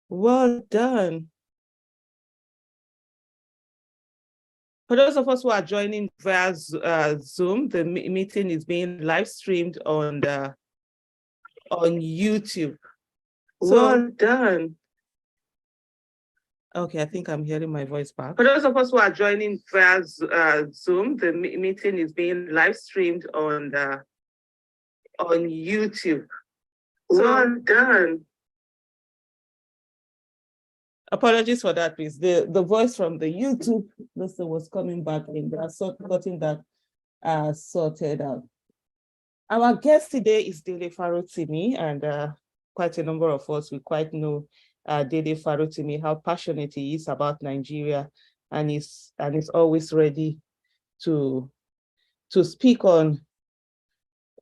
Well done. For those of us who are joining via Zoom, the meeting is being live streamed on YouTube. Well done. Okay, I think I'm hearing my voice back. For those of us who are joining via Zoom, the meeting is being live streamed on YouTube. Well done. Apologies for that, please. The voice from the YouTube listener was coming back in. They are getting that sorted out. Our guest today is Dele Farotimi, and quite a number of us, we quite know Dele Farotimi, how passionate he is about Nigeria, and is always ready to speak on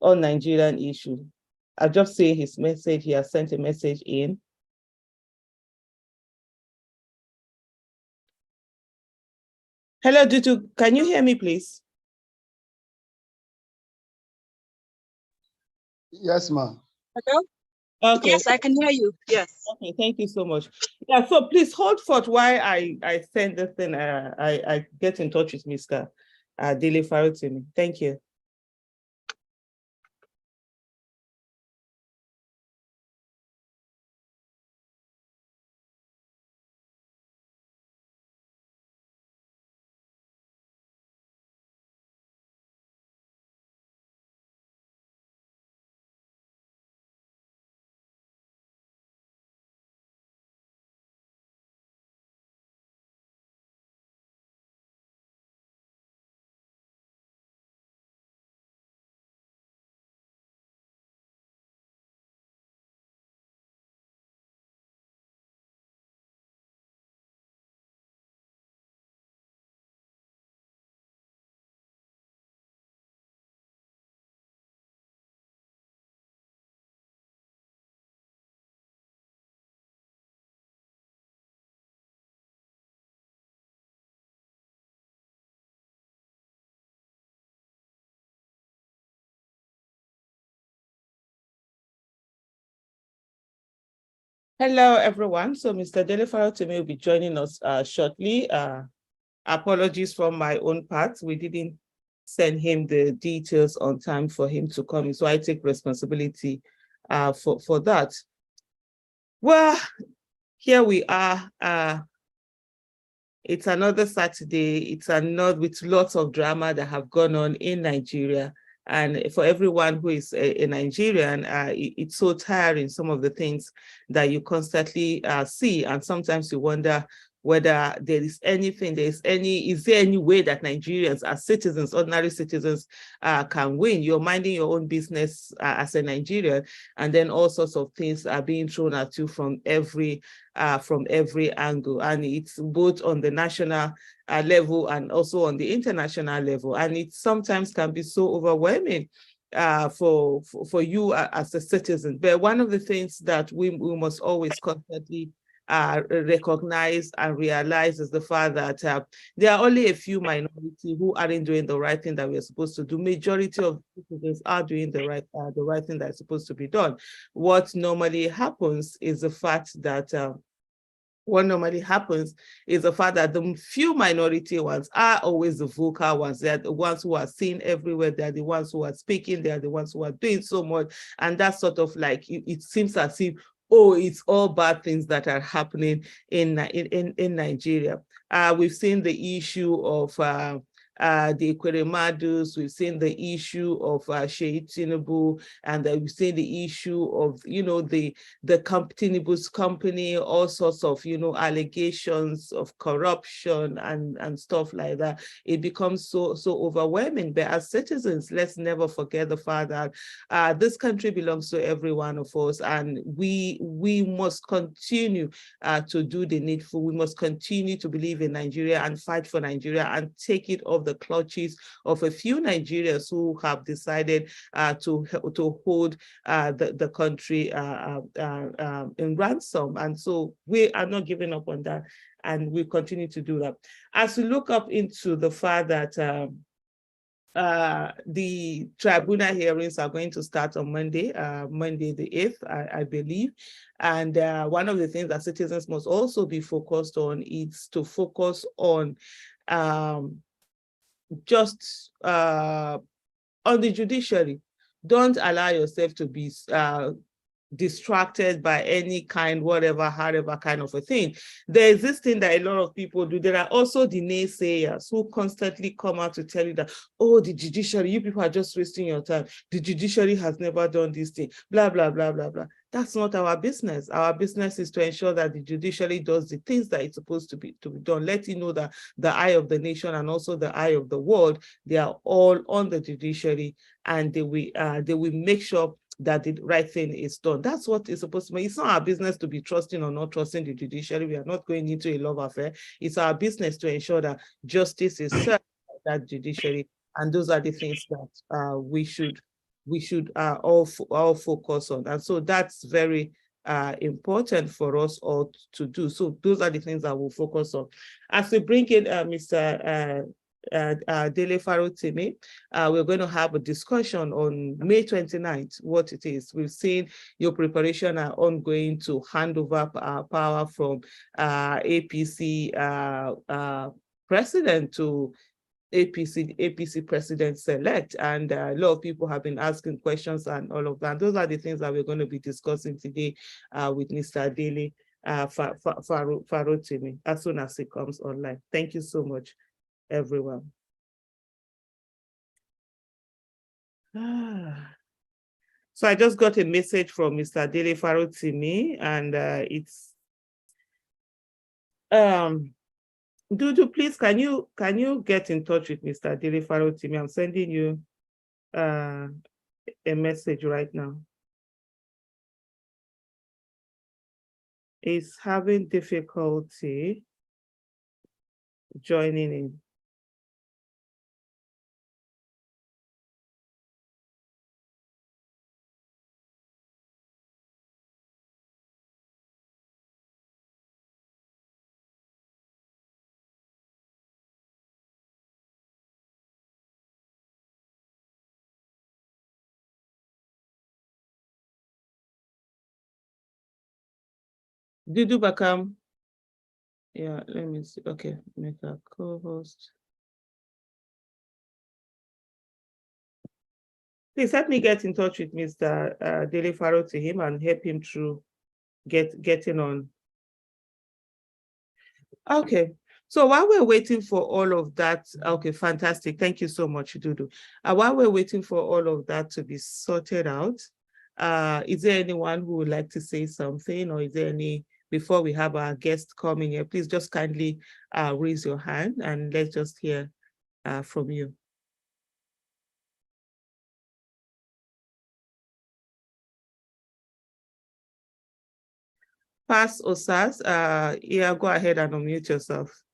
Nigerian issues. I'll just say his message. He has sent a message in. Hello, Dutu. Can you hear me, please? Yes, ma'am. Hello? Okay. Yes, I can hear you. Yes. Okay, thank you so much. Yeah, so please hold forth while I send this thing. I get in touch with Mr. Dele Farotimi. Thank you. Hello, everyone. So Mr. Dele Farotimi will be joining us shortly. Apologies from my own part. We didn't send him the details on time for him to come in, so I take responsibility for that. Well, here we are. It's another Saturday. It's another with lots of drama that have gone on in Nigeria. And for everyone who is a Nigerian, it's so tiring, some of the things that you constantly see. And sometimes you wonder whether is there any way that Nigerians as citizens, ordinary citizens, can win? You're minding your own business as a Nigerian, and then all sorts of things are being thrown at you from every angle, and it's both on the national level and also on the international level, and it sometimes can be so overwhelming for you as a citizen. But one of the things that we must always constantly recognize and realize is the fact that there are only a few minority who aren't doing the right thing that we're supposed to do. Majority of citizens are doing the right thing that's supposed to be done. What normally happens is the fact that the few minority ones are always the vocal ones. They're the ones who are seen everywhere. They're the ones who are speaking. They're the ones who are doing so much. And that's sort of like, it seems as if, oh, it's all bad things that are happening in Nigeria. We've seen the issue of the Ekweremadus, we've seen the issue of Sheikh Tinubu, and we've seen the issue of, the Tinubu's company, all sorts of, allegations of corruption and stuff like that. It becomes so overwhelming. But as citizens, let's never forget the fact that this country belongs to every one of us, and we must continue to do the needful. We must continue to believe in Nigeria and fight for Nigeria and take it off the clutches of a few Nigerians who have decided to hold the country in ransom. And so we are not giving up on that, and we continue to do that. As we look up into the fact that the tribunal hearings are going to start on Monday, Monday the 8th, I believe. And one of the things that citizens must also be focused on is to focus on just on the judiciary. Don't allow yourself to be distracted by any kind, whatever, however kind of a thing. There is this thing that a lot of people do. There are also the naysayers who constantly come out to tell you that, oh, the judiciary, you people are just wasting your time. The judiciary has never done this thing, blah, blah, blah, blah, blah. That's not our business. Our business is to ensure that the judiciary does the things that it's supposed to be done. Let you know that the eye of the nation and also the eye of the world, they are all on the judiciary, and they will make sure that the right thing is done. That's what is supposed to be. It's not our business to be trusting or not trusting the judiciary. We are not going into a love affair. It's our business to ensure that justice is served by that judiciary. And those are the things that we should all focus on. And so that's very important for us all to do. So those are the things that we'll focus on. As we bring in Mr. Dele Farotimi, we're going to have a discussion on May 29th, what it is. We've seen your preparation are ongoing to hand over power from APC president to APC president-elect, and a lot of people have been asking questions and all of that. Those are the things that we're going to be discussing today with Mr. Dele Farotimi as soon as he comes online. Thank you so much, everyone. So I just got a message from Mr. Dele Farotimi, and it's Dudu, please, can you get in touch with Mr. Dele Farotimi? I'm sending you a message right now. He's having difficulty joining in. Dudu Bakam. Yeah, let me see. Okay, make a co-host. Please help me get in touch with Mr. Dele Farotimi and help him through getting on. Okay, so while we're waiting for all of that, okay, fantastic. Thank you so much, Dudu. While we're waiting for all of that to be sorted out, is there anyone who would like to say something, or is there any, before we have our guest coming here, please just kindly raise your hand and let's just hear from you. Pass Osas, yeah, go ahead and unmute yourself.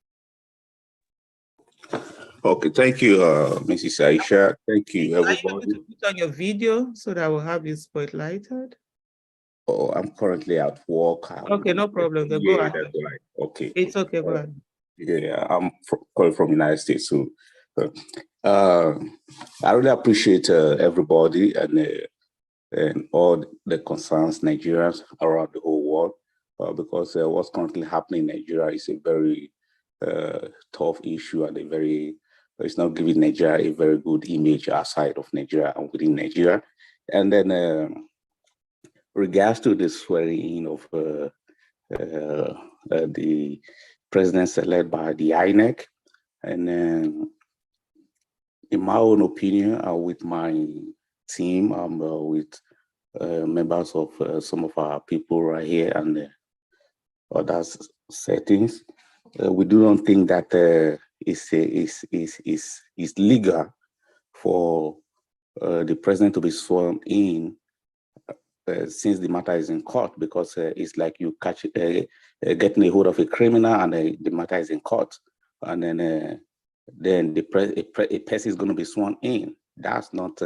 Okay, thank you, Mrs. Aisha. Thank you, everybody. Are you able to put on your video so that we'll have you spotlighted? Oh, I'm currently at work. Okay, no problem. Then go ahead. Okay. It's okay, go ahead. Yeah, I'm calling from the United States. So I really appreciate everybody and all the concerns Nigerians around the whole world, because what's currently happening in Nigeria is a very tough issue, and it's not giving Nigeria a very good image outside of Nigeria and within Nigeria. And then regards to the swearing in of the president-elect by the INEC, and in my own opinion, with my team, with members of some of our people right here and other settings, we do not think that it's legal for the president to be sworn in since the matter is in court, because it's like you catch getting a hold of a criminal and the matter is in court, and then a person is going to be sworn in. That's not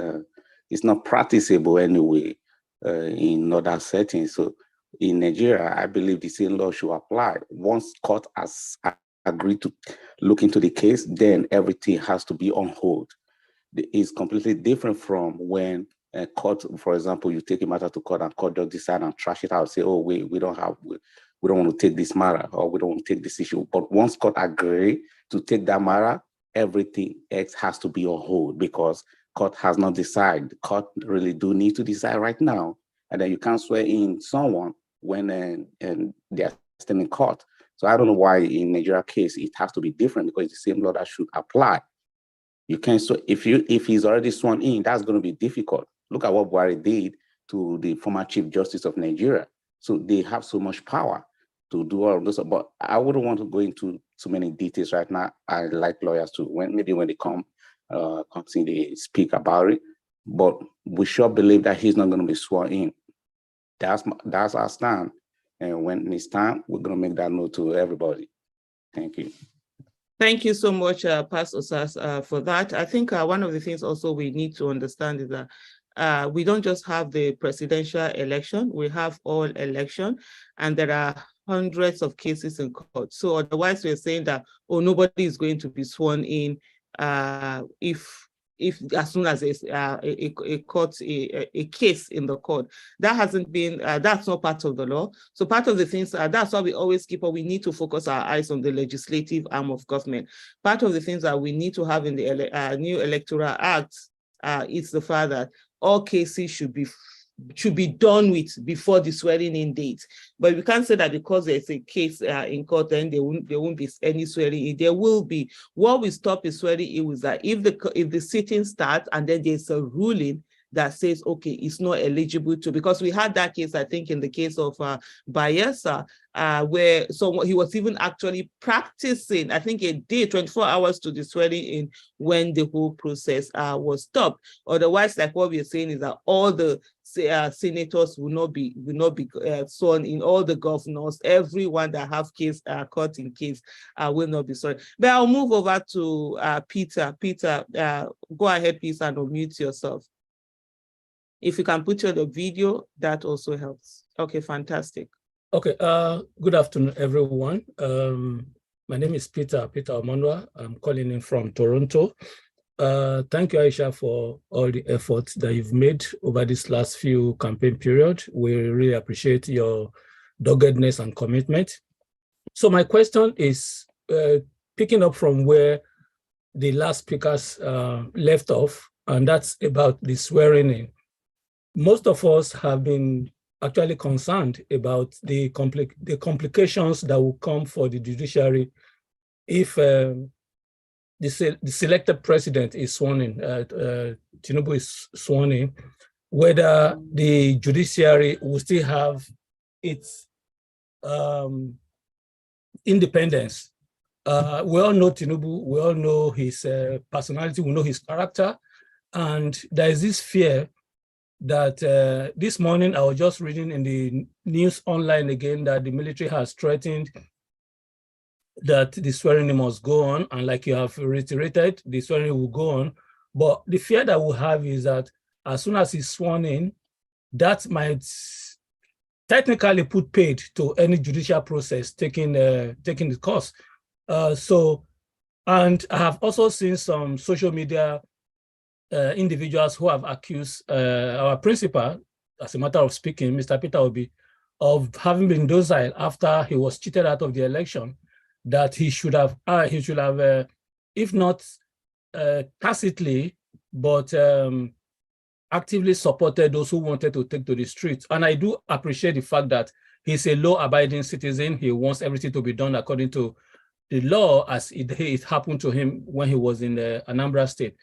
it's not practicable anyway in other settings. So in Nigeria, I believe the same law should apply. Once court has agreed to look into the case, then everything has to be on hold. is completely different from when a court, for example, you take a matter to court and court just decide and trash it out, say, oh, we don't want to take this matter, or we don't want to take this issue. But once court agree to take that matter, everything else has to be on hold because court has not decided. Court really do need to decide right now. And then you can't swear in someone when and they are still in court. So I don't know why in Nigeria case it has to be different, because it's the same law that should apply. You can't, so if he's already sworn in, that's going to be difficult. Look at what Buhari did to the former Chief Justice of Nigeria. So they have so much power to do all of this. But I wouldn't want to go into too many details right now. I like lawyers to maybe when they comes in, they speak about it. But we sure believe that he's not going to be sworn in. That's our stand. And when it's time, we're going to make that known to everybody. Thank you. Thank you so much, Pastor Osas, for that. I think one of the things also we need to understand is that we don't just have the presidential election, we have all election, and there are hundreds of cases in court. So otherwise we're saying that, oh, nobody is going to be sworn in if as soon as there's a case in the court. That hasn't been, that's not part of the law. So part of the things, that's why we always we need to focus our eyes on the legislative arm of government. Part of the things that we need to have in the new electoral act is the fact that all cases should be done with before the swearing in date. But we can't say that because there's a case in court, then there won't be any swearing in. There will be. What will stop the swearing in is that if the sitting starts and then there's a ruling that says, okay, it's not eligible to, because we had that case, I think, in the case of Bayelsa, where he was even actually practicing, I think a day, 24 hours to the swearing in when the whole process was stopped. Otherwise, like what we're saying is that all the senators will not be sworn in, all the governors, everyone that have case caught in case will not be sworn. But I'll move over to Peter. Peter, go ahead, please, and unmute yourself. If you can put on the video, that also helps. Okay, fantastic. Okay, good afternoon, everyone. My name is Peter Omonwa. I'm calling in from Toronto. Thank you, Aisha, for all the efforts that you've made over this last few campaign period. We really appreciate your doggedness and commitment. So my question is picking up from where the last speakers left off, and that's about the swearing in. Most of us have been actually concerned about the complications that will come for the judiciary if the selected president is sworn in, Tinubu is sworn in, whether the judiciary will still have its independence. We all know Tinubu, we all know his personality, we know his character, and there is this fear that this morning I was just reading in the news online again that the military has threatened that the swearing in must go on, and like you have reiterated, the swearing will go on. But the fear that we have is that as soon as he's sworn in, that might technically put paid to any judicial process taking the course. And I have also seen some social media individuals who have accused our principal, as a matter of speaking, Mr. Peter Obi, of having been docile after he was cheated out of the election, that he should have, if not tacitly, but actively supported those who wanted to take to the streets. And I do appreciate the fact that he's a law-abiding citizen. He wants everything to be done according to the law as it happened to him when he was in the Anambra State.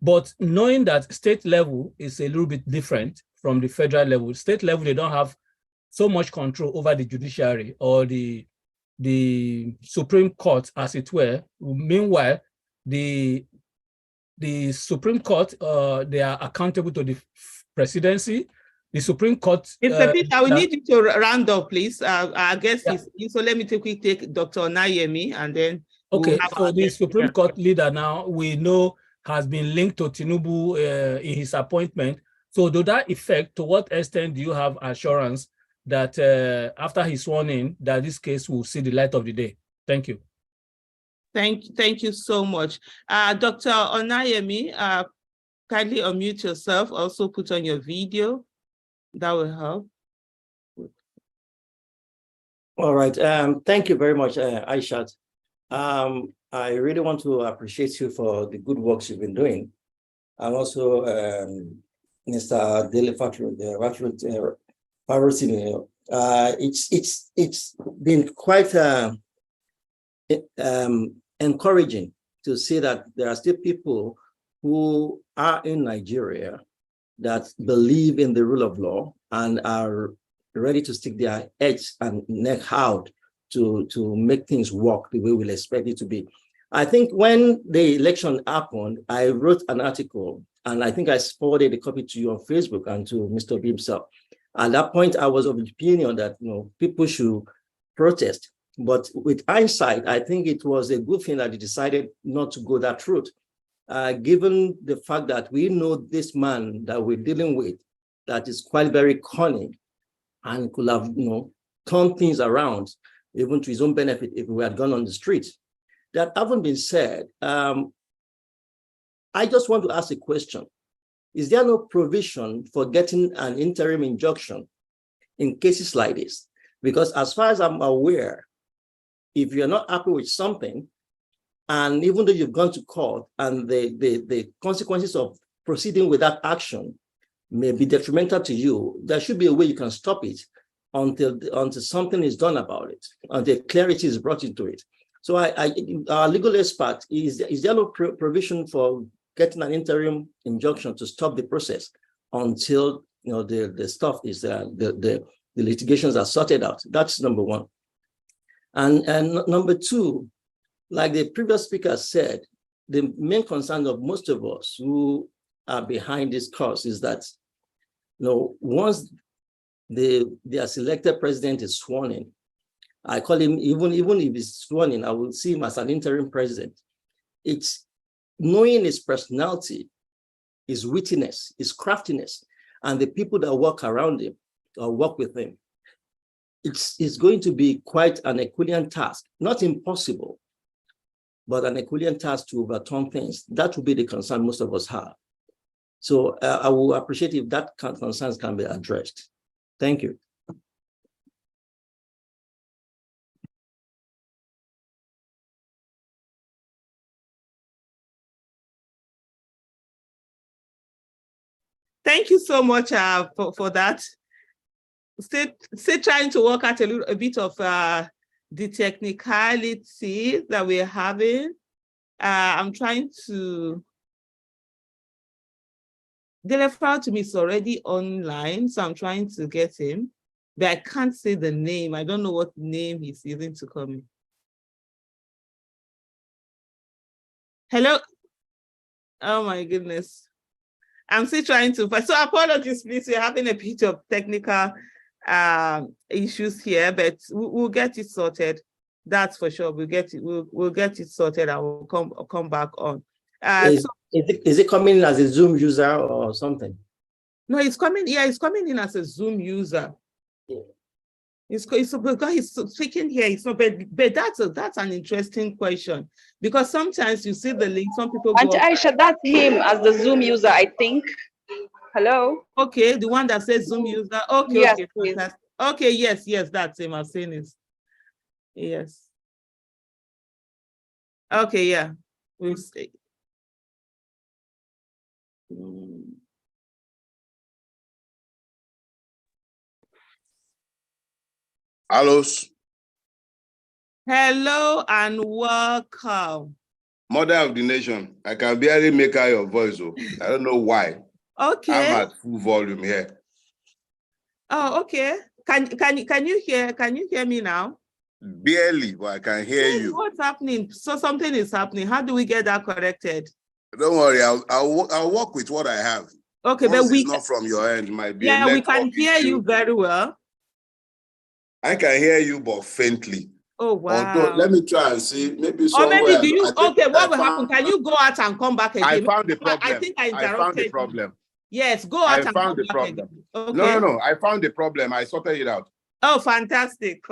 But knowing that state level is a little bit different from the federal level, state level, they don't have so much control over the judiciary or the Supreme Court, as it were. Meanwhile, the Supreme Court, they are accountable to the presidency. The Supreme Court. Mr. Peter, we need you to round up, please. I guess so. Let me quickly take Dr. Onayemi, and then. Okay, so the Supreme Court leader now, we know, has been linked to Tinubu in his appointment. So to that effect, to what extent do you have assurance that after he's sworn in, that this case will see the light of the day? Thank you. Thank you so much. Dr. Onayemi, kindly unmute yourself. Also put on your video. That will help. All right. Thank you very much, Aisha. I really want to appreciate you for the good works you've been doing. And also, Mr. Dele Farotimi. It's been quite encouraging to see that there are still people who are in Nigeria that believe in the rule of law and are ready to stick their heads and neck out to make things work the way we'll expect it to be. I think when the election happened, I wrote an article, and I think I forwarded a copy to you on Facebook and to Mr. B himself. At that point, I was of the opinion that people should protest. But with hindsight, I think it was a good thing that he decided not to go that route, given the fact that we know this man that we're dealing with, that is quite very cunning and could have turned things around, even to his own benefit if we had gone on the street. That having been said, I just want to ask a question. Is there no provision for getting an interim injunction in cases like this? Because as far as I'm aware, if you're not happy with something, and even though you've gone to court and the consequences of proceeding with that action may be detrimental to you, there should be a way you can stop it until something is done about it, until clarity is brought into it. So our legal expert, is there no provision for getting an interim injunction to stop the process until the stuff is the litigations are sorted out? That's number one. And number two, like the previous speaker said, the main concern of most of us who are behind this cause is that once their selected president is sworn in, I call him, even if he's sworn in, I will see him as an interim president. It's knowing his personality, his wittiness, his craftiness, and the people that work around him or work with him. It's going to be quite an Herculean task, not impossible, but an Herculean task to overturn things. That will be the concern most of us have. So I will appreciate if that concerns can be addressed. Thank you. Thank you so much for that. Still trying to work out a bit of the technicality that we're having. I'm trying to. Dele Farotimi is already online, so I'm trying to get him, but I can't say the name. I don't know what name he's using to come in. Hello. Oh my goodness. I'm still trying to, so apologies, please. We're having a bit of technical issues here, but we'll get it sorted. That's for sure. We'll get it sorted. I will come back on. Is it coming in as a Zoom user or something? No, it's coming. Yeah, it's coming in as a Zoom user. Yeah. It's because he's speaking here. It's not, but that's an interesting question, because sometimes you see the link. Some people go. Aisha, that's him as the Zoom user, I think. Hello. Okay, the one that says Zoom user. Okay, yes, okay, fantastic. Okay, yes, that's him. I've seen it. Yes. Okay, yeah. We'll see. Hello and welcome. Mother of the nation, I can barely make out your voice. I don't know why. Okay. I'm at full volume here. Oh, okay. Can you hear me now? Barely, but I can hear you. What's happening? So something is happening. How do we get that corrected? Don't worry, I'll work with what I have. Okay, once but we not from your end, it might be. Yeah, we can hear you very well. I can hear you, but faintly. Oh wow! Although, let me try and see. Maybe somewhere. Or maybe do you? Okay, what will happen? Can you go out and come back again? I found the problem. I think I interrupted. I found the problem. Yes, go out. I found the problem. Okay. No. I found the problem. I sorted it out. Oh, fantastic!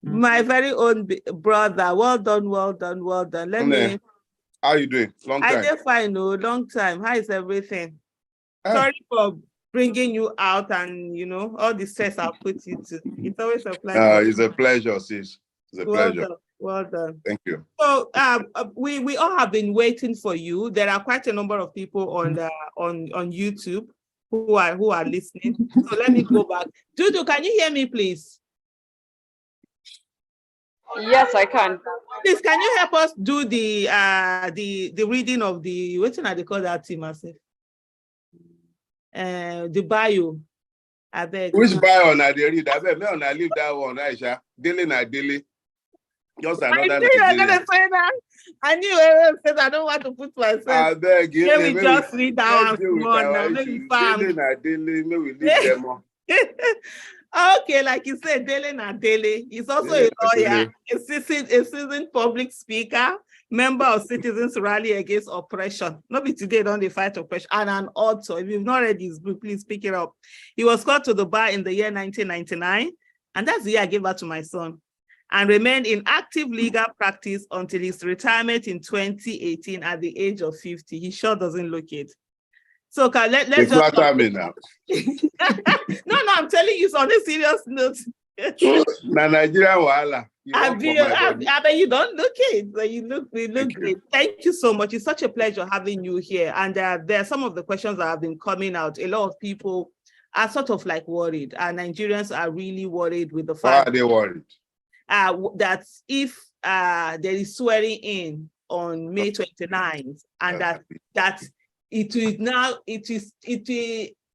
My very own brother. Well done. Let me How you doing? Long I time. did fine, no, long time. How is everything? Ah. Sorry for bringing you out and, you know, all the stress I'll put you to. It's always a pleasure. It's a pleasure, sis. It's a Well pleasure. done. Well done. Thank you. So we all have been waiting for you. There are quite a number of people on YouTube who are listening. So let me go back. Dudu, can you hear me, please? Yes, I can. Please, can you help us do the reading of the what they call that team, myself? The bio. I beg. Which bio na they read? I beg me on I leave that one, Aisha. Dele na Dele. Just I another knew you were Nigerian. gonna say that. I knew you were gonna say that. I don't want to put myself. I beg you. Let me just read that one more now. Maybe Dele na Dele. May we leave them on. Okay, like you said, Dele na Dele. He's also Dele a lawyer, na a seasoned public speaker, member of Citizens Rally Against Oppression. Not be today, don't they fight oppression, and an author. If you've not read his book, please pick it up. He was called to the bar in the year 1999, and that's the year I gave birth to my son, and remained in active legal practice until his retirement in 2018 at the age of 50. He sure doesn't look it. So let's just flatter me now. no, I'm telling you, it's on a serious note. Na Nigerian wahala. I bet you don't look it. So you look great. Thank you so much. It's such a pleasure having you here. And there are some of the questions that have been coming out. A lot of people are sort of like worried. And Nigerians are really worried with the fact. Why are they worried? That if there is swearing in on May 29th, and that it is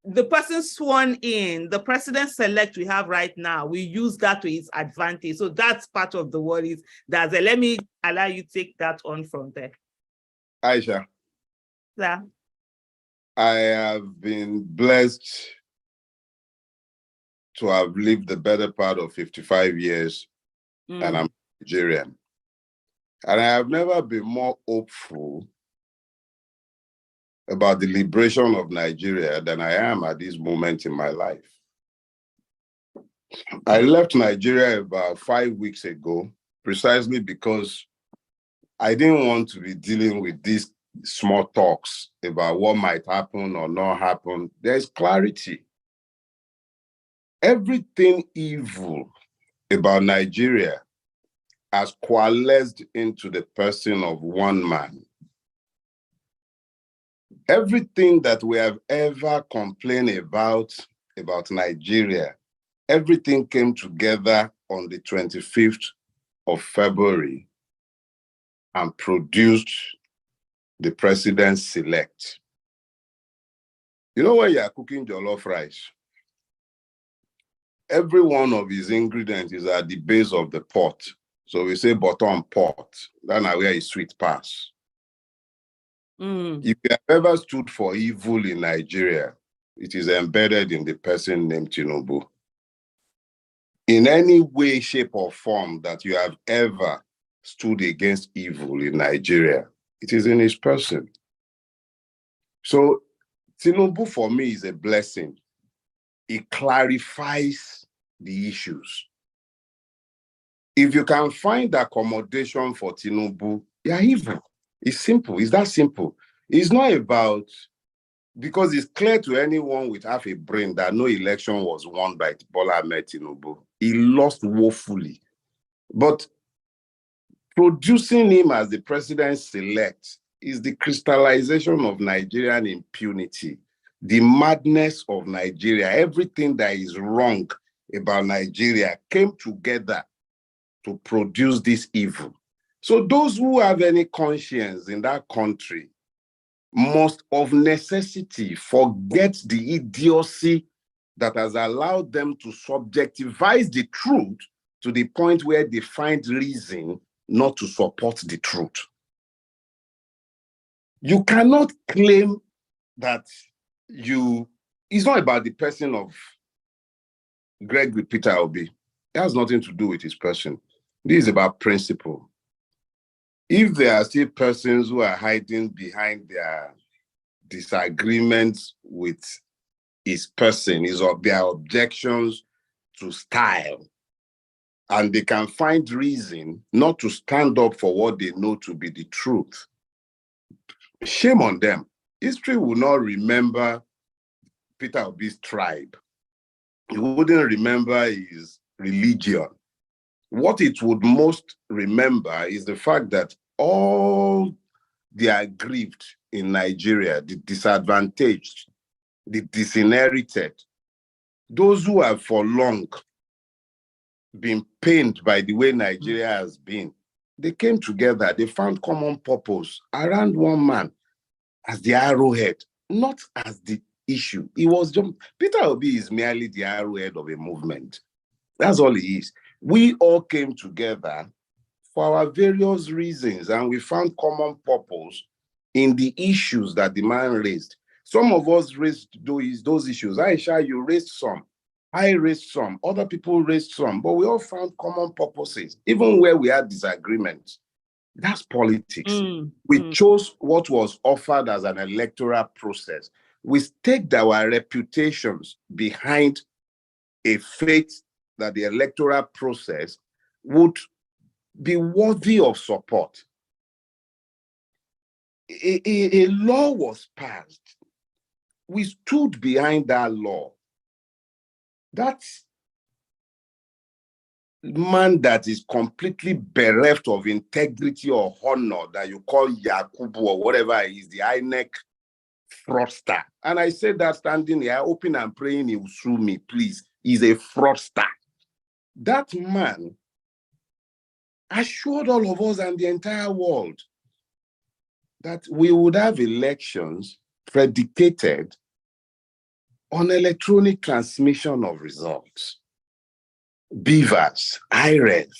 the person sworn in, the president-elect we have right now, we use that to his advantage. So that's part of the worries. Let me allow you to take that on from there. Aisha. Yeah. I have been blessed to have lived the better part of 55 years, and I'm Nigerian. And I have never been more hopeful about the liberation of Nigeria than I am at this moment in my life. I left Nigeria about 5 weeks ago, precisely because I didn't want to be dealing with these small talks about what might happen or not happen. There's clarity. Everything evil about Nigeria has coalesced into the person of one man. Everything that we have ever complained about Nigeria, everything came together on the 25th of February and produced the president-elect. You know, when you are cooking jollof rice, every one of his ingredients is at the base of the pot. So we say bottom pot. That's where his sweet pass. If you have ever stood for evil in Nigeria, it is embedded in the person named Tinubu. In any way, shape, or form that you have ever stood against evil in Nigeria, it is in his person. So Tinubu for me is a blessing. It clarifies the issues. If you can find accommodation for Tinubu, you're evil. It's simple. It's that simple. It's not about, because it's clear to anyone with half a brain that no election was won by Bola Ahmed Tinubu. He lost woefully. But producing him as the president-elect is the crystallization of Nigerian impunity, the madness of Nigeria. Everything that is wrong about Nigeria came together to produce this evil. So those who have any conscience in that country must of necessity forget the idiocy that has allowed them to subjectivize the truth to the point where they find reason not to support the truth. You cannot claim that it's not about the person of Gregory Peter Obi. It has nothing to do with his person. This is about principle. If there are still persons who are hiding behind their disagreements with his person, their objections to style, and they can find reason not to stand up for what they know to be the truth, Shame on them. History will not remember Peter Obi's tribe. It wouldn't remember his religion. What it would most remember is the fact that all the aggrieved in Nigeria, the disadvantaged, the disinherited, those who have for long been pained by the way Nigeria has been, they came together, they found common purpose around one man as the arrowhead, not as the issue. It was just, Peter Obi is merely the arrowhead of a movement. That's all he is. We all came together for our various reasons, and we found common purpose in the issues that the man raised. Some of us raised those issues. Aisha, you raised some. I raised some. Other people raised some. But we all found common purposes, even where we had disagreements. That's politics. We chose what was offered as an electoral process. We staked our reputations behind a faith that the electoral process would be worthy of support. A law was passed. We stood behind that law. That man that is completely bereft of integrity or honor that you call Yakubu or whatever is the INEC fraudster. And I said that standing here, open and praying he will sue me, please. He's a fraudster. That man assured all of us and the entire world that we would have elections predicated on electronic transmission of results. Beavers, IREF,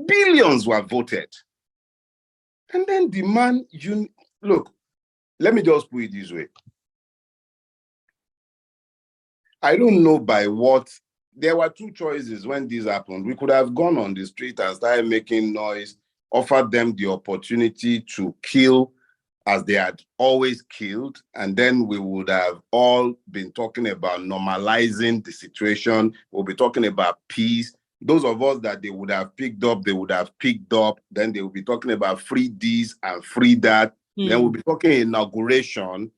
billions were voted. And then the man, look, let me just put it this way. I don't know by what, there were two choices when this happened. We could have gone on the street and started making noise, offered them the opportunity to kill as they had always killed, and then we would have all been talking about normalizing the situation. We'll be talking about peace. Those of us that they would have picked up, they would have picked up. Then they will be talking about free this and free that. Then we'll be talking inauguration.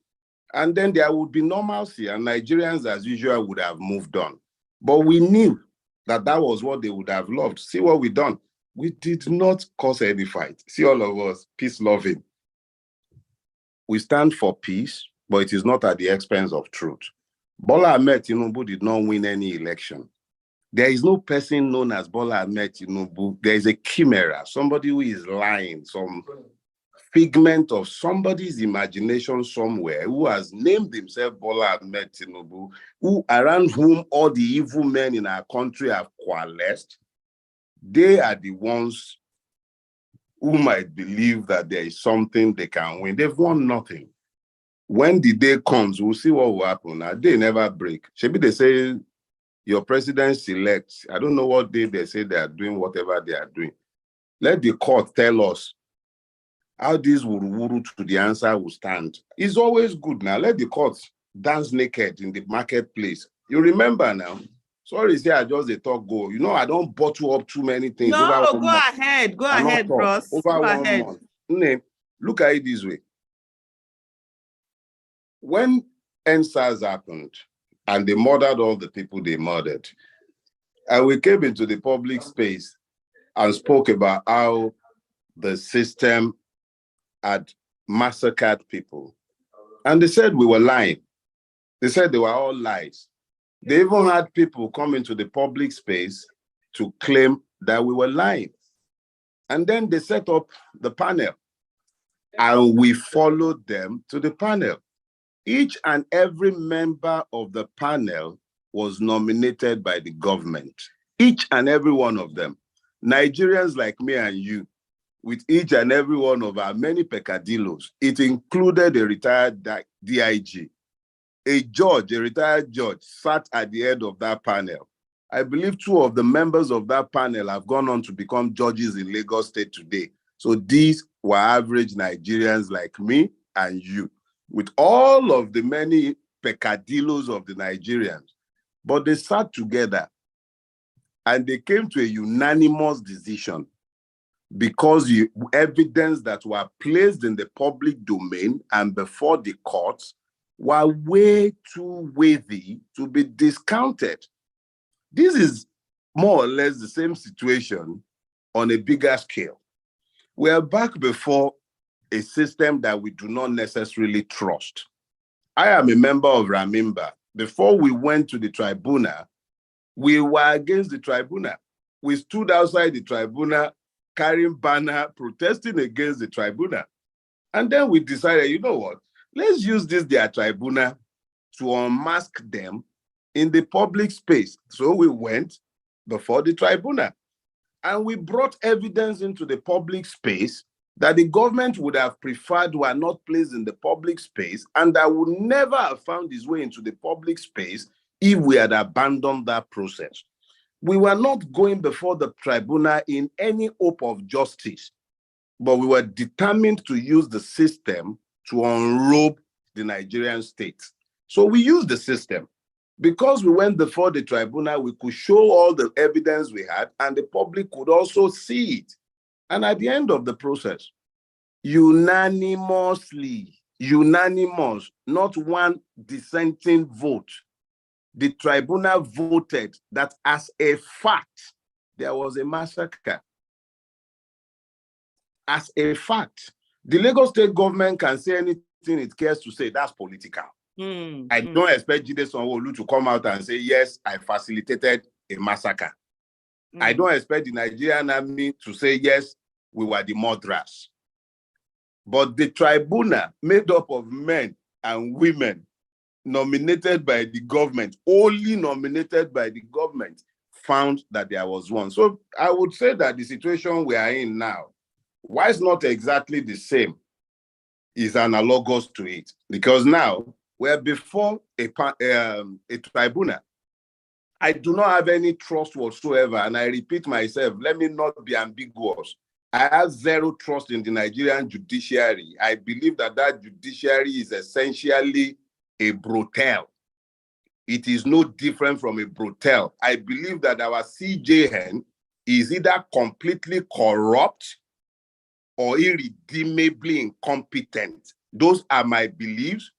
And then there would be normalcy, and Nigerians, as usual, would have moved on. But we knew that that was what they would have loved. See what we done. We did not cause any fight. See all of us, peace-loving. We stand for peace, but it is not at the expense of truth. Bola Ahmed Tinubu did not win any election. There is no person known as Bola Ahmed Tinubu. There is a chimera, somebody who is lying, some figment of somebody's imagination somewhere, who has named himself Bola Ahmed Tinubu, around whom all the evil men in our country have coalesced. They are the ones who might believe that there is something they can win. They've won nothing. When the day comes, we'll see what will happen. Now, they never break. Maybe they say your president selects. I don't know what day they say they are doing whatever they are doing. Let the court tell us how this wuru to the answer will stand. It's always good now. Let the courts dance naked in the marketplace. You remember now? Sorry, say I just a talk go. You know, I don't bottle up too many things. No, go ahead. Go ahead, bros. Over 1 month. Look at it this way. When NSAS happened and they murdered all the people they murdered, and we came into the public space and spoke about how the system had massacred people. And they said we were lying. They said they were all lies. They even had people come into the public space to claim that we were lying. And then they set up the panel and we followed them to the panel. Each and every member of the panel was nominated by the government. Each and every one of them. Nigerians like me and you, with each and every one of our many peccadillos. It included a retired DIG. A judge, a retired judge, sat at the head of that panel. I believe 2 of the members of that panel have gone on to become judges in Lagos State today. So these were average Nigerians like me and you, with all of the many peccadillos of the Nigerians. But they sat together and they came to a unanimous decision because evidence that were placed in the public domain and before the courts were way too weighty to be discounted. This is more or less the same situation on a bigger scale. We are back before a system that we do not necessarily trust. I am a member of Ramimba. Before we went to the tribunal, we were against the tribunal. We stood outside the tribunal carrying banner, protesting against the tribunal. And then we decided, you know what? Let's use their tribunal to unmask them in the public space. So we went before the tribunal and we brought evidence into the public space that the government would have preferred were not placed in the public space and that would never have found its way into the public space if we had abandoned that process. We were not going before the tribunal in any hope of justice, but we were determined to use the system to unrobe the Nigerian state. So we used the system. Because we went before the tribunal, we could show all the evidence we had, and the public could also see it. And at the end of the process, unanimous, not one dissenting vote, the tribunal voted that as a fact, there was a massacre. As a fact, the Lagos state government can say anything it cares to say. That's political. I don't expect Jide Sanwo-Olu to come out and say, yes, I facilitated a massacre. I don't expect the Nigerian army to say, yes, we were the murderers. But the tribunal, made up of men and women, nominated by the government, only nominated by the government, found that there was one. So I would say that the situation we are in now, why it's not exactly the same, is analogous to it. Because now, we're before a tribunal. I do not have any trust whatsoever, and I repeat myself, let me not be ambiguous. I have zero trust in the Nigerian judiciary. I believe that judiciary is essentially a brothel. It is no different from a brothel. I believe that our CJN is either completely corrupt or irredeemably incompetent. Those are my beliefs.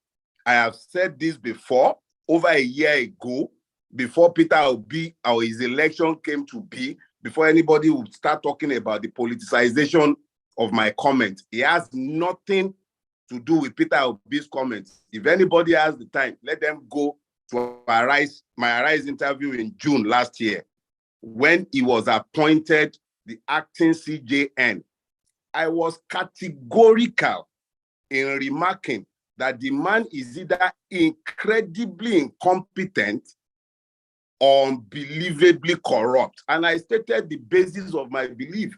I have said this before, over a year ago, before Peter Obi or his election came to be, before anybody would start talking about the politicization of my comment. It has nothing to do with Peter Obi's comments. If anybody has the time, let them go to my Arise interview in June last year, when he was appointed the acting CJN. I was categorical in remarking that the man is either incredibly incompetent or unbelievably corrupt. And I stated the basis of my belief.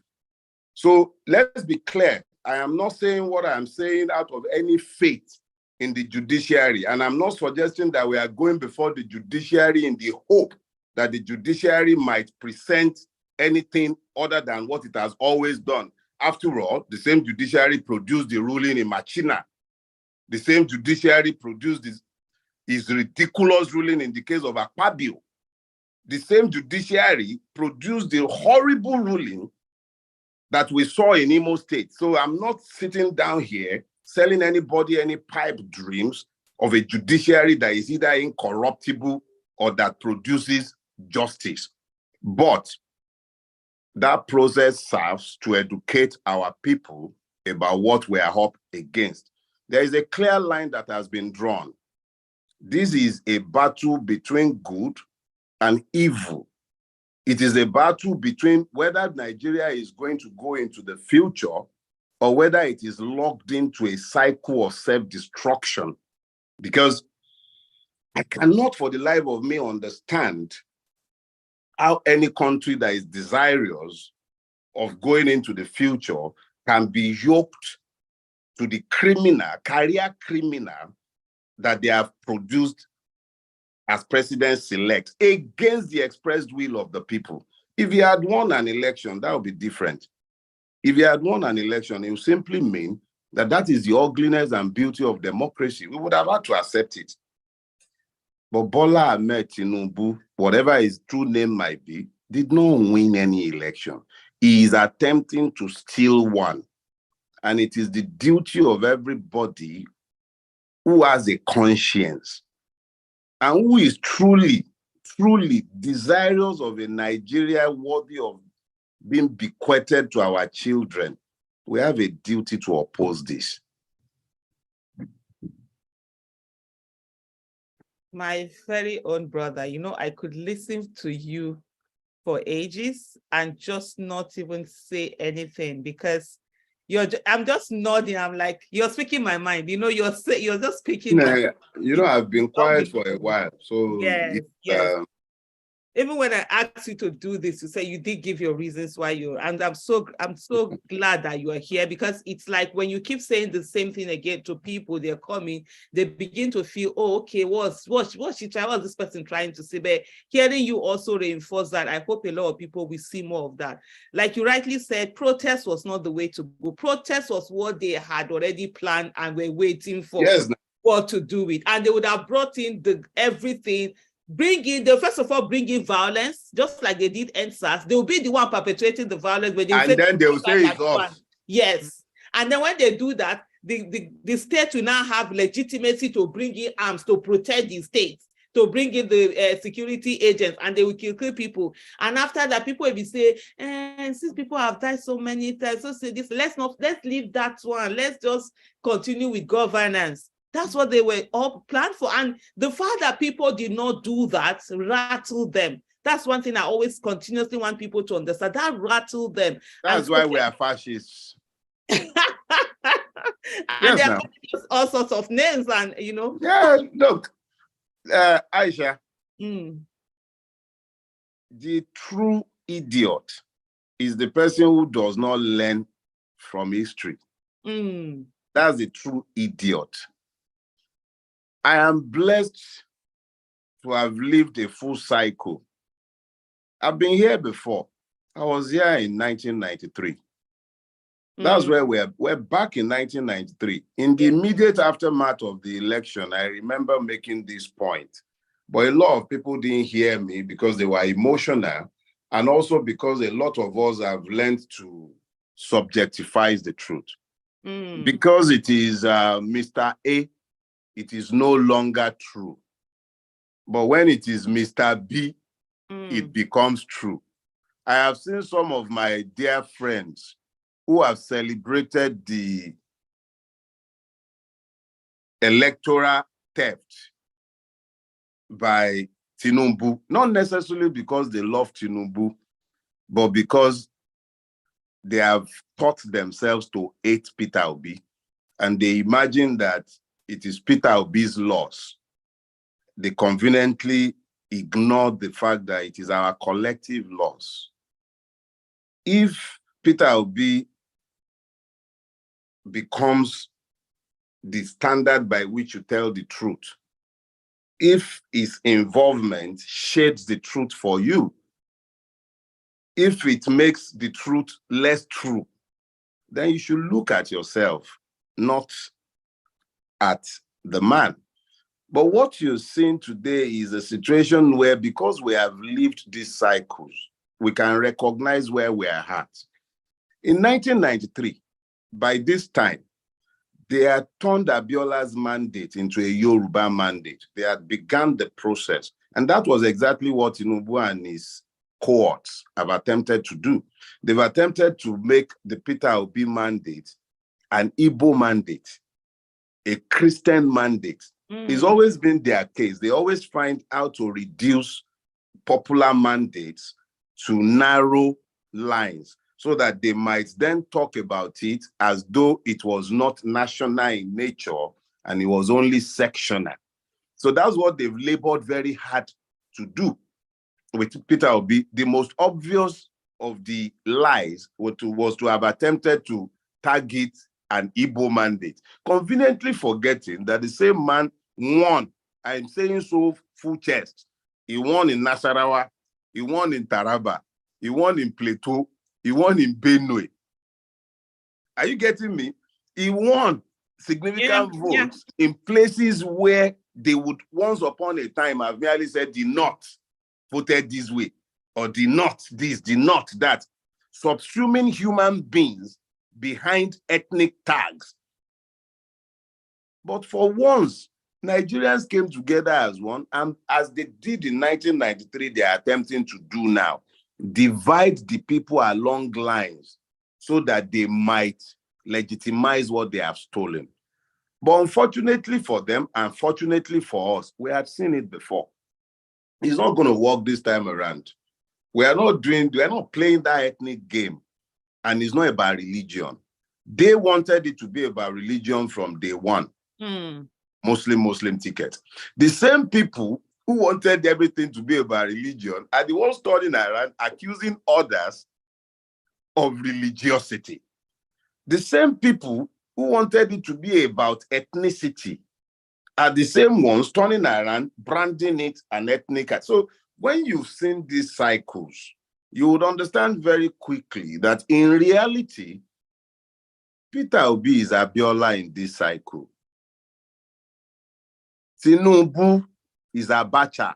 So let's be clear. I am not saying what I am saying out of any faith in the judiciary. And I'm not suggesting that we are going before the judiciary in the hope that the judiciary might present anything other than what it has always done. After all, the same judiciary produced the ruling in Machina. The same judiciary produced his ridiculous ruling in the case of Akpabio. The same judiciary produced the horrible ruling that we saw in Imo State. So I'm not sitting down here selling anybody any pipe dreams of a judiciary that is either incorruptible or that produces justice. But that process serves to educate our people about what we are up against. There is a clear line that has been drawn. This is a battle between good and evil. It is a battle between whether Nigeria is going to go into the future or whether it is locked into a cycle of self-destruction. Because I cannot for the life of me understand how any country that is desirous of going into the future can be yoked to the career criminal that they have produced as president-elect against the expressed will of the people. If he had won an election, that would be different. If he had won an election, it would simply mean that is the ugliness and beauty of democracy. We would have had to accept it. But Bola Ahmed Tinubu, whatever his true name might be, did not win any election. he is attempting to steal one. And it is the duty of everybody who has a conscience and who is truly, truly desirous of a Nigeria worthy of being bequeathed to our children. We have a duty to oppose this. My very own brother, you know, I could listen to you for ages and just not even say anything because I'm just nodding. I'm like, you're speaking my mind. You know, you're just speaking. You know, I've been quiet for a while. So yes, yes. Even when I asked you to do this, you say you did give your reasons why and I'm so glad that you are here, because it's like when you keep saying the same thing again to people, they're coming, they begin to feel, oh, okay, what's this person trying to say? But hearing you also reinforce that, I hope a lot of people will see more of that. Like you rightly said, protest was not the way to go. Protest was what they had already planned and were waiting for what to do with. And they would have brought in everything. First of all, bring in violence, just like they did NSAS. They'll be the one perpetuating the violence. But then they'll say it's off. Yes. And then when they do that, the state will now have legitimacy to bring in arms to protect the state, to bring in the security agents, and they will kill people. And after that, people will be saying, since people have died so many times, so say this, let's leave that one. Let's just continue with governance. That's what they were all planned for. And the fact that people did not do that rattled them. That's one thing I always continuously want people to understand. That rattled them. That's why we are fascists. And there are all sorts of names, and you know. Yeah, look, Aisha, the true idiot is the person who does not learn from history. That's the true idiot. I am blessed to have lived a full cycle. I've been here before. I was here in 1993. That's where we're back in 1993. In the immediate aftermath of the election, I remember making this point. But a lot of people didn't hear me because they were emotional, and also because a lot of us have learned to subjectify the truth. Because it is Mr. A, it is no longer true. But when it is Mr. B, it becomes true. I have seen some of my dear friends who have celebrated the electoral theft by Tinubu, not necessarily because they love Tinubu, but because they have taught themselves to hate Peter Obi, and they imagine that it is Peter Obi's loss. They conveniently ignore the fact that it is our collective loss. If Peter Obi becomes the standard by which you tell the truth, if his involvement shades the truth for you, if it makes the truth less true, then you should look at yourself, not at the man. But what you're seeing today is a situation where, because we have lived these cycles, we can recognize where we are at. In 1993, by this time, they had turned Abiola's mandate into a Yoruba mandate. They had begun the process. And that was exactly what Tinubu and his cohorts have attempted to do. They've attempted to make the Peter Obi mandate an Igbo mandate, a Christian mandate. It's always been their case. They always find how to reduce popular mandates to narrow lines so that they might then talk about it as though it was not national in nature and it was only sectional. So that's what they've labored very hard to do with Peter Obi. The most obvious of the lies was to have attempted to target an Igbo mandate, conveniently forgetting that the same man won. I'm saying so full chest. He won in Nasarawa, he won in Taraba, he won in Plateau, he won in Benue. Are you getting me? He won significant votes in places where they would once upon a time have merely said the North voted this way, or the North this, the North that. subsuming human beings behind ethnic tags. But for once, Nigerians came together as one, and as they did in 1993, they are attempting to do now, divide the people along lines so that they might legitimize what they have stolen. But unfortunately for them, and fortunately for us, we had seen it before. It's not going to work this time around. We are not playing that ethnic game, and it's not about religion. They wanted it to be about religion from day one. Muslim ticket. The same people who wanted everything to be about religion are the ones turning around accusing others of religiosity. The same people who wanted it to be about ethnicity are the same ones turning around, branding it an ethnic. So when you've seen these cycles, you would understand very quickly that in reality, Peter Obi is Abiola in this cycle. Tinubu is Abacha.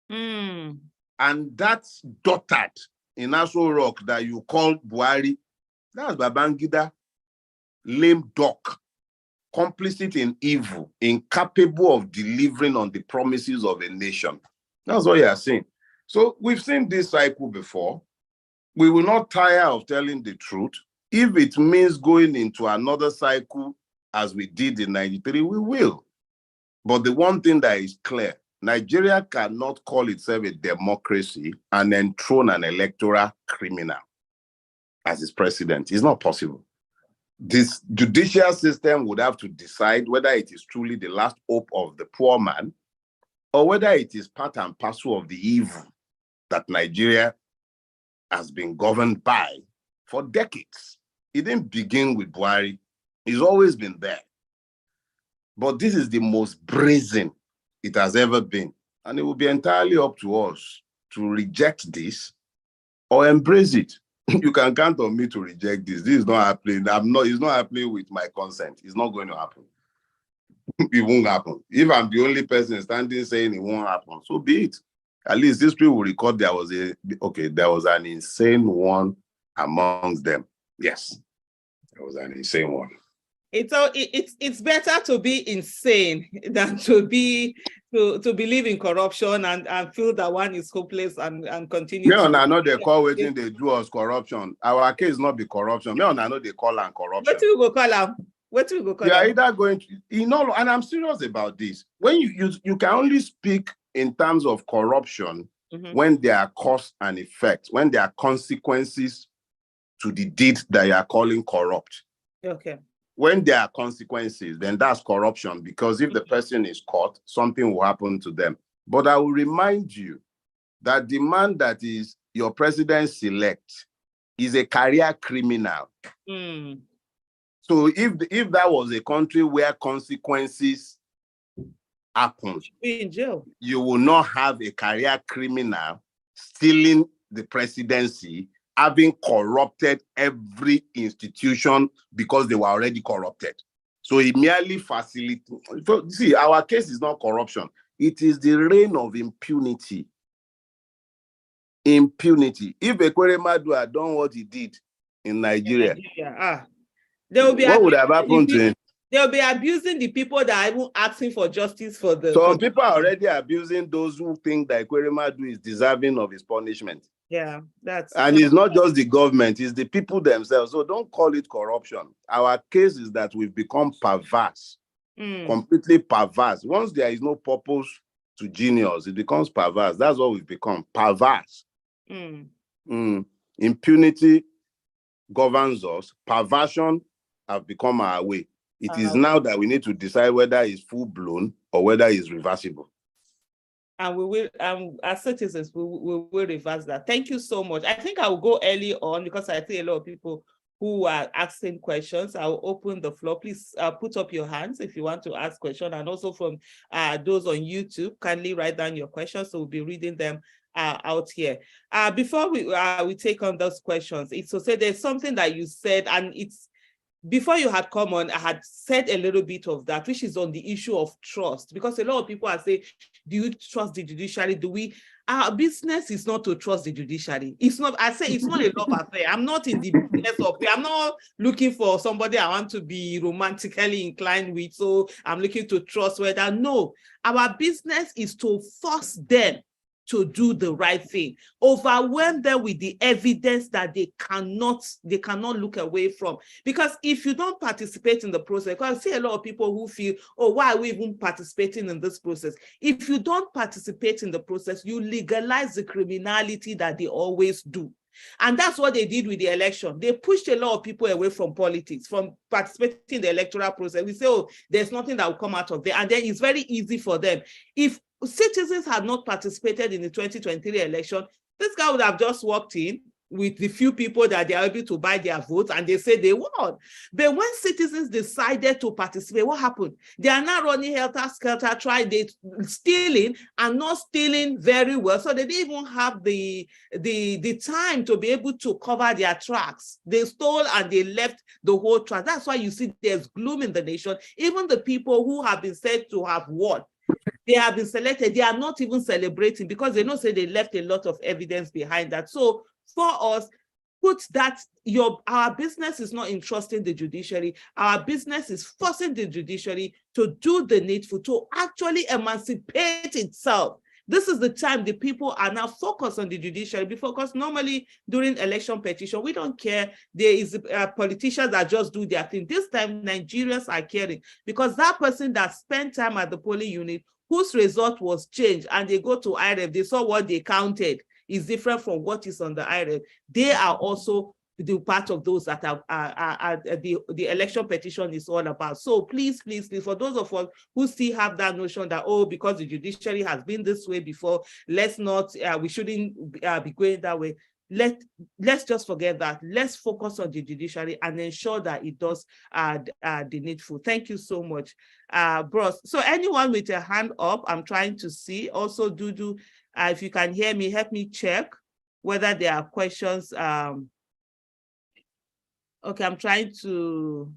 And that's dotted in Aso Rock that you call Buhari. That's Babangida, lame duck, complicit in evil, incapable of delivering on the promises of a nation. That's what you are saying. So we've seen this cycle before. We will not tire of telling the truth. If it means going into another cycle as we did in 93, we will. But the one thing that is clear, Nigeria cannot call itself a democracy and enthrone an electoral criminal as its president. It's not possible. This judicial system would have to decide whether it is truly the last hope of the poor man or whether it is part and parcel of the evil that Nigeria has been governed by for decades. It didn't begin with Buhari. It's always been there. But this is the most brazen it has ever been. And it will be entirely up to us to reject this or embrace it. You can count on me to reject this. This is not happening. It's not happening with my consent. It's not going to happen. It won't happen. If I'm the only person standing saying it won't happen, so be it. At least history will record there was an insane one amongst them. Yes, there was an insane one. It's better to be insane than to believe in corruption and feel that one is hopeless and continue. Me and I know they call waiting they do us corruption. Our case not be corruption. Me and I know they call and corruption. What do we go call them? What do we go call them? You are either going to, and I'm serious about this. When you can only speak in terms of corruption when there are cause and effect, when there are consequences to the deed that you are calling corrupt. Okay. When there are consequences, then that's corruption, because if the person is caught, something will happen to them. But I will remind you that the man that is your president-elect is a career criminal. So if that was a country where consequences happen, be in jail. You will not have a career criminal stealing the presidency, having corrupted every institution because they were already corrupted. So it merely facilitates. See, our case is not corruption. It is the reign of impunity. Impunity. If Ekweremadu had done what he did in Nigeria, what would have happened to him? They'll be abusing the people that are even asking for justice for the... Some people are already abusing those who think that Ekweremadu is deserving of his punishment. Yeah, and it's not just the government, it's the people themselves. So don't call it corruption. Our case is that we've become perverse, completely perverse. Once there is no purpose to genius, it becomes perverse. That's what we've become, perverse. Impunity governs us. Perversion have become our way. It is now that we need to decide whether it's full-blown or whether it's reversible. And we will, as citizens, we will reverse that. Thank you so much. I think I will go early on because I see a lot of people who are asking questions. I will open the floor. Please put up your hands if you want to ask questions. And also from those on YouTube, kindly write down your questions. So we'll be reading them out here. Before we take on those questions, it's to say there's something that you said, and before you had come on, I had said a little bit of that, which is on the issue of trust, because a lot of people are saying, do you trust the judiciary? Do we? Our business is not to trust the judiciary. It's not, I say it's not a love affair. I'm not in the business of it. I'm not looking for somebody I want to be romantically inclined with, so I'm looking to trust whether. No, our business is to force them to do the right thing, overwhelm them with the evidence that they cannot look away from. Because if you don't participate in the process, because I see a lot of people who feel, oh, why are we even participating in this process? If you don't participate in the process, you legalize the criminality that they always do. And that's what they did with the election. They pushed a lot of people away from politics, from participating in the electoral process. We say, oh, there's nothing that will come out of there. And then it's very easy for them. If citizens had not participated in the 2023 election, this guy would have just walked in with the few people that they are able to buy their votes, and they say they won. But when citizens decided to participate, what happened? They are now running helter-skelter, they stealing and not stealing very well. So they didn't even have the time to be able to cover their tracks. They stole and they left the whole track. That's why you see there's gloom in the nation. Even the people who have been said to have won, they have been selected, they are not even celebrating, because they know say they left a lot of evidence behind that. So for us, put that, our business is not entrusting the judiciary. Our business is forcing the judiciary to do the needful, to actually emancipate itself. This is the time the people are now focused on the judiciary, because normally during election petition, we don't care. There is politicians that just do their thing. This time, Nigerians are caring, because that person that spent time at the polling unit, whose result was changed, and they go to IREF, they saw what they counted is different from what is on the IREF. They are also the part of those that are the election petition is all about. So please, please, please, for those of us who still have that notion that, oh, because the judiciary has been this way before, let's not, we shouldn't be going that way. Let's just forget that. Let's focus on the judiciary and ensure that it does the needful. Thank you so much, bros. So anyone with a hand up, I'm trying to see. Also, Dudu, if you can hear me, help me check whether there are questions. Okay, I'm trying to.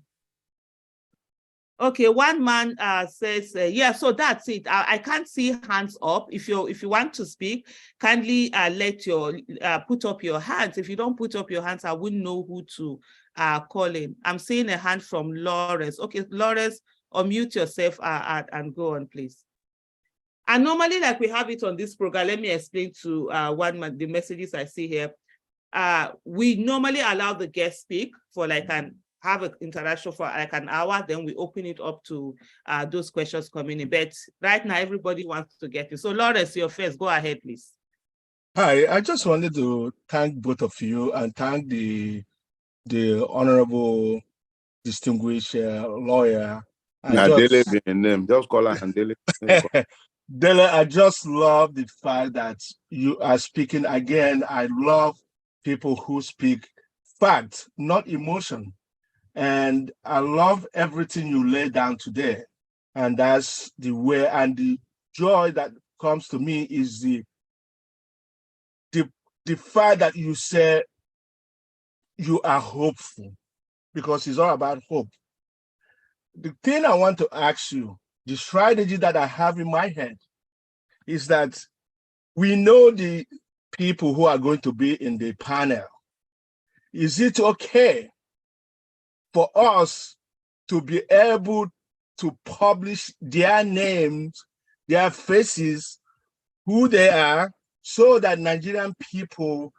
Okay, one man says, yeah, so that's it. I can't see hands up. If you want to speak, kindly put up your hands. If you don't put up your hands, I wouldn't know who to call in. I'm seeing a hand from Lawrence. Okay, Lawrence, unmute yourself and go on, please. And normally, like we have it on this program, let me explain to the messages I see here. We normally allow the guest speak for have an interaction for like an hour, then we open it up to those questions coming in. But right now, everybody wants to get you. So Lawrence, you're first. Go ahead, please. Hi, I just wanted to thank both of you and thank the honorable, distinguished lawyer. Dele name. Just call her Dele. Dele, I just love the fact that you are speaking again. I love people who speak fact, not emotion. And I love everything you laid down today. And that's the way, and the joy that comes to me is the fact that you say you are hopeful, because it's all about hope. The thing I want to ask you, the strategy that I have in my head is that we know the people who are going to be in the panel. Is it okay for us to be able to publish their names, their faces, who they are, so that Nigerian people,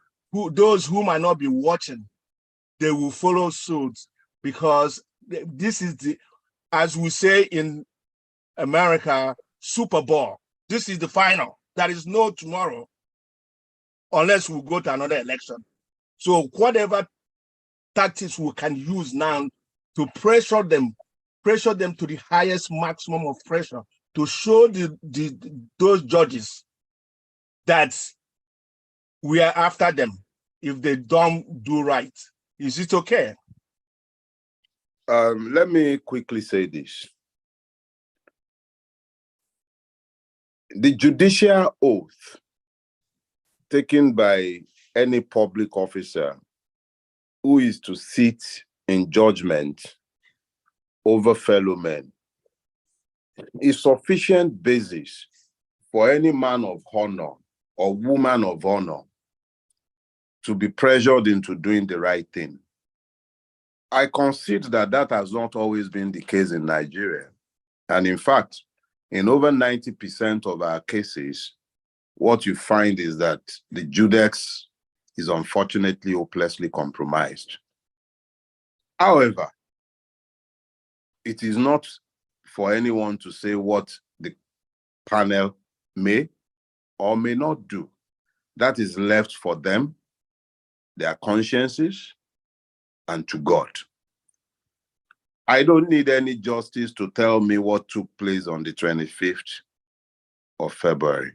those who might not be watching, they will follow suit? Because this is as we say in America, Super Bowl. This is the final. There is no tomorrow unless we go to another election. So whatever tactics we can use now to pressure them to the highest maximum of pressure, to show those judges that we are after them if they don't do right. Is it okay? Let me quickly say this. The judicial oath taken by any public officer who is to sit in judgment over fellow men is sufficient basis for any man of honor or woman of honor to be pressured into doing the right thing. I concede that that has not always been the case in Nigeria. And in fact, in over 90% of our cases, what you find is that the judex is unfortunately hopelessly compromised. However, it is not for anyone to say what the panel may or may not do. That is left for them, their consciences, and to God. I don't need any justice to tell me what took place on the 25th of February.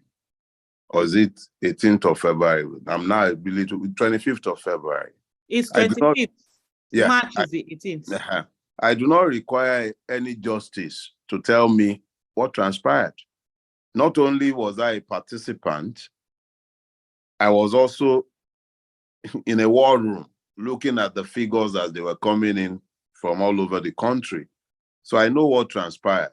Or is it 18th of February? I'm now, I believe, 25th of February. It's 25th. Yeah, March is the 18th. I do not require any justice to tell me what transpired. Not only was I a participant, I was also in a war room looking at the figures as they were coming in from all over the country. So I know what transpired.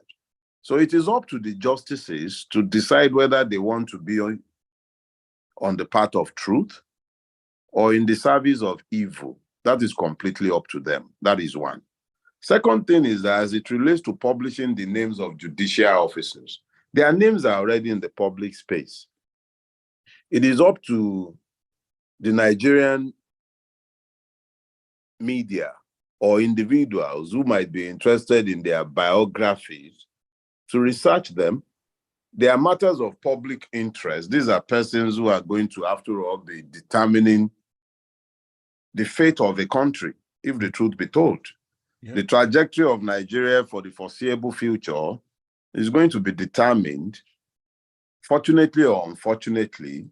So it is up to the justices to decide whether they want to be on the path of truth or in the service of evil. That is completely up to them. That is one. Second thing is that as it relates to publishing the names of judicial officers, their names are already in the public space. It is up to the Nigerian media or individuals who might be interested in their biographies to research them. They are matters of public interest. These are persons who are going to, after all, be determining the fate of a country, if the truth be told. Yeah. The trajectory of Nigeria for the foreseeable future is going to be determined, fortunately or unfortunately,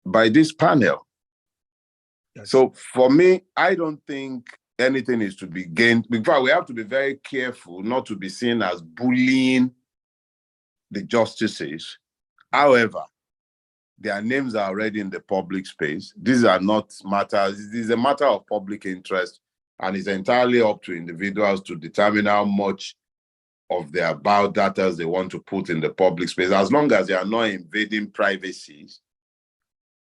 by this panel. Yes. So for me, I don't think anything is to be gained. In fact, we have to be very careful not to be seen as bullying the justices. However, their names are already in the public space. These are not matters. This is a matter of public interest, and it's entirely up to individuals to determine how much of their biodata they want to put in the public space. As long as they are not invading privacies,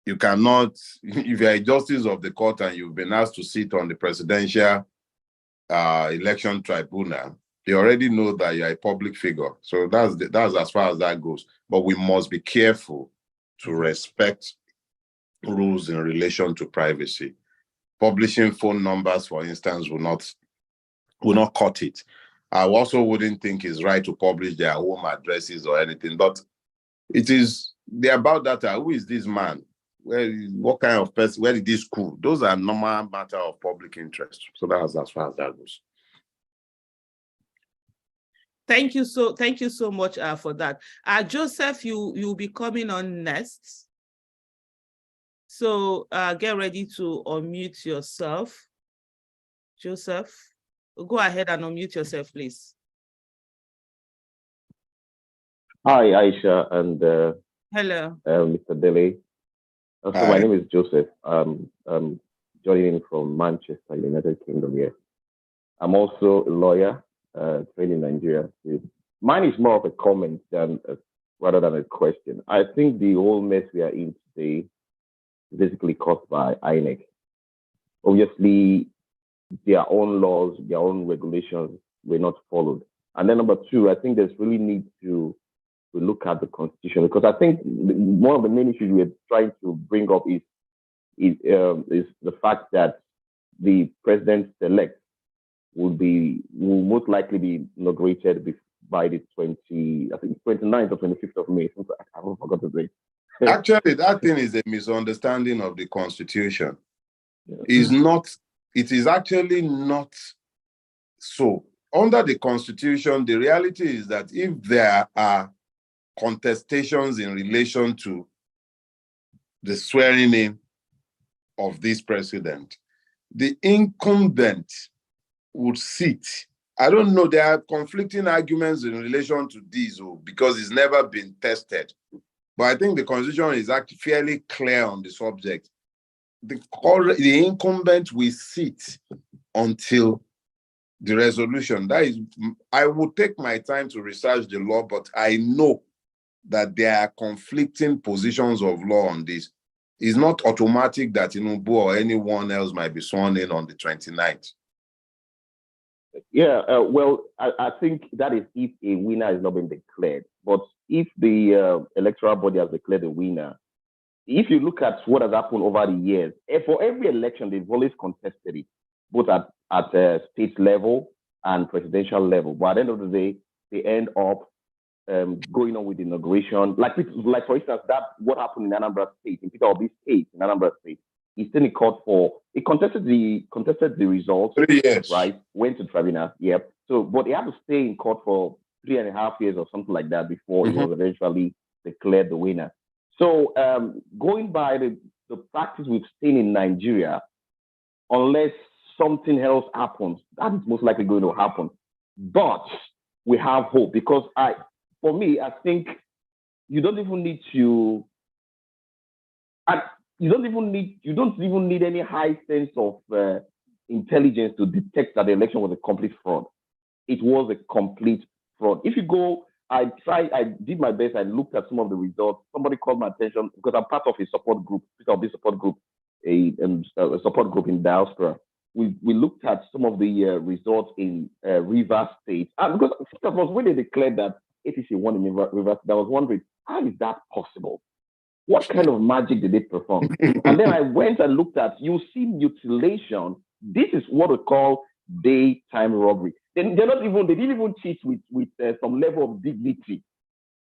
you cannot, if you're a justice of the court and you've been asked to sit on the presidential election tribunal, they already know that you're a public figure. So that's as far as that goes. But we must be careful to respect rules in relation to privacy. Publishing phone numbers, for instance, will not cut it. I also wouldn't think it's right to publish their home addresses or anything, but it is about data. Who is this man? What kind of person? Where did this school? Those are normal matter of public interest. So that's as far as that goes. Thank you so much for that. Joseph, you'll be coming on next. So get ready to unmute yourself. Joseph, go ahead and unmute yourself, please. Hi, Aisha and hello, Mr. Dele. So my name is Joseph. I'm joining in from Manchester, United Kingdom here. I'm also a lawyer, trained in Nigeria. Mine is more of a comment rather than a question. I think the whole mess we are in today is basically caused by INEC. Obviously, their own laws, their own regulations were not followed. And then number two, I think there's really need to look at the constitution, because I think one of the main issues we're trying to bring up is the fact that the president-elect will most likely be inaugurated by the 29th or 25th of May. I forgot the date. Actually, that thing is a misunderstanding of the Constitution. Yeah. It is actually not so. Under the Constitution, the reality is that if there are contestations in relation to the swearing in of this president, the incumbent would sit. I don't know, there are conflicting arguments in relation to this because it's never been tested. But I think the Constitution is actually fairly clear on the subject. The incumbent will sit until the resolution. That is, I will take my time to research the law, but I know that there are conflicting positions of law on this. It's not automatic that Tinubu or anyone else might be sworn in on the 29th. Yeah, well, I think that is if a winner has not been declared. But if the electoral body has declared a winner, if you look at what has happened over the years, for every election, they've always contested it, both at state level and presidential level. But at the end of the day, they end up going on with the inauguration. Like for instance, what happened in Anambra State, in Peter Obi's case in Anambra State. He's still in court he contested the results. 3 years. Right? Went to Tribunal, yep. So, but he had to stay in court for 3.5 years or something like that before he was eventually declared the winner. So, going by the practice we've seen in Nigeria, unless something else happens, that is most likely going to happen. But we have hope, because for me, I think you don't even need to, you don't even need any high sense of intelligence to detect that the election was a complete fraud. It was a complete fraud. If you go, I did my best. I looked at some of the results. Somebody called my attention because I'm part of a support group, a support group, a support group in Diaspora. We looked at some of the results in Rivers State, and because that was when they declared that APC won in Rivers State, I was wondering, how is that possible? What kind of magic did they perform? And then I went and looked at, you see mutilation. This is what we call daytime robbery. They didn't even cheat with some level of dignity.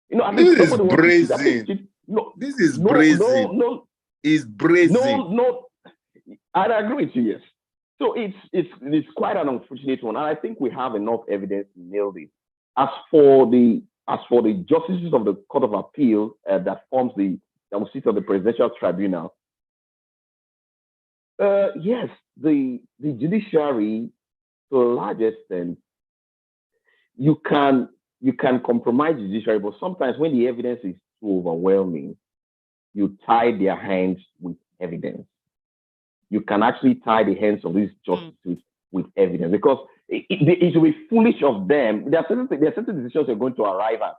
You know, this is brazen. This is brazen. It's brazen. No, I agree with you, yes. So it's quite an unfortunate one. And I think we have enough evidence to nail this. As for the justices of the Court of Appeal that will sit on the Presidential Tribunal, yes, the Judiciary, to a large extent, you can compromise the Judiciary, but sometimes when the evidence is too overwhelming, you tie their hands with evidence. You can actually tie the hands of these justices with evidence, because it will be foolish of them. There are certain decisions you're going to arrive at.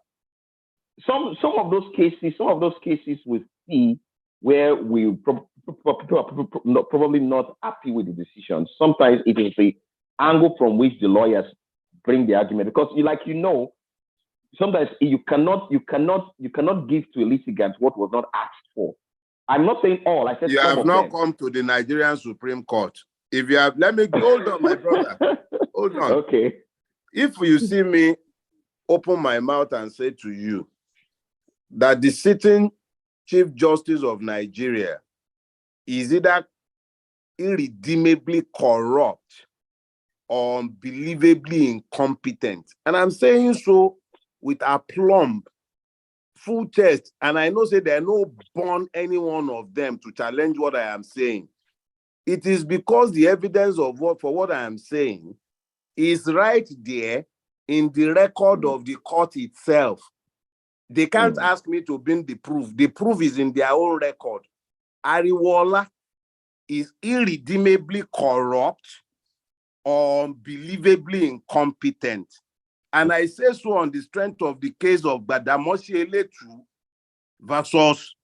Some of those cases we see where we probably not happy with the decision. Sometimes it is the angle from which the lawyers bring the argument, because sometimes you cannot give to a litigant what was not asked for. I'm not saying all. I said you some have not come to the Nigerian Supreme Court. If you have, hold on, my brother. Hold on. Okay. If you see me open my mouth and say to you that the sitting Chief Justice of Nigeria is either irredeemably corrupt or unbelievably incompetent, and I'm saying so with aplomb, full chest, and I know say there are no born any one of them to challenge what I am saying. It is because the evidence of what I am saying is right there in the record of the court itself. They can't ask me to bring the proof. The proof is in their own record. Ariwola is irredeemably corrupt or unbelievably incompetent. And I say so on the strength of the case of Gbadamosi Eletu versus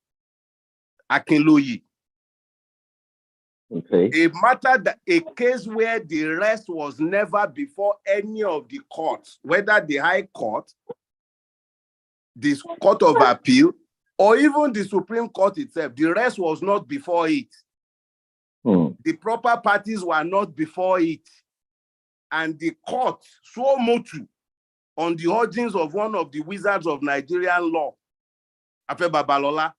Akinloye. Okay. A case where the rest was never before any of the courts, whether the High Court, the Court of Appeal, or even the Supreme Court itself. The rest was not before it. The proper parties were not before it. And the court, so motu, on the urgings of one of the wizards of Nigerian law, Afe Babalola,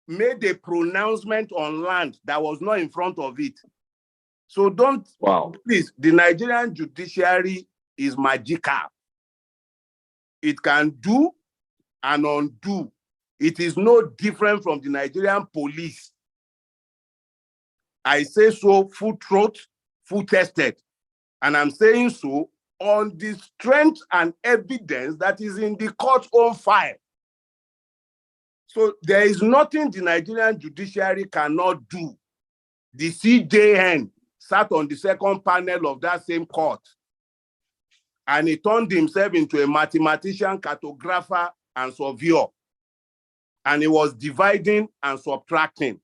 made a pronouncement on land that was not in front of it. So please, the Nigerian judiciary is magical. It can do and undo. It is no different from the Nigerian police. I say so full throat, full chested. And I'm saying so on the strength and evidence that is in the court's own file. So there is nothing the Nigerian judiciary cannot do. The CJN sat on the second panel of that same court, and he turned himself into a mathematician, cartographer, and surveyor. And he was dividing and subtracting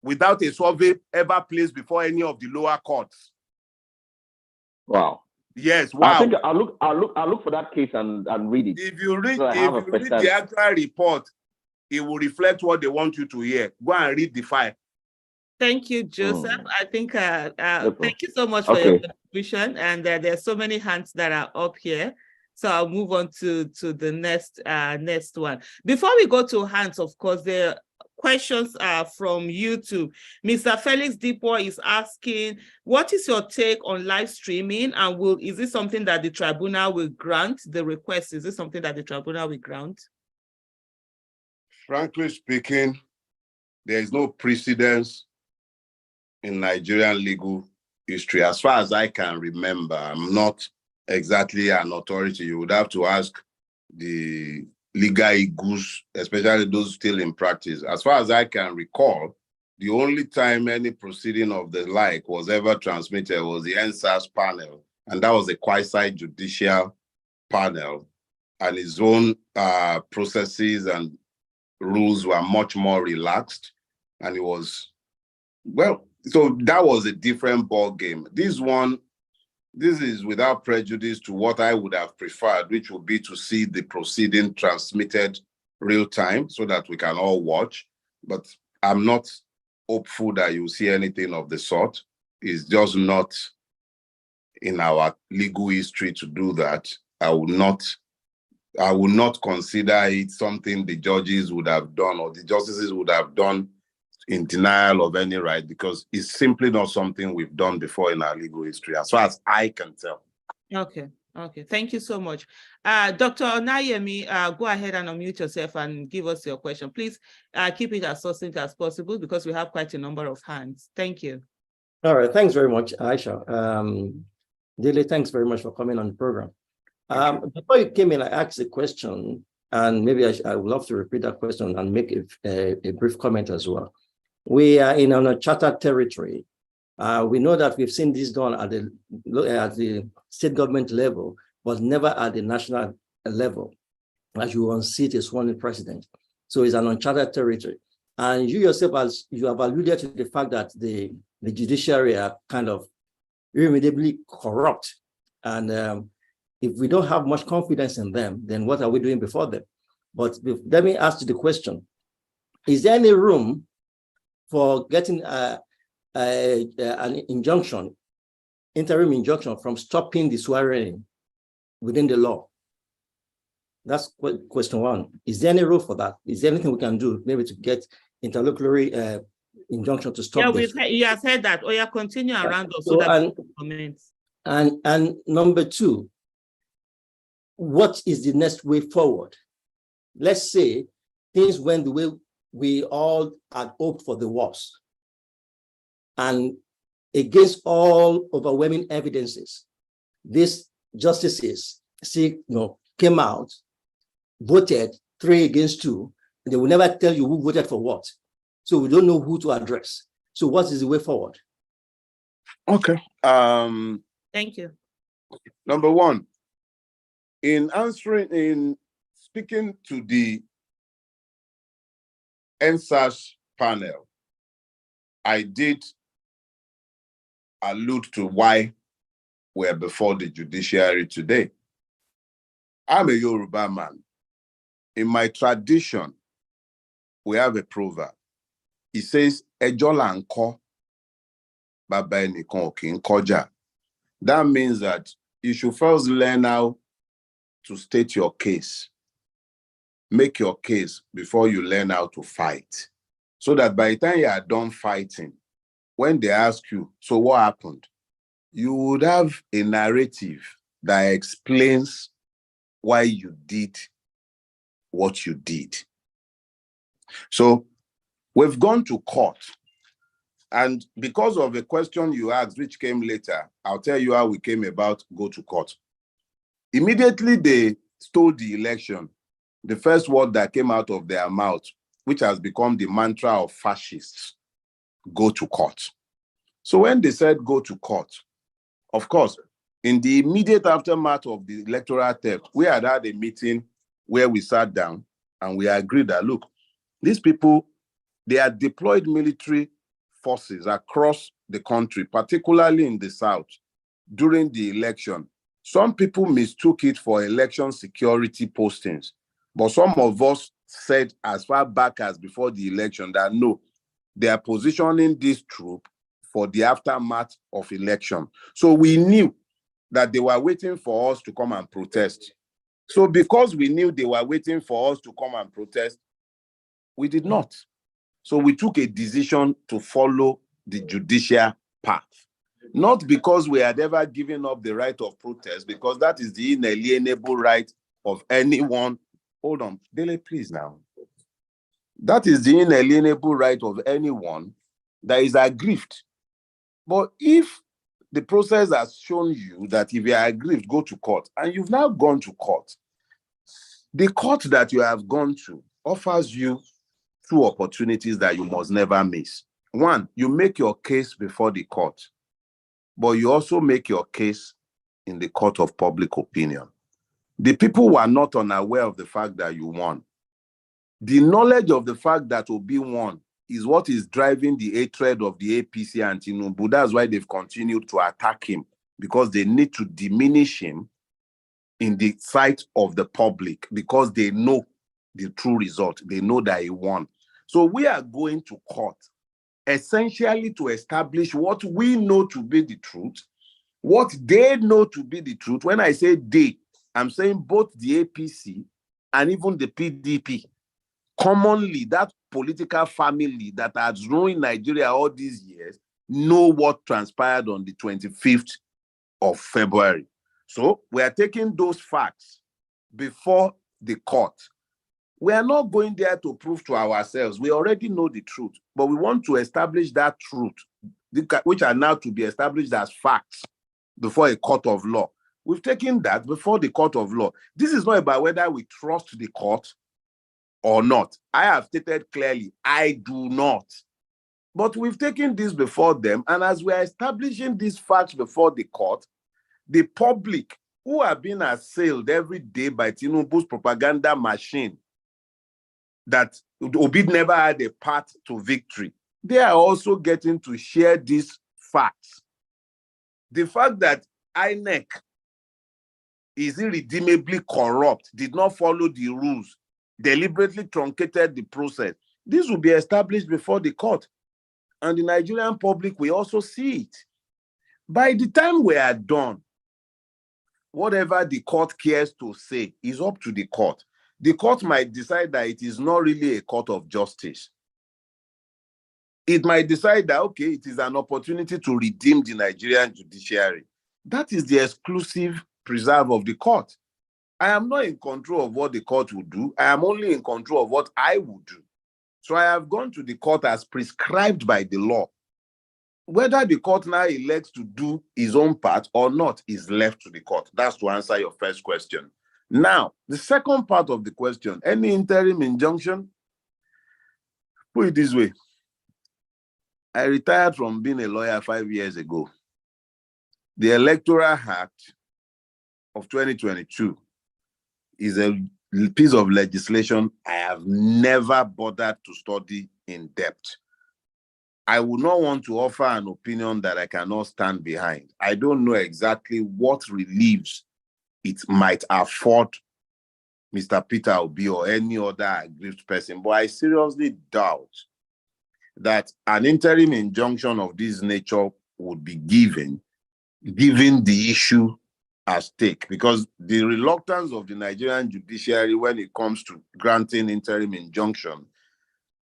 without a survey ever placed before any of the lower courts. Wow. Yes, wow. I think I'll look for that case and read it. If you read, so the actual report, it will reflect what they want you to hear. Go and read the file. Thank you, Joseph. I think thank you so much for your contribution. And there's so many hands that are up here. So I'll move on to the next one. Before we go to hands, of course, there are questions from YouTube. Mr. Felix Deepo is asking, what is your take on live streaming? And is this something that the tribunal will grant? The request, is this something that the tribunal will grant? Frankly speaking, there is no precedence in Nigerian legal history. As far as I can remember, I'm not exactly an authority. You would have to ask the legal eagles, especially those still in practice. As far as I can recall, the only time any proceeding of the like was ever transmitted was the NSAS panel, and that was a quasi-judicial panel, and its own processes and rules were much more relaxed, and it was, well, so that was a different ball game. This is without prejudice to what I would have preferred, which would be to see the proceeding transmitted real time so that we can all watch. But I'm not hopeful that you'll see anything of the sort. It's just not in our legal history to do that. I would not consider it something the judges would have done or the justices would have done in denial of any right, because it's simply not something we've done before in our legal history, as far as I can tell. Okay. Thank you so much. Dr. Onayemi, go ahead and unmute yourself and give us your question. Please keep it as succinct as possible because we have quite a number of hands. Thank you. All right. Thanks very much, Aisha. Dele, thanks very much for coming on the program. Before you came in, I asked a question, and maybe I would love to repeat that question and make a brief comment as well. We are in a chartered territory. We know that we've seen this done at the state government level, but never at the national level, as you will see it is sworn in president. So it's an uncharted territory. And you yourself, as you have alluded to the fact that the judiciary are kind of irremediably corrupt. And if we don't have much confidence in them, then what are we doing before them? But let me ask you the question. Is there any room for getting an injunction, interim injunction from stopping the swearing within the law? That's question one. Is there any rule for that? Is there anything we can do maybe to get interlocutory injunction to stop this? You have said that. Oh, yeah, continue around us so that comments. And number two, what is the next way forward? Let's say things went the way we all had hoped for the worst. And against all overwhelming evidences, these justices came out, voted 3-2, and they will never tell you who voted for what. So we don't know who to address. So what is the way forward? Okay. Thank you. Number one, in speaking to the NSAS panel, I did allude to why we're before the judiciary today. I'm a Yoruba man. In my tradition, we have a proverb. It says, "Ẹjọ́ là ń kọ́, bàbá ẹnìkan ò kì í kọjá." That means that you should first learn how to state your case. Make your case before you learn how to fight. So that by the time you are done fighting, when they ask you, so what happened? You would have a narrative that explains why you did what you did. So we've gone to court. And because of a question you asked, which came later, I'll tell you how we came about go to court. Immediately they stole the election. The first word that came out of their mouth, which has become the mantra of fascists, go to court. So when they said go to court, of course, in the immediate aftermath of the electoral theft, we had a meeting where we sat down and we agreed that, look, these people, they are deployed military forces across the country, particularly in the South, during the election. Some people mistook it for election security postings, but some of us said as far back as before the election that no, they are positioning this troop for the aftermath of election. So we knew that they were waiting for us to come and protest. So because we knew they were waiting for us to come and protest, we did not. So we took a decision to follow the judicial path. Not because we had ever given up the right of protest, because that is the inalienable right of anyone. Hold on, Dele, please now. That is the inalienable right of anyone that is aggrieved. But if the process has shown you that if you are aggrieved, go to court, and you've now gone to court, the court that you have gone to offers you two opportunities that you must never miss. One, you make your case before the court, but you also make your case in the court of public opinion. The people were not unaware of the fact that you won. The knowledge of the fact that Obi won is what is driving the hatred of the APC and Tinubu. That's why they've continued to attack him, because they need to diminish him in the sight of the public, because they know the true result. They know that he won. So we are going to court essentially to establish what we know to be the truth, what they know to be the truth. When I say they, I'm saying both the APC and even the PDP. Commonly, that political family that has ruined Nigeria all these years know what transpired on the 25th of February. So we are taking those facts before the court. We are not going there to prove to ourselves. We already know the truth, but we want to establish that truth, which are now to be established as facts before a court of law. We've taken that before the court of law. This is not about whether we trust the court or not. I have stated clearly, I do not. But we've taken this before them, and as we are establishing these facts before the court, the public, who are being assailed every day by Tinubu's propaganda machine, that Obi never had a path to victory, they are also getting to share these facts. The fact that INEC is irredeemably corrupt, did not follow the rules, deliberately truncated the process, this will be established before the court. And the Nigerian public will also see it. By the time we are done, whatever the court cares to say is up to the court. The court might decide that it is not really a court of justice. It might decide that, okay, it is an opportunity to redeem the Nigerian judiciary. That is the exclusive preserve of the court. I am not in control of what the court will do. I am only in control of what I will do. So I have gone to the court as prescribed by the law. Whether the court now elects to do his own part or not is left to the court. That's to answer your first question. Now, the second part of the question, any interim injunction? Put it this way. I retired from being a lawyer 5 years ago. The Electoral Act of 2022 is a piece of legislation I have never bothered to study in depth. I would not want to offer an opinion that I cannot stand behind. I don't know exactly what reliefs it might afford Mr. Peter Obi or any other aggrieved person, but I seriously doubt that an interim injunction of this nature would be given the issue at stake, because the reluctance of the Nigerian judiciary when it comes to granting interim injunction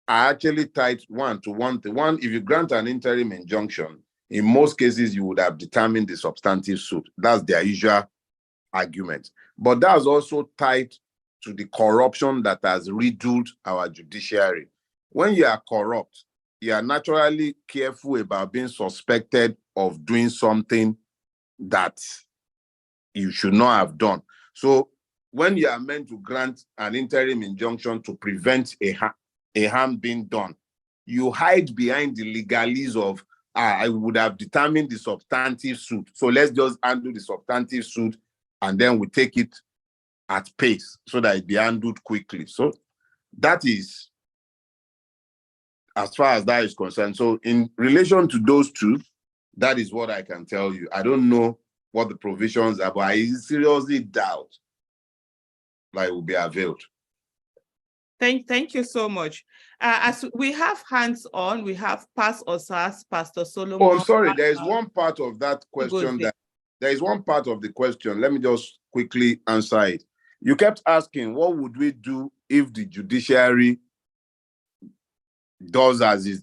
are actually tied one to one. One, if you grant an interim injunction, in most cases, you would have determined the substantive suit. That's their usual argument. But that's also tied to the corruption that has riddled our judiciary. When you are corrupt, you are naturally careful about being suspected of doing something that you should not have done. So when you are meant to grant an interim injunction to prevent a harm being done, you hide behind the legalese of I would have determined the substantive suit. So let's just handle the substantive suit and then we take it at pace so that it be handled quickly. So that is as far as that is concerned. So in relation to those two, that is what I can tell you. I don't know what the provisions are, but I seriously doubt that it will be availed. Thank you so much. As we have hands on, we have Pastor Osas, Pastor Solomon. Oh, I'm sorry. There is one part of that question there is one part of the question. Let me just quickly answer it. You kept asking, what would we do if the judiciary does as it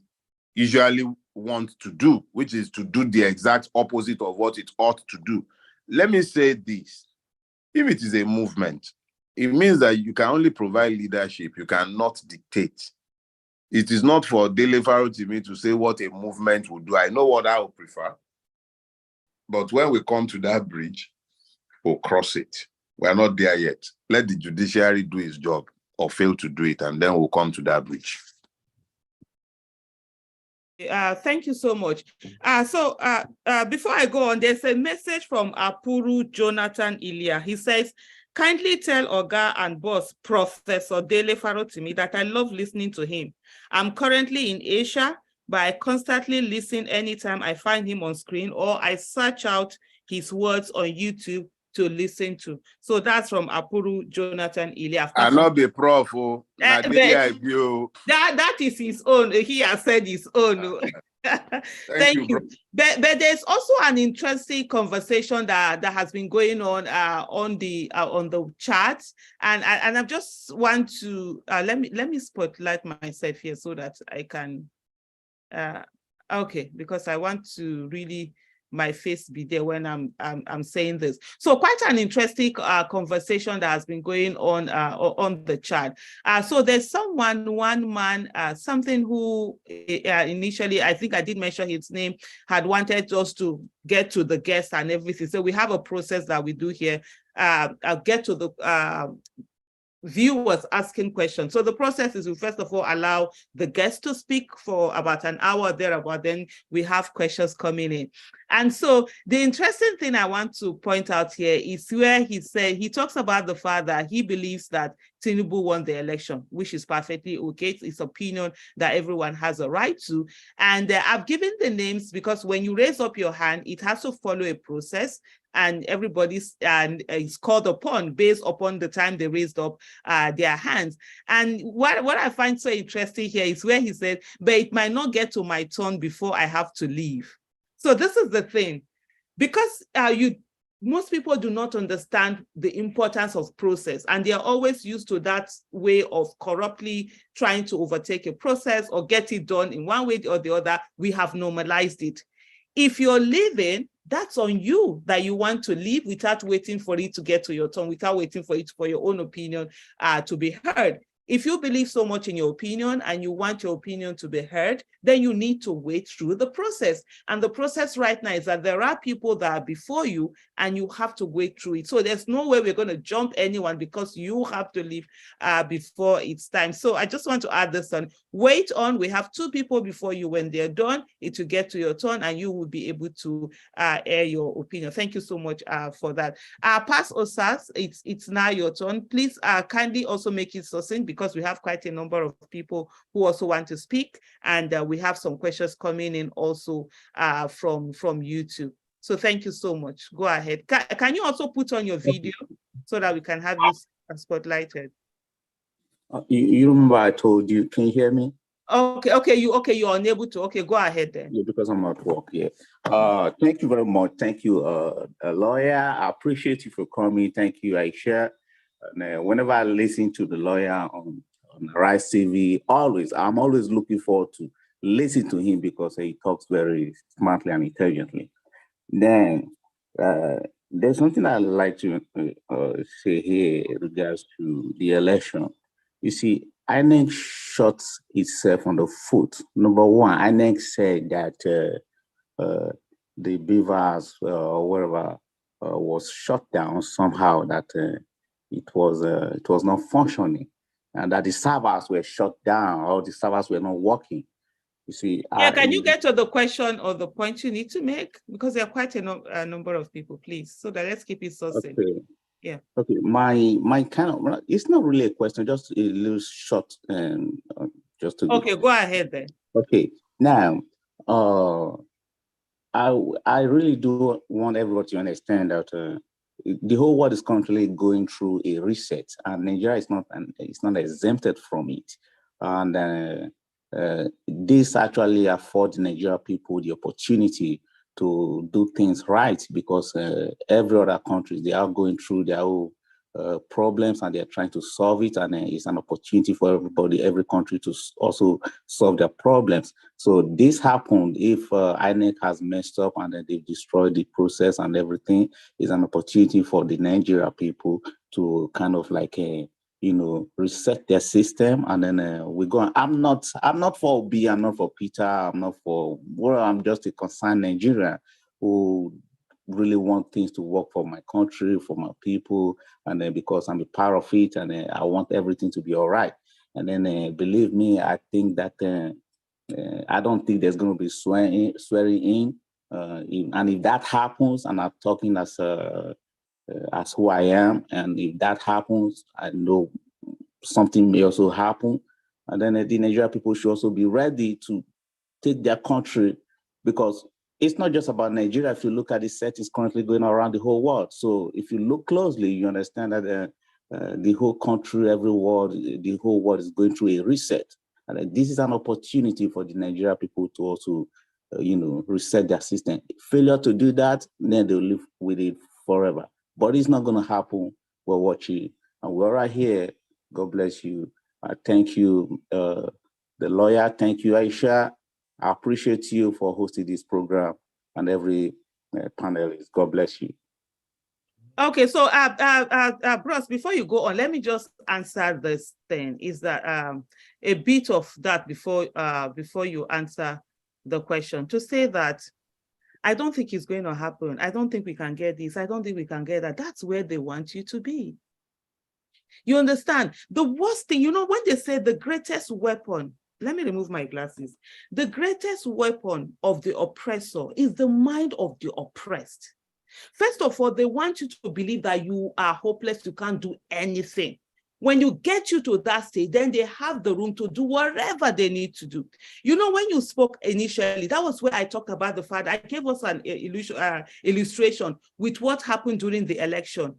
usually wants to do, which is to do the exact opposite of what it ought to do? Let me say this. If it is a movement, it means that you can only provide leadership. You cannot dictate. It is not for Dele Farotimi to say what a movement would do. I know what I would prefer. But when we come to that bridge, we'll cross it. We are not there yet. Let the judiciary do its job or fail to do it, and then we'll come to that bridge. Thank you so much. Before I go on, there's a message from Apuru Jonathan Ilya. He says, kindly tell Oga and boss, Professor Dele Farotimi, that I love listening to him. I'm currently in Aisha, but I constantly listen anytime I find him on screen or I search out his words on YouTube to listen to. So that's from Apuru Jonathan Ilya. I not be prof. That is his own. He has said his own. Thank you. But there's also an interesting conversation that has been going on the chat, and I just want to let me spotlight myself here so that I can okay, because I want to really my face be there when I'm saying this. So quite an interesting conversation that has been going on the chat. So there's one man, something who initially, I think I did mention his name, had wanted us to get to the guest and everything. So we have a process that we do here. I'll get to the viewers asking questions. So the process is we first of all allow the guest to speak for about an hour thereabout, then we have questions coming in. And so the interesting thing I want to point out here is where he said, he talks about the fact that he believes that Tinubu won the election, which is perfectly okay. It's his opinion that everyone has a right to. And I've given the names because when you raise up your hand, it has to follow a process, and everybody's is called upon based upon the time they raised up their hands. And what I find so interesting here is where he said, but it might not get to my turn before I have to leave. So this is the thing, because most people do not understand the importance of process, and they are always used to that way of corruptly trying to overtake a process or get it done in one way or the other. We have normalized it. If you're leaving, that's on you that you want to leave without waiting for it to get to your turn, without waiting for it for your own opinion to be heard. If you believe so much in your opinion and you want your opinion to be heard, then you need to wait through the process. And the process right now is that there are people that are before you and you have to wait through it. So there's no way we're going to jump anyone because you have to leave before it's time. So I just want to add this on. Wait on. We have two people before you. When they're done, it will get to your turn and you will be able to air your opinion. Thank you so much for that. Pastor Osas, it's now your turn. Please kindly also make it succinct because we have quite a number of people who also want to speak, and we have some questions coming in also from YouTube. So thank you so much. Go ahead. Can you also put on your video so that we can have you spotlighted? You remember I told you, can you hear me? Okay, you're unable to. Okay, go ahead then. Yeah, because I'm at work, yeah. Thank you very much. Thank you, lawyer. I appreciate you for coming. Thank you, Aisha. And, whenever I listen to the lawyer on Rise TV, I'm always looking forward to listen to him because he talks very smartly and intelligently. Then there's something I'd like to say here in regards to the election. You see, INEC shot itself on the foot. Number one, INEC said that the beavers or whatever was shut down somehow, that it was not functioning, and that the servers were shut down or the servers were not working. You see, yeah, can you get to the question or the point you need to make? Because there are quite a number of people, please. So that let's keep it succinct. Okay. Yeah. Okay. My kind of, it's not really a question, just a little short, just to. Okay, go ahead then. Okay. Now, I really do want everybody to understand that the whole world is currently going through a reset, and Nigeria is not exempted from it. And this actually affords Nigerian people the opportunity to do things right, because every other country, they are going through their own problems and they're trying to solve it, and it's an opportunity for everybody, every country, to also solve their problems. So this happened if INEC has messed up and then they've destroyed the process and everything. Is an opportunity for the Nigeria people to kind of like reset their system, and then we go on. I'm not for Obi, I'm not for Peter, I'm not for, well, I'm just a concerned Nigerian who really want things to work for my country, for my people, and then because I'm a part of it, and I want everything to be all right. And then believe me, I think that I don't think there's going to be swearing in, and if that happens, and I'm talking as who I am, and if that happens, I know something may also happen, and then the Nigerian people should also be ready to take their country, because it's not just about Nigeria. If you look at the settings currently going around the whole world, so if you look closely, you understand that the whole country, the whole world is going through a reset, and this is an opportunity for the Nigerian people to also, reset their system. Failure to do that, then they'll live with it forever. But it's not going to happen. We're watching, and we're right here. God bless you. Thank you, the lawyer. Thank you, Aisha. I appreciate you for hosting this program, and every panelist. God bless you. Okay, so Bros, before you go on, let me just answer this thing. Is that a bit of that before you answer the question, to say that I don't think it's going to happen. I don't think we can get this. I don't think we can get that. That's where they want you to be. You understand? The worst thing, when they say the greatest weapon, let me remove my glasses. The greatest weapon of the oppressor is the mind of the oppressed. First of all, they want you to believe that you are hopeless, you can't do anything. When you get you to that stage, then they have the room to do whatever they need to do. When you spoke initially, that was where I talked about the fact I gave us an illustration with what happened during the election.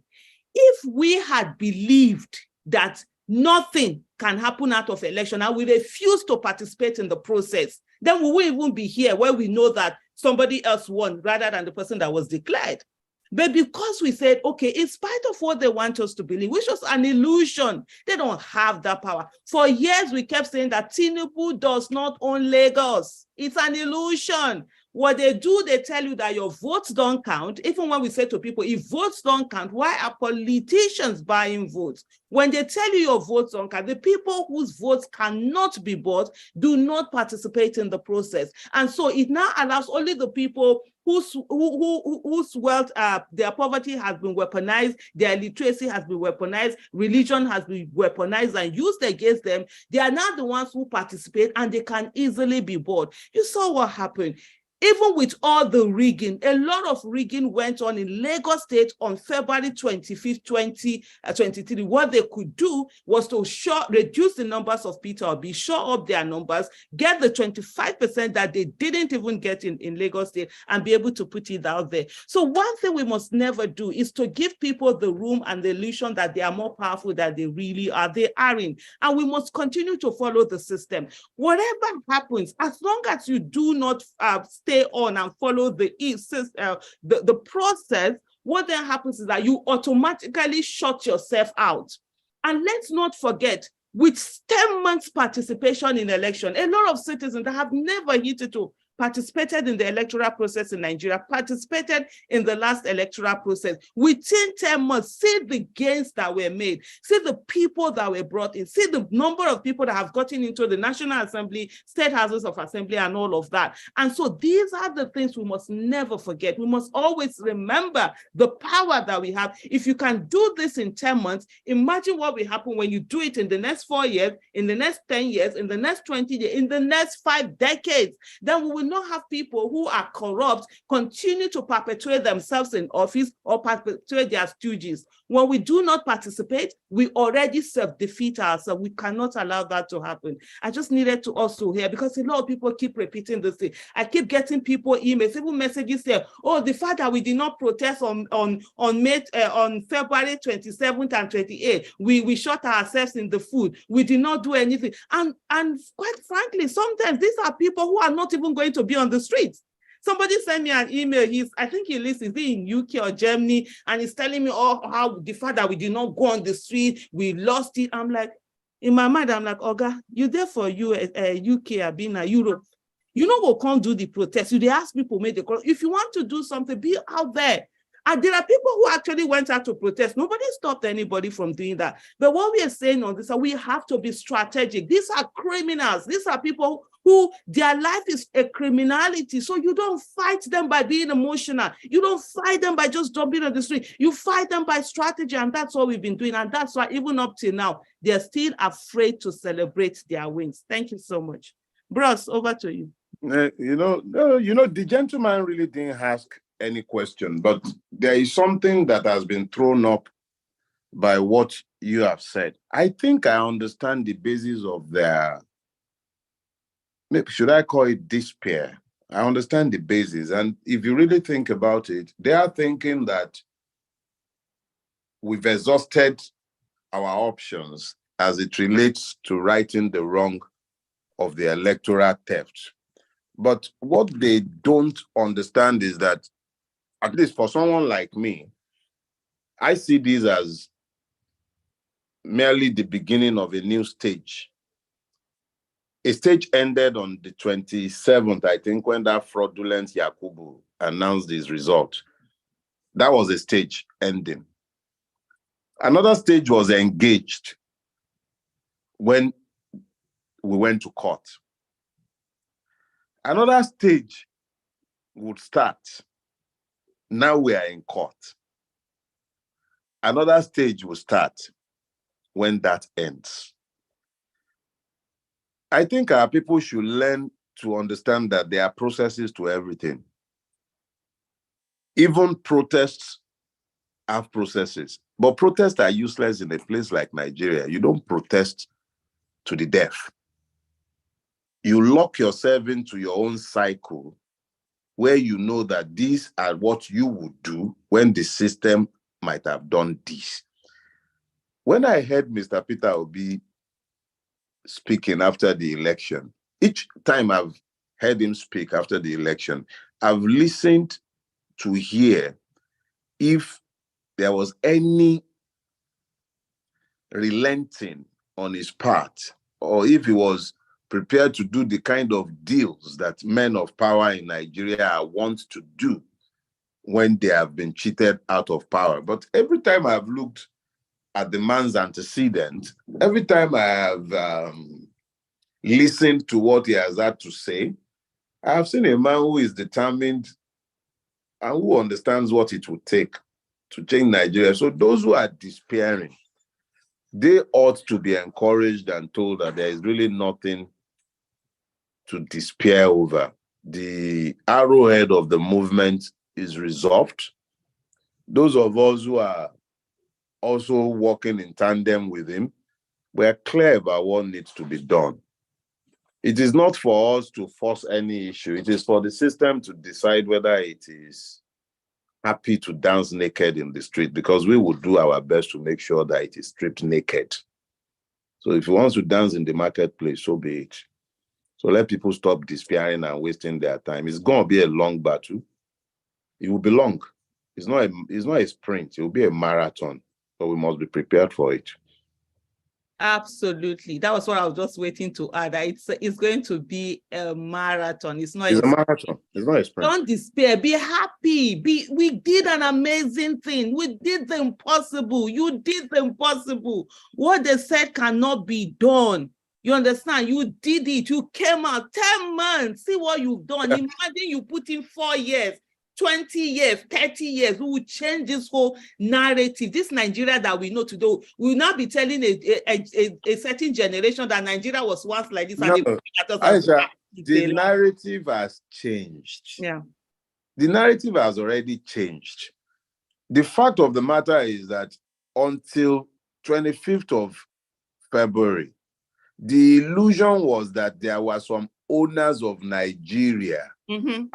If we had believed that nothing can happen out of election and we refuse to participate in the process, then we wouldn't even be here where we know that somebody else won rather than the person that was declared. But because we said, okay, in spite of what they want us to believe, which was an illusion, they don't have that power. For years, we kept saying that Tinubu does not own Lagos. It's an illusion. What they do, they tell you that your votes don't count. Even when we say to people, if votes don't count, why are politicians buying votes? When they tell you your votes don't count, the people whose votes cannot be bought do not participate in the process. And so it now allows only the people whose wealth, their poverty has been weaponized, their illiteracy has been weaponized, religion has been weaponized and used against them. They are now the ones who participate, and they can easily be bought. You saw what happened. Even with all the rigging, a lot of rigging went on in Lagos State on February 25th, 2023. What they could do was to reduce the numbers of Peter Obi, shore up their numbers, get the 25% that they didn't even get in Lagos State, and be able to put it out there. So one thing we must never do is to give people the room and the illusion that they are more powerful than they really are. They aren't. And we must continue to follow the system. Whatever happens, as long as you do not stay on and follow the process, what then happens is that you automatically shut yourself out. And let's not forget, with 10 months participation in election, a lot of citizens that have never hitherto participated in the electoral process in Nigeria, participated in the last electoral process. Within 10 months, see the gains that were made, see the people that were brought in, see the number of people that have gotten into the National Assembly, state houses of assembly, and all of that. And so these are the things we must never forget. We must always remember the power that we have. If you can do this in 10 months, imagine what will happen when you do it in the next 4 years, in the next 10 years, in the next 20 years, in the next 5 decades. Then we will not have people who are corrupt continue to perpetuate themselves in office or perpetuate their stooges. When we do not participate, we already self-defeat ourselves. We cannot allow that to happen. I just needed to also hear, because a lot of people keep repeating this thing. I keep getting people emails, even messages say, oh, the fact that we did not protest on February 27th and 28th, we shot ourselves in the foot. We did not do anything. And quite frankly, sometimes these are people who are not even going to be on the streets. Somebody sent me an email. I think he lives in UK or Germany, and he's telling me how the fact that we did not go on the street, we lost it. I'm like, in my mind, I'm like, Oga, you there for UK or being a Europe. You know, we can't do the protest. They ask people, if you want to do something, be out there. And there are people who actually went out to protest. Nobody stopped anybody from doing that. But what we are saying on this, we have to be strategic. These are criminals. These are people who their life is a criminality. So you don't fight them by being emotional. You don't fight them by just jumping on the street. You fight them by strategy. And that's what we've been doing. And that's why even up till now, they're still afraid to celebrate their wins. Thank you so much. Bros, over to you. The gentleman really didn't ask any question, but there is something that has been thrown up by what you have said. I think I understand the basis of their, maybe should I call it despair? I understand the basis. And if you really think about it, they are thinking that we've exhausted our options as it relates to righting the wrong of the electoral theft. But what they don't understand is that, at least for someone like me, I see this as merely the beginning of a new stage. A stage ended on the 27th, I think, when that fraudulent Yakubu announced his result. That was a stage ending. Another stage was engaged when we went to court. Another stage would start. Now we are in court. Another stage will start when that ends. I think our people should learn to understand that there are processes to everything. Even protests have processes, but protests are useless in a place like Nigeria. You don't protest to the death. You lock yourself into your own cycle where you know that these are what you would do when the system might have done this. When I heard Mr. Peter Obi speaking after the election, each time I've heard him speak after the election, I've listened to hear if there was any relenting on his part, or if he was prepared to do the kind of deals that men of power in Nigeria want to do when they have been cheated out of power. But every time I've looked at the man's antecedent, every time I have listened to what he has had to say, I have seen a man who is determined and who understands what it would take to change Nigeria. So those who are despairing, they ought to be encouraged and told that there is really nothing to despair over. The arrowhead of the movement is resolved. Those of us who are also working in tandem with him, we are clear about what needs to be done. It is not for us to force any issue. It is for the system to decide whether it is happy to dance naked in the street, because we will do our best to make sure that it is stripped naked. So if he wants to dance in the marketplace, so be it. So let people stop despairing and wasting their time. It's going to be a long battle. It will be long. It's not a sprint. It will be a marathon. But we must be prepared for it. Absolutely. That was what I was just waiting to add. It's going to be a marathon. It's not a marathon. It's not a sprint. Don't despair. Be happy. We did an amazing thing. We did the impossible. You did the impossible. What they said cannot be done. You understand? You did it. You came out 10 months. See what you've done. Imagine you put in 4 years. 20 years, 30 years, we will change this whole narrative. This Nigeria that we know today, we will not be telling a certain generation that Nigeria was once like this. No, Aisha, the narrative has changed. Yeah. The narrative has already changed. The fact of the matter is that until 25th of February, the illusion was that there were some owners of Nigeria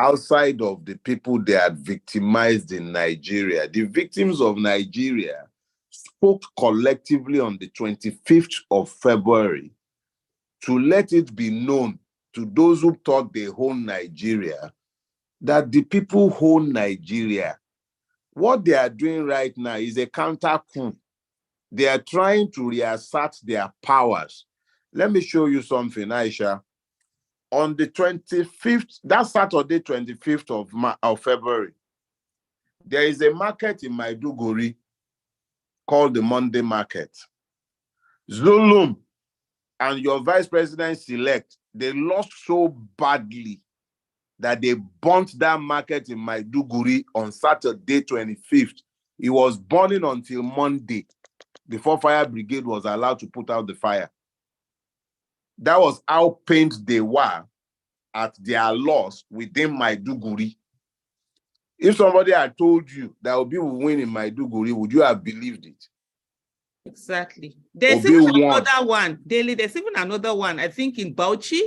outside of the people they had victimized in Nigeria. The victims of Nigeria spoke collectively on the 25th of February to let it be known to those who thought they own Nigeria that the people own Nigeria. What they are doing right now is a counter coup. They are trying to reassert their powers. Let me show you something, Aisha. On the 25th, that Saturday, 25th of February, there is a market in Maiduguri called the Monday Market. Zulum and your vice president-elect, they lost so badly that they burnt that market in Maiduguri on Saturday, 25th. It was burning until Monday before fire brigade was allowed to put out the fire. That was how pained they were at their loss within Maiduguri. If somebody had told you that Obi will win in Maiduguri, would you have believed it? Exactly. There's even another one, Dele. There's even another one, I think in Bauchi,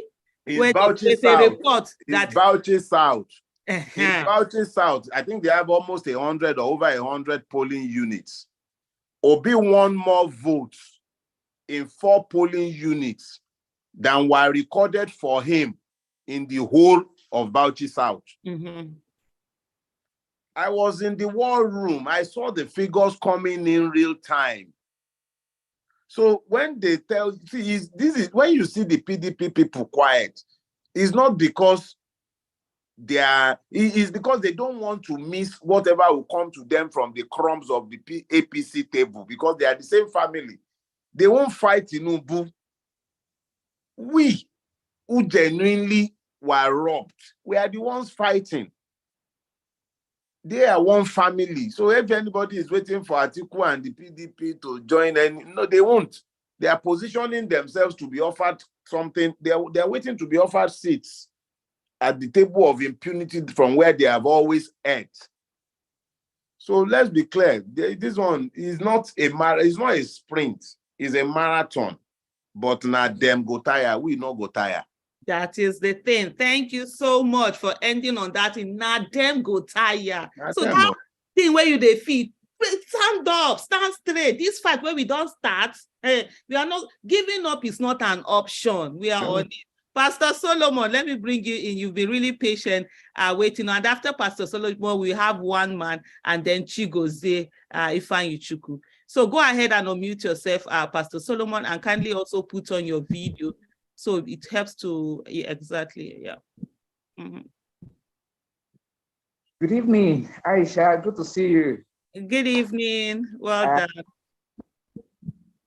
where there's a report that Bauchi South. In Bauchi South, I think they have almost 100 or over 100 polling units. Obi won more votes in 4 polling units than were recorded for him in the whole of Bauchi South. I was in the war room. I saw the figures coming in real time. So when they tell, this is when you see the PDP people quiet, it's not because it's because they don't want to miss whatever will come to them from the crumbs of the APC table, because they are the same family. They won't fight Tinubu. We who genuinely were robbed, we are the ones fighting. They are one family. So if anybody is waiting for Atiku and the PDP to join, no, they won't. They are positioning themselves to be offered something. They are waiting to be offered seats at the table of impunity from where they have always ate. So let's be clear. This one is not a sprint. It's a marathon. But now them go tire. We not go tire. That is the thing. Thank you so much for ending on that. Now them go tire. So that thing where you defeat, stand up, stand straight. This fight where we don't start, we are not giving up. Is not an option. We are on it. Pastor Solomon, let me bring you in. You've been really patient, waiting. And after Pastor Solomon, we have one man, and then Chigozie Ifeanyi Chukwu. So go ahead and unmute yourself, Pastor Solomon, and kindly also put on your video, so it helps to exactly, yeah. Good evening, Aisha. Good to see you. Good evening. Well done.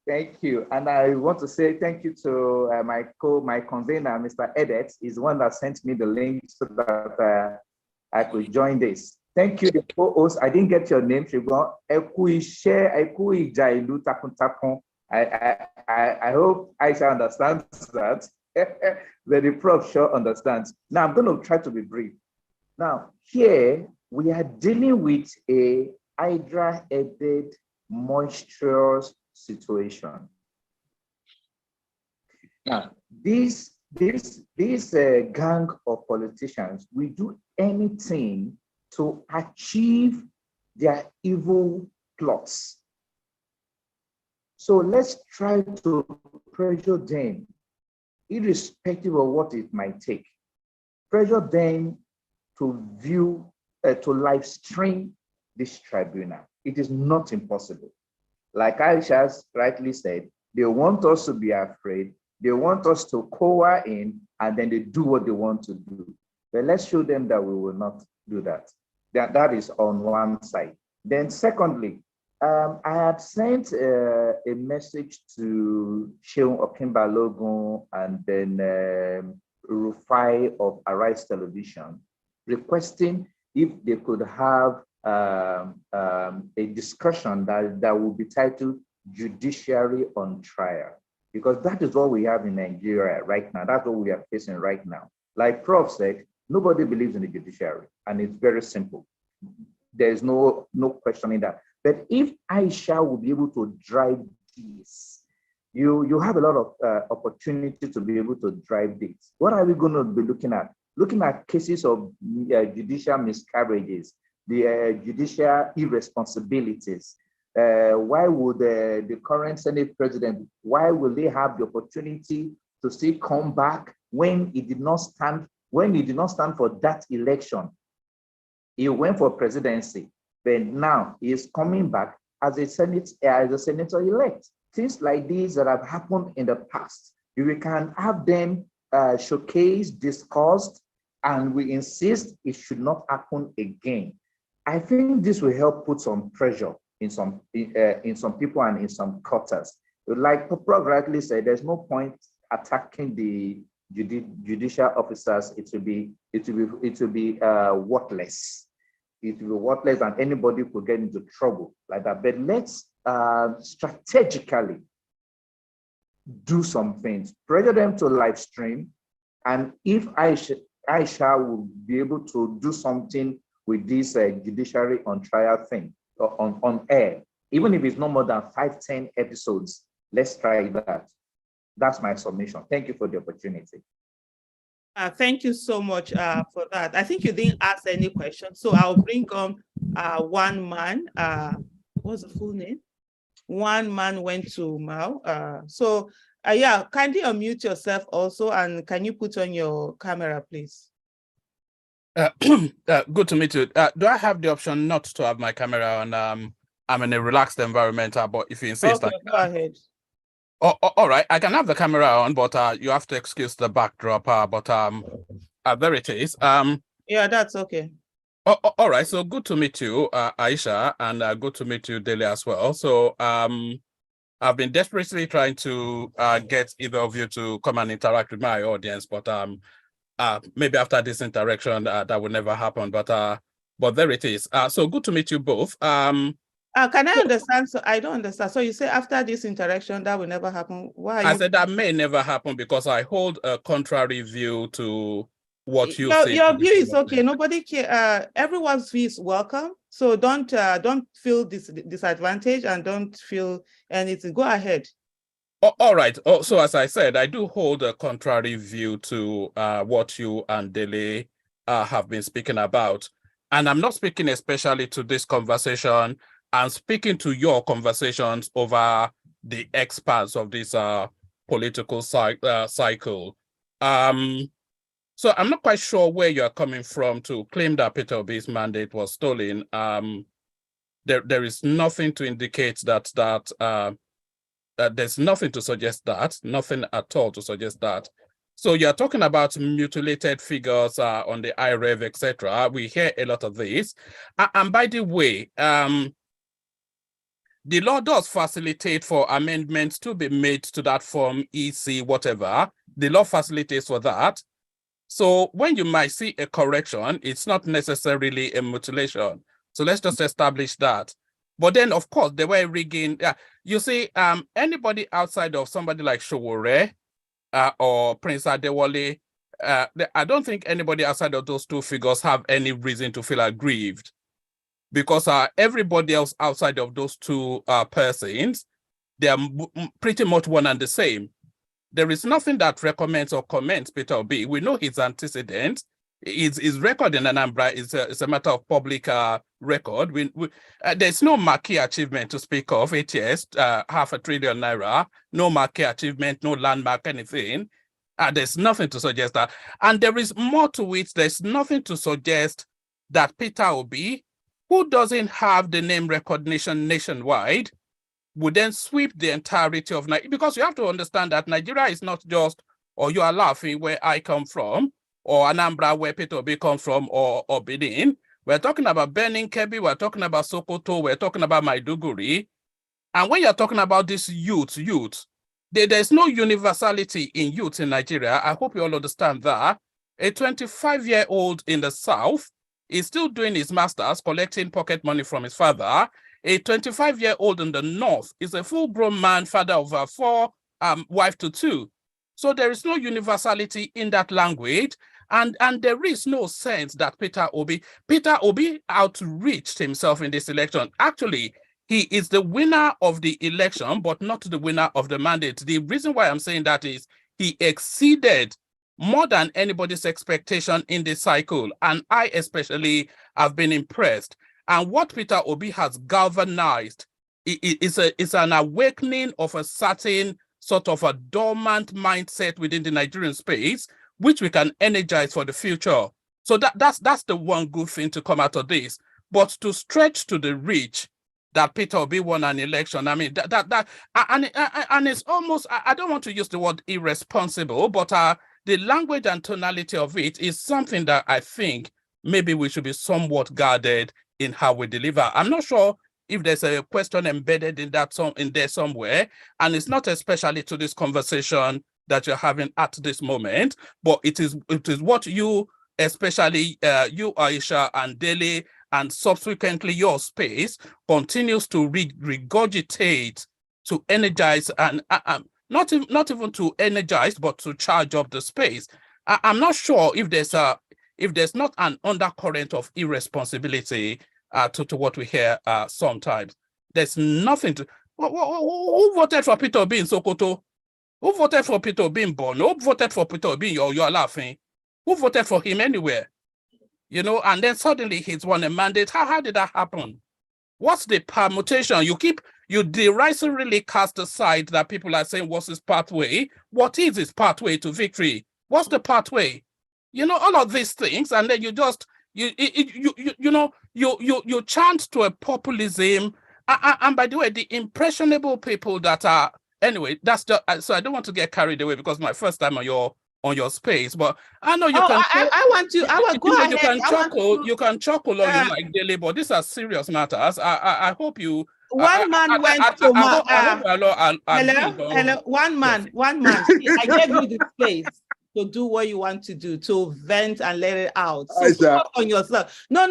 Thank you. And I want to say thank you to my convener, Mr. Edet. He's the one that sent me the link so that I could join this. Thank you, the co-host. I didn't get your name, Shigon. I hope Aisha understands that. But the prof sure understands. Now, I'm going to try to be brief. Now, here we are dealing with a hydra-headed, monstrous situation. Now, this gang of politicians will do anything to achieve their evil plots. So let's try to pressure them, irrespective of what it might take. Pressure them to view, to live stream this tribunal. It is not impossible. Like Aisha rightly said, They want us to be afraid. They want us to cower in, and then they do what they want to do. But let's show them that we will not do that. That is on one side. Then secondly, I had sent a message to Sheung Okinbalogun and then Rufai of Arise Television, requesting if they could have a discussion that would be titled Judiciary on Trial, because that is what we have in Nigeria right now. That's what we are facing right now. Like Prof said, nobody believes in the judiciary, and it's very simple. There's no questioning that. But if Aisha will be able to drive this, you have a lot of opportunity to be able to drive this. What are we going to be looking at? Looking at cases of judicial miscarriages, the judicial irresponsibilities. Why would the current Senate president, why will they have the opportunity to still come back when he did not stand for that election? He went for presidency, but now he is coming back as a senator-elect. Things like these that have happened in the past, we can have them showcased, discussed, and we insist it should not happen again. I think this will help put some pressure in some people and in some quarters. Like Prof rightly said, there's no point attacking the judicial officers. It will be worthless. It will be worthless, and anybody could get into trouble like that. But let's strategically do some things, pressure them to live stream, and if Aisha will be able to do something with this judiciary on trial thing on air, even if it's no more than 5-10 episodes, let's try that. That's my submission. Thank you for the opportunity. Thank you so much for that. I think you didn't ask any questions, so I'll bring on one man. What's the full name? One man went to Mao. Yeah, kindly unmute yourself also, and can you put on your camera, please? Good to meet you. Do I have the option not to have my camera on? I'm in a relaxed environment, but if you insist, okay, go ahead. Oh, all right. I can have the camera on, but you have to excuse the backdrop. There it is. Yeah, that's okay. All right. So good to meet you, Aisha, and good to meet you, Dele, as well. So I've been desperately trying to get either of you to come and interact with my audience, but maybe after this interaction, that will never happen. But there it is. So good to meet you both. Can I understand? So I don't understand. So you say after this interaction, that will never happen. Why? I said that may never happen because I hold a contrary view to what you say. Your view is okay. Nobody care. Everyone's view is welcome. So don't feel disadvantaged and don't feel anything. Go ahead. All right. So as I said, I do hold a contrary view to what you and Dele have been speaking about, and I'm not speaking especially to this conversation. I'm speaking to your conversations over the expanse of this political cycle. So I'm not quite sure where you're coming from to claim that Peter Obi's mandate was stolen. There is nothing to indicate that there's nothing to suggest that, nothing at all to suggest that. So you're talking about mutilated figures on the IREV, etc. We hear a lot of this. And by the way, the law does facilitate for amendments to be made to that form, EC, whatever. The law facilitates for that. So when you might see a correction, it's not necessarily a mutilation. So let's just establish that. But then, of course, they were rigging. You see, anybody outside of somebody like Sowore or Prince Adewale, I don't think anybody outside of those two figures have any reason to feel aggrieved, because everybody else outside of those two persons, they are pretty much one and the same. There is nothing that recommends or commends Peter Obi. We know his antecedents. His record in Anambra is a matter of public record. There's no marquee achievement to speak of. 8 years, 500 billion naira, no marquee achievement, no landmark, anything. There's nothing to suggest that. And there is more to it. There's nothing to suggest that Peter Obi, who doesn't have the name recognition nationwide, would then sweep the entirety of Nigeria, because you have to understand that Nigeria is not just, or you are laughing where I come from, or Anambra where Peter Obi come from, or Benin. We're talking about Benin, Kebbi, we're talking about Sokoto, we're talking about Maiduguri. And when you're talking about this youth, there's no universality in youth in Nigeria. I hope you all understand that. A 25-year-old in the South is still doing his master's, collecting pocket money from his father. A 25-year-old in the North is a full-grown man, father of 4, wife to 2. So there is no universality in that language. And there is no sense that Peter Obi outreached himself in this election. Actually, he is the winner of the election, but not the winner of the mandate. The reason why I'm saying that is he exceeded more than anybody's expectation in this cycle. And I especially have been impressed. And what Peter Obi has galvanized is an awakening of a certain sort of a dormant mindset within the Nigerian space, which we can energize for the future. So that's the one good thing to come out of this. But to stretch to the reach that Peter Obi won an election, I mean, and it's almost, I don't want to use the word irresponsible, but the language and tonality of it is something that I think maybe we should be somewhat guarded in how we deliver. I'm not sure if there's a question embedded in that in there somewhere, and it's not especially to this conversation that you're having at this moment, but it is what you, especially you, Aisha, and Dele, and subsequently your space continues to regurgitate, to energize, and not even to energize, but to charge up the space. I'm not sure if there's not an undercurrent of irresponsibility to what we hear sometimes. There's nothing to. Who voted for Peter Obi in Sokoto? Who voted for Peter Obi in Borno? Who voted for Peter Obi? You're laughing. Who voted for him anywhere? You know, and then suddenly he's won a mandate. How did that happen? What's the permutation? You derisively cast aside that people are saying, what's his pathway? What is his pathway to victory? What's the pathway? You know, all of these things, and then you just you chant to a populism. And by the way, the impressionable people that are, anyway, that's just, so I don't want to get carried away because my first time on your space, but I know you can. Go ahead. You can chuckle, or you like Dele, but these are serious matters. I hope you. One man went to hello. One man. I gave you the space to do what you want to do, to vent and let it out. So focus on yourself. No,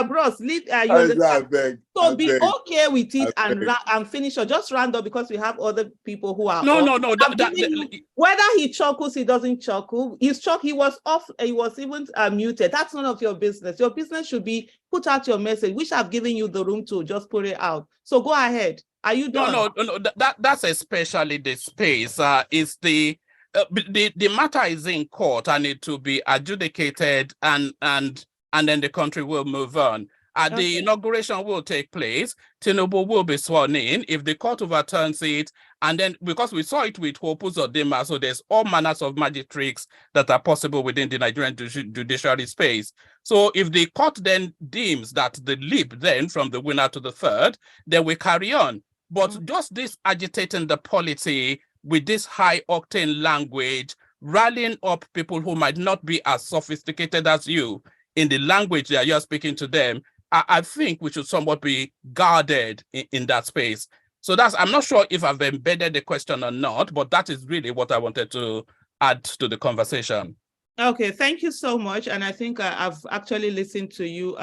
bros, leave. You understand? So be okay with it and finish, or just round up, because we have other people who are. No. Whether he chuckles, he doesn't chuckle. He was off. He was even muted. That's none of your business. Your business should be put out your message, which I've given you the room to just put it out. So go ahead. Are you done? No. That's especially the space. Is the matter is in court and it will be adjudicated, and then the country will move on. The inauguration will take place. Tinubu will be sworn in. If the court overturns it, and then because we saw it with Hopus Odema, so there's all manners of magic tricks that are possible within the Nigerian judiciary space. So if the court then deems that the leap then from the winner to the third, then we carry on. But just this agitating the polity with this high octane language, rallying up people who might not be as sophisticated as you in the language that you're speaking to them, I think we should somewhat be guarded in that space. So I'm not sure if I've embedded the question or not, but that is really what I wanted to add to the conversation. Okay, thank you so much. And I think I've actually listened to you.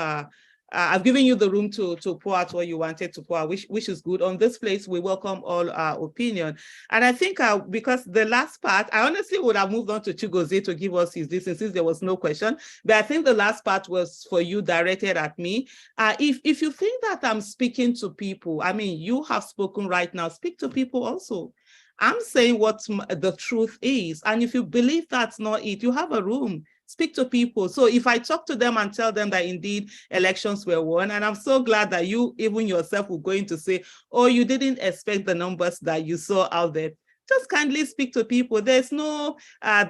I've given you the room to pour out what you wanted to pour out, which is good. On this place, we welcome all opinion. And I think because the last part, I honestly would have moved on to Chigozie to give us his listen since there was no question. But I think the last part was for you, directed at me. If you think that I'm speaking to people, I mean, you have spoken right now, speak to people also. I'm saying what the truth is. And if you believe that's not it, you have a room. Speak to people. So if I talk to them and tell them that indeed elections were won, and I'm so glad that you even yourself were going to say, oh, you didn't expect the numbers that you saw out there. just kindly speak to people. There's no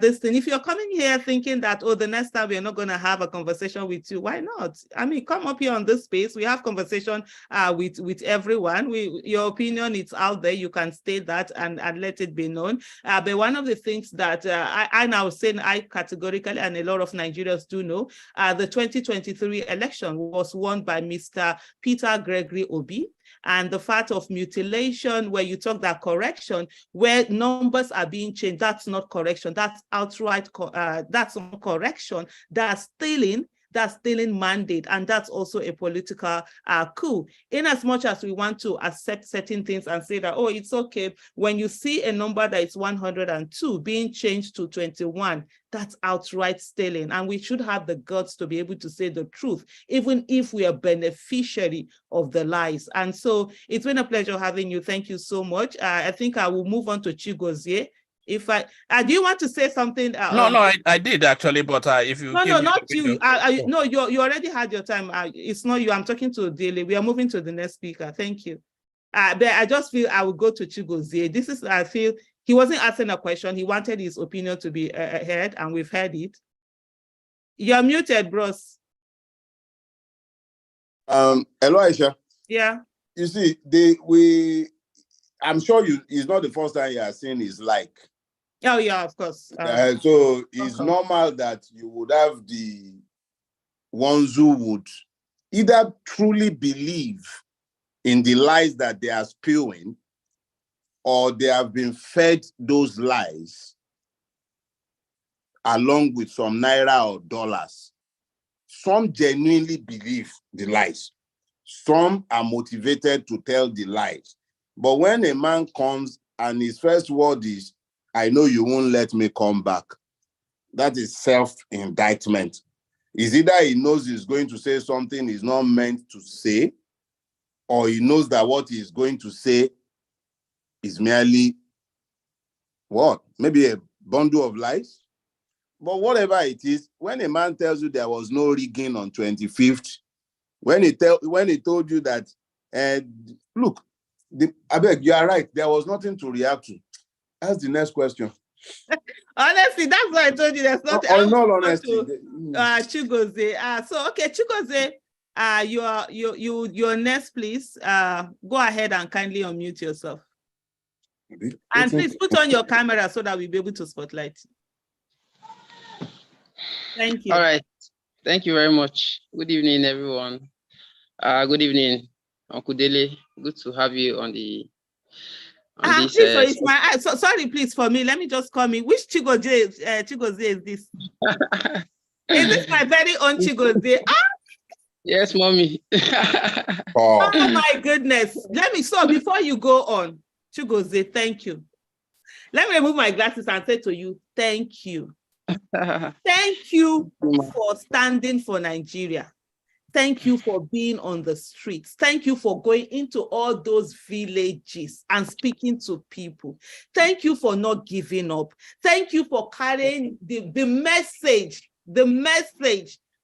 this thing. If you're coming here thinking that, oh, the next time we're not going to have a conversation with you, why not? I mean, come up here on this space. We have conversation with everyone. Your opinion is out there. You can state that and let it be known. But one of the things that I now saying, I categorically, and a lot of Nigerians do know, the 2023 election was won by Mr. Peter Gregory Obi. And the fact of mutilation, where you talk that correction, where numbers are being changed, that's not correction. That's outright, that's not correction. That's stealing mandate, and that's also a political coup. In as much as we want to accept certain things and say that, oh, it's okay, when you see a number that is 102 being changed to 21, that's outright stealing, and we should have the guts to be able to say the truth, even if we are beneficiary of the lies. And so it's been a pleasure having you. Thank you so much. I think I will move on to Chigozie. If I do you want to say something? No, I did actually, but if you no, not you. No, you already had your time. It's not you. I'm talking to Dele. We are moving to the next speaker. Thank you. But I just feel I will go to Chigozie. This is, I feel he wasn't asking a question. He wanted his opinion to be heard, and we've heard it. You're muted, bros. Hello, Aisha. Yeah. You see, I'm sure it's not the first time you are seeing his like. Oh, yeah, of course. So it's normal that you would have the ones who would either truly believe in the lies that they are spewing, or they have been fed those lies along with some naira or dollars. Some genuinely believe the lies. Some are motivated to tell the lies. But when a man comes and his first word is, I know you won't let me come back, that is self-indictment. Is either he knows he's going to say something he's not meant to say, or he knows that what he's going to say is merely, what? Maybe a bundle of lies? But whatever it is, when a man tells you there was no rigging on 25th, when he told you that, look, I beg, you are right, there was nothing to react to. That's the next question. Honestly, that's what I told you. There's nothing. In all honesty, Chigozie. So okay, Chigozie, your next, please. Go ahead and kindly unmute yourself. And please put on your camera so that we'll be able to spotlight. Thank you. All right. Thank you very much. Good evening, everyone. Good evening, Uncle Dele. Good to have you on the. Sorry, please, for me. Let me just call me. Which Chigozie is this? Is this my very own Chigozie? Yes, mommy. Oh my goodness. So before you go on, Chigozie, thank you. Let me remove my glasses and say to you, thank you. Thank you for standing for Nigeria. Thank you for being on the streets. Thank you for going into all those villages and speaking to people. Thank you for not giving up. Thank you for carrying the message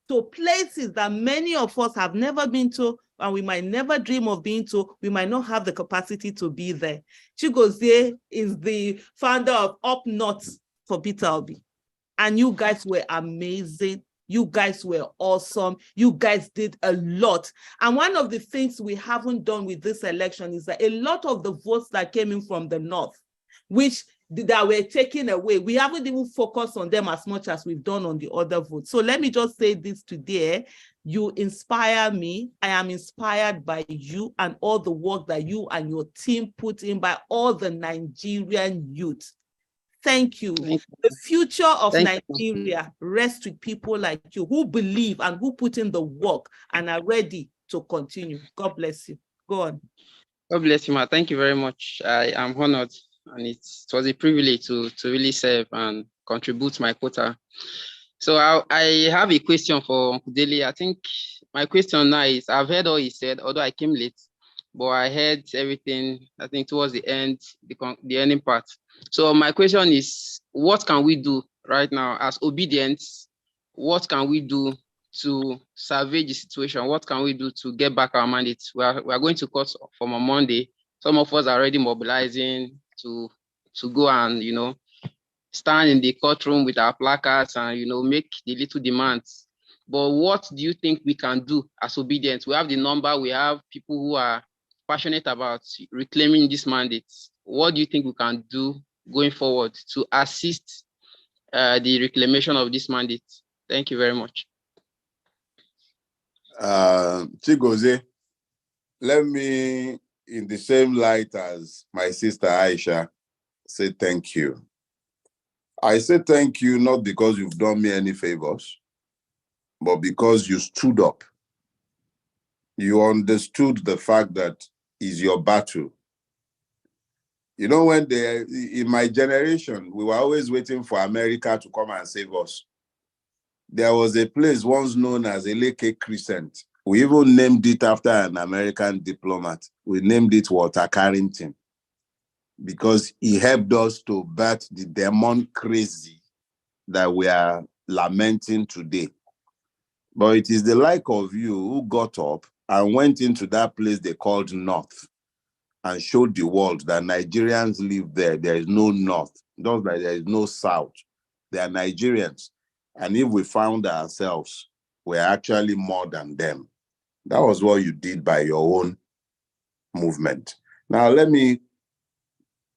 to places that many of us have never been to, and we might never dream of being to. We might not have the capacity to be there. Chigozie is the founder of Up North for Peter Obi. And you guys were amazing. You guys were awesome. You guys did a lot. And one of the things we haven't done with this election is that a lot of the votes that came in from the North, that were taken away, we haven't even focused on them as much as we've done on the other votes. So let me just say this today. You inspire me. I am inspired by you and all the work that you and your team put in, by all the Nigerian youth. Thank you. The future of Nigeria rests with people like you who believe and who put in the work and are ready to continue. God bless you. Go on. God bless you, ma. Thank you very much. I am honored, and it was a privilege to really serve and contribute my quota. So I have a question for Uncle Dele. I think my question now is, I've heard all he said, although I came late, but I heard everything, I think, towards the end, the ending part. So my question is, what can we do right now as obedience? What can we do to salvage the situation? What can we do to get back our mandates? We are going to court from on Monday. Some of us are already mobilizing to to go and, stand in the courtroom with our placards and, make the little demands. But what do you think we can do as obedience? We have the number, we have people who are passionate about reclaiming this mandate. What do you think we can do going forward to assist the reclamation of this mandate? Thank you very much. Chigozie, let me, in the same light as my sister Aisha, say thank you. I say thank you not because you've done me any favors, but because you stood up. You understood the fact that it's your battle. You know, when in my generation, we were always waiting for America to come and save us. There was a place once known as Eleke Crescent. We even named it after an American diplomat. We named it Walter Carrington because he helped us to bat the demon crazy that we are lamenting today. But it is the like of you who got up and went into that place they called North and showed the world that Nigerians live there. There is no North, just like there is no South. They are Nigerians. And if we found ourselves, we're actually more than them. That was what you did by your own movement. Now, let me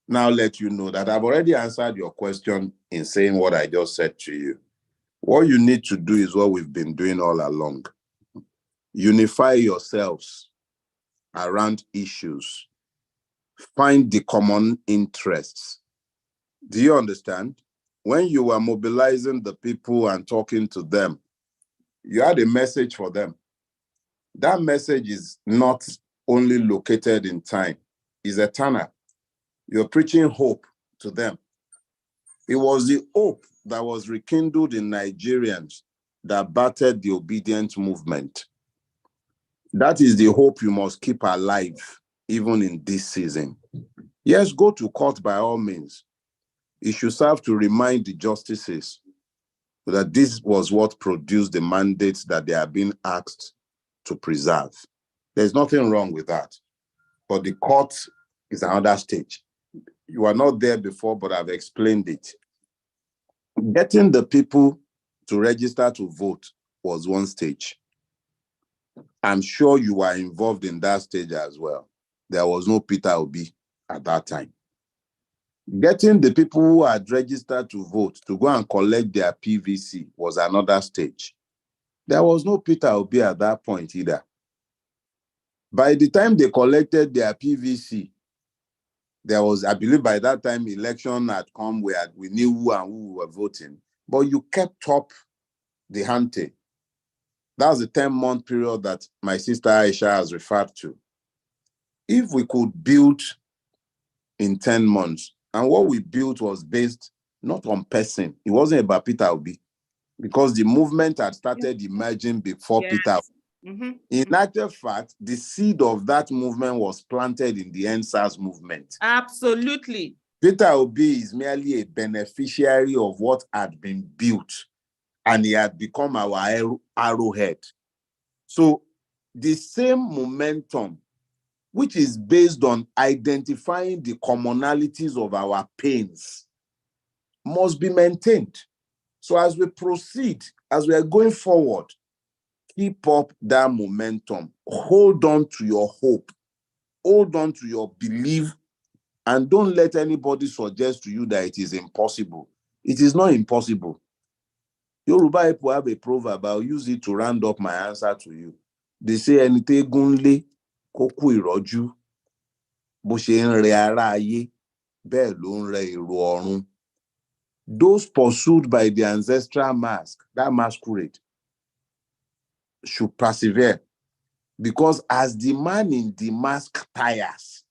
let you know that I've already answered your question in saying what I just said to you. What you need to do is what we've been doing all along. Unify yourselves around issues. Find the common interests. Do you understand? When you were mobilizing the people and talking to them, you had a message for them. That message is not only located in time, it's eternal. You're preaching hope to them. It was the hope that was rekindled in Nigerians that battered the obedient movement. That is the hope you must keep alive, even in this season. Yes, go to court by all means. It should serve to remind the justices that this was what produced the mandates that they are being asked to preserve. There's nothing wrong with that. But the court is another stage. You are not there before, but I've explained it. Getting the people to register to vote was one stage. I'm sure you were involved in that stage as well. There was no Peter Obi at that time. Getting the people who had registered to vote to go and collect their PVC was another stage. There was no Peter Obi at that point either. By the time they collected their PVC, there was, I believe by that time, election had come where we knew who and who were voting. But you kept up the ante. That was the 10-month period that my sister Aisha has referred to. If we could build in 10 months, and what we built was based not on person, it wasn't about Peter Obi, because the movement had started emerging before Peter Obi. In actual fact, the seed of that movement was planted in the NSAS movement. Absolutely. Peter Obi is merely a beneficiary of what had been built, and he had become our arrowhead. So the same momentum, which is based on identifying the commonalities of our pains, must be maintained. So as we proceed, as we are going forward, keep up that momentum. Hold on to your hope. Hold on to your belief, and don't let anybody suggest to you that it is impossible. It is not impossible. Yoruba people have a proverb. I'll use it to round up my answer to you. They say, "Enite gunle koku iroju, bo se nre ara aye, bẹ́ẹ̀ ló ń rẹ èrò ọ̀run." Those pursued by the ancestral mask, that masquerade, should persevere, because as the man in the mask tires,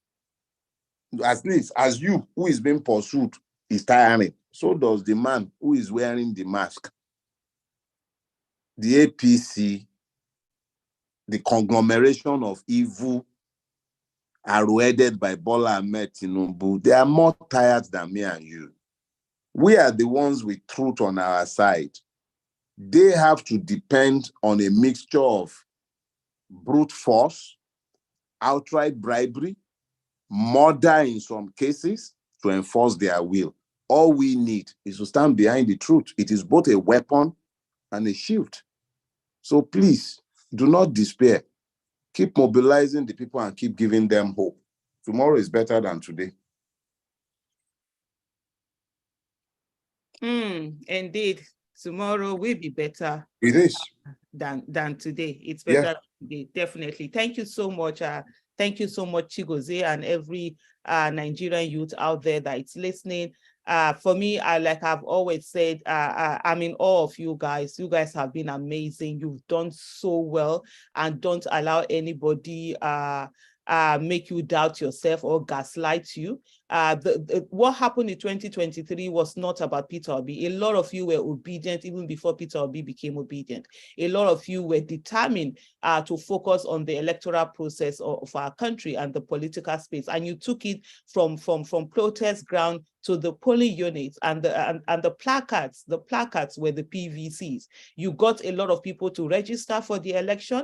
at least as you who is being pursued is tiring, so does the man who is wearing the mask. The APC, the conglomeration of evil arrow-headed by Bola Ahmed Tinubu, they are more tired than me and you. We are the ones with truth on our side. They have to depend on a mixture of brute force, outright bribery, murder in some cases, to enforce their will. All we need is to stand behind the truth. It is both a weapon and a shield. So please, do not despair. Keep mobilizing the people and keep giving them hope. Tomorrow is better than today. Indeed, tomorrow will be better. It is. Than today. It's better than today, definitely. Thank you so much. Thank you so much, Chigozie, and every Nigerian youth out there that is listening. For me, like I've always said, I'm in awe of you guys. You guys have been amazing. You've done so well, and don't allow anybody make you doubt yourself or gaslight you. What happened in 2023 was not about Peter Obi. A lot of you were obedient even before Peter Obi became obedient. A lot of you were determined to focus on the electoral process of our country and the political space, and you took it from protest ground to the polling units, and the placards. The placards were the PVCs. You got a lot of people to register for the election.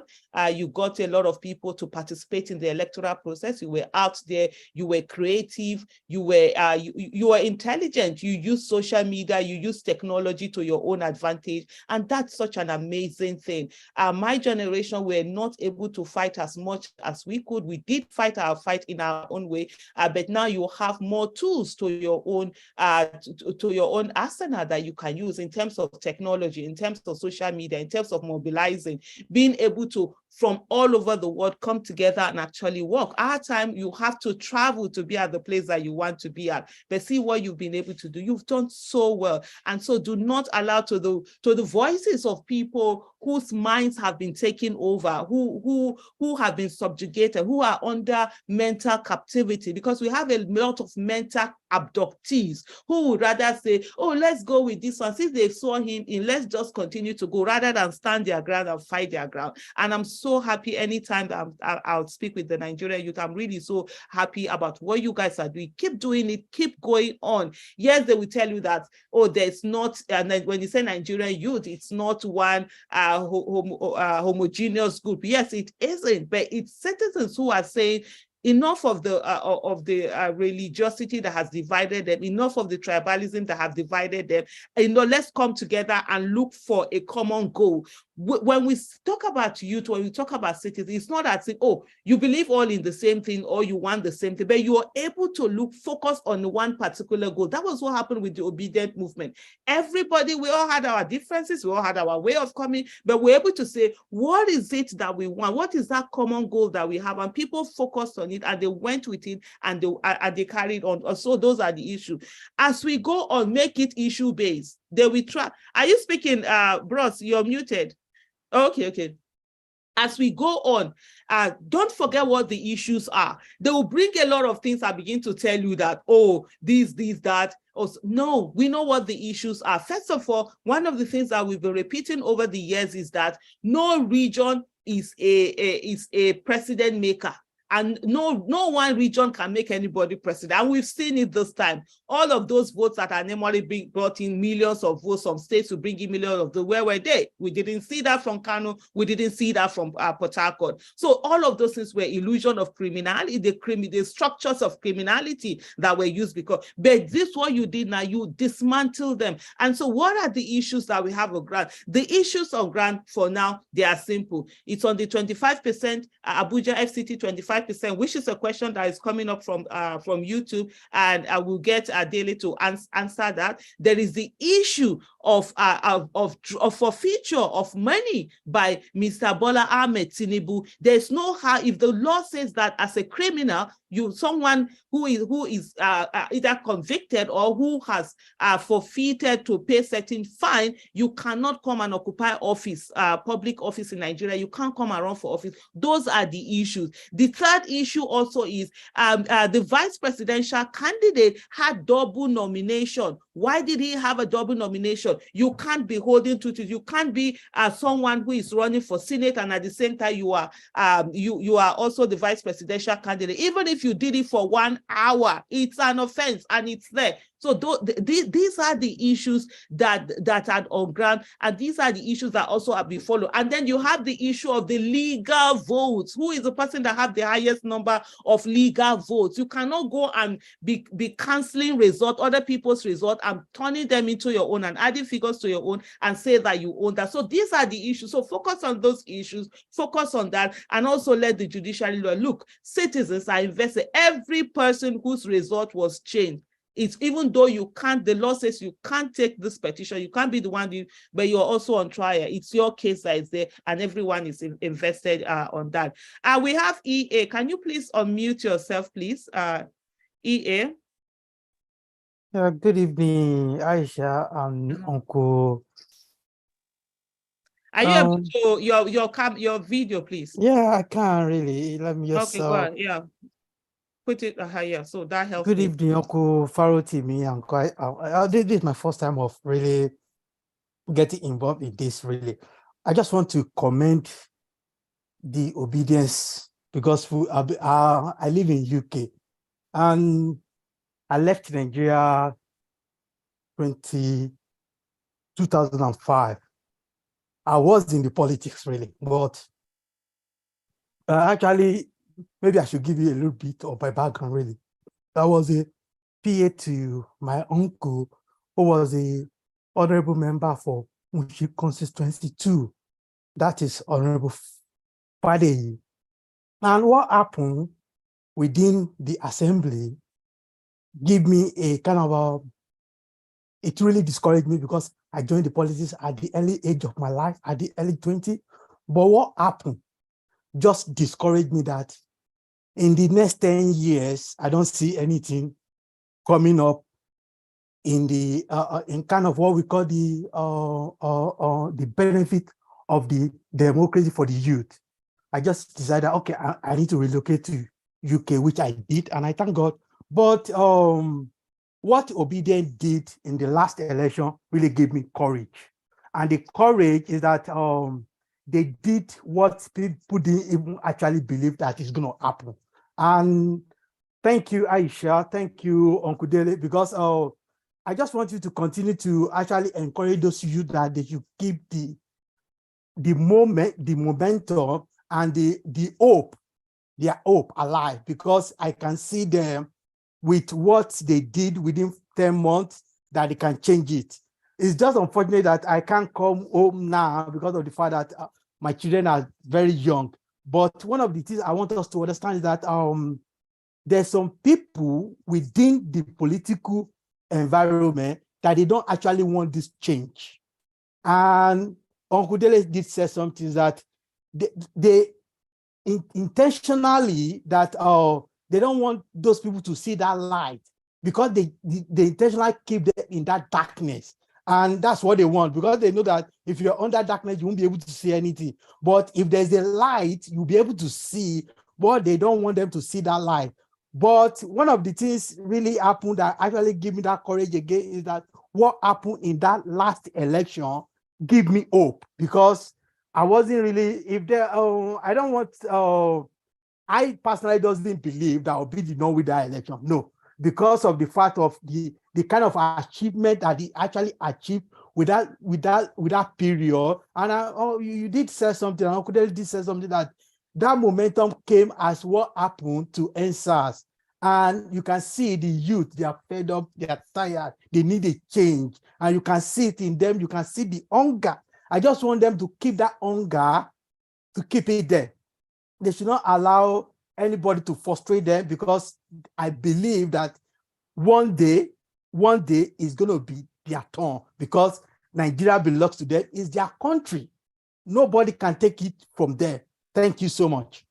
You got a lot of people to participate in the electoral process. You were out there. You were creative. You were intelligent. You used social media. You used technology to your own advantage, and that's such an amazing thing. My generation were not able to fight as much as we could. We did fight our fight in our own way, but now you have more tools to your own arsenal that you can use in terms of technology, in terms of social media, in terms of mobilizing, being able to from all over the world come together and actually work. Our time, you have to travel to be at the place that you want to be at, but see what you've been able to do. You've done so well, and so do not allow to the voices of people whose minds have been taken over, who have been subjugated, who are under mental captivity, because we have a lot of mental abductees who would rather say, oh, let's go with this one. Since they saw him in, let's just continue to go, rather than stand their ground and fight their ground. And I'm so happy anytime that I'll speak with the Nigerian youth. I'm really so happy about what you guys are doing. Keep doing it, keep going on. Yes, they will tell you that, oh, there's not, and when you say Nigerian youth, it's not one homogeneous group. Yes, it isn't, but it's citizens who are saying, enough of the religiosity that has divided them, enough of the tribalism that have divided them. Let's come together and look for a common goal. When we talk about youth, when we talk about citizens, it's not as if, oh, you believe all in the same thing or you want the same thing, but you are able to focus on one particular goal. That was what happened with the obedient movement. Everybody, we all had our differences, we all had our way of coming, but we're able to say, what is it that we want? What is that common goal that we have? And people focused on it, and they went with it, and they carried on. So those are the issues. As we go on, make it issue-based. They will try. Are you speaking, Bros? You're muted. Okay. As we go on, don't forget what the issues are. They will bring a lot of things and begin to tell you that, oh, this, that. No, we know what the issues are. First of all, one of the things that we've been repeating over the years is that no region is a precedent maker. And no one region can make anybody president. And we've seen it this time. All of those votes that are normally being brought in, millions of votes from states to bring in millions of the, where were they? We didn't see that from Kano. We didn't see that from Port Harcourt. So all of those things were illusion of criminality, the structures of criminality that were used but this what you did now, you dismantle them. And so what are the issues that we have on ground? The issues on ground for now, they are simple. It's on the 25%, Abuja FCT 25%, which is a question that is coming up from YouTube, and I will get Dele to answer that. There is the issue of forfeiture of money by Mr. Bola Ahmed Tinubu. There's no how, if the law says that as a criminal, someone who is either convicted or who has forfeited to pay certain fine, you cannot come and occupy office, public office in Nigeria. You can't come around for office. Those are the issues. The third issue also is the vice presidential candidate had double nomination. Why did he have a double nomination? You can't be holding to it. You can't be someone who is running for Senate and at the same time you are also the vice presidential candidate. Even if you did it for 1 hour, it's an offense and it's there. So these are the issues that are on ground, and these are the issues that also have been followed. And then you have the issue of the legal votes. Who is the person that have the highest highest number of legal votes. You cannot go and be canceling results, other people's results, and turning them into your own and adding figures to your own and say that you own that. So these are the issues. So focus on those issues, focus on that, and also let the judiciary look, citizens are invested. Every person whose result was changed, it's even though you can't, the law says you can't take this petition, you can't be the one, but you're also on trial. It's your case that is there, and everyone is invested on that. We have EA. Can you please unmute yourself, please? EA. Yeah, good evening, Aisha and Uncle. Are you able to your video, please? Yeah, I can really. Let me just. Okay, go ahead. Yeah. Put it higher, so that helps. Good evening, Uncle Farotimi. And quite. This is my first time of really getting involved in this. Really, I just want to commend the obedience because I live in UK and I left Nigeria 2005. I was in the politics really, but actually, maybe I should give you a little bit of my background really. I was a PA to my uncle, who was a honorable member for Mushi Constituency 2. That is Honorable Fade. And what happened within the assembly gave me a kind of it really discouraged me because I joined the politics at the early age of my life, at the early 20s. But what happened just discouraged me that in the next 10 years, I don't see anything coming up in the in kind of what we call the benefit of the democracy for the youth. I just decided, okay, I need to relocate to UK, which I did, and I thank God. But what Obedient did in the last election really gave me courage. And the courage is that they did what people didn't even actually believe that is going to happen. And thank you, Aisha. Thank you, Uncle Dele, because I just want you to continue to actually encourage those youth that they should keep the momentum and the hope, their hope alive, because I can see them with what they did within 10 months that they can change it. It's just unfortunate that I can't come home now because of the fact that my children are very young. But one of the things I want us to understand is that there's some people within the political environment that they don't actually want this change. And Uncle Dele did say something that they intentionally that they don't want those people to see that light because they intentionally keep them in that darkness. And that's what they want, because they know that if you're under darkness, you won't be able to see anything. But if there's a light, you'll be able to see, but they don't want them to see that light. But one of the things really happened that actually gave me that courage again is that what happened in that last election gave me hope, because I wasn't really, if there, I don't want, I personally doesn't believe that Obi did not win that election. No, because of the fact of the kind of achievement that he actually achieved with that period. And you did say something, and Uncle Dele did say something that momentum came as what happened to NSAS. And you can see the youth, they are fed up, they are tired, they need a change. And you can see it in them, you can see the hunger. I just want them to keep that hunger, to keep it there. They should not allow anybody to frustrate them, because I believe that one day is going to be their turn, because Nigeria belongs to them. It's their country. Nobody can take it from there. Thank you so much.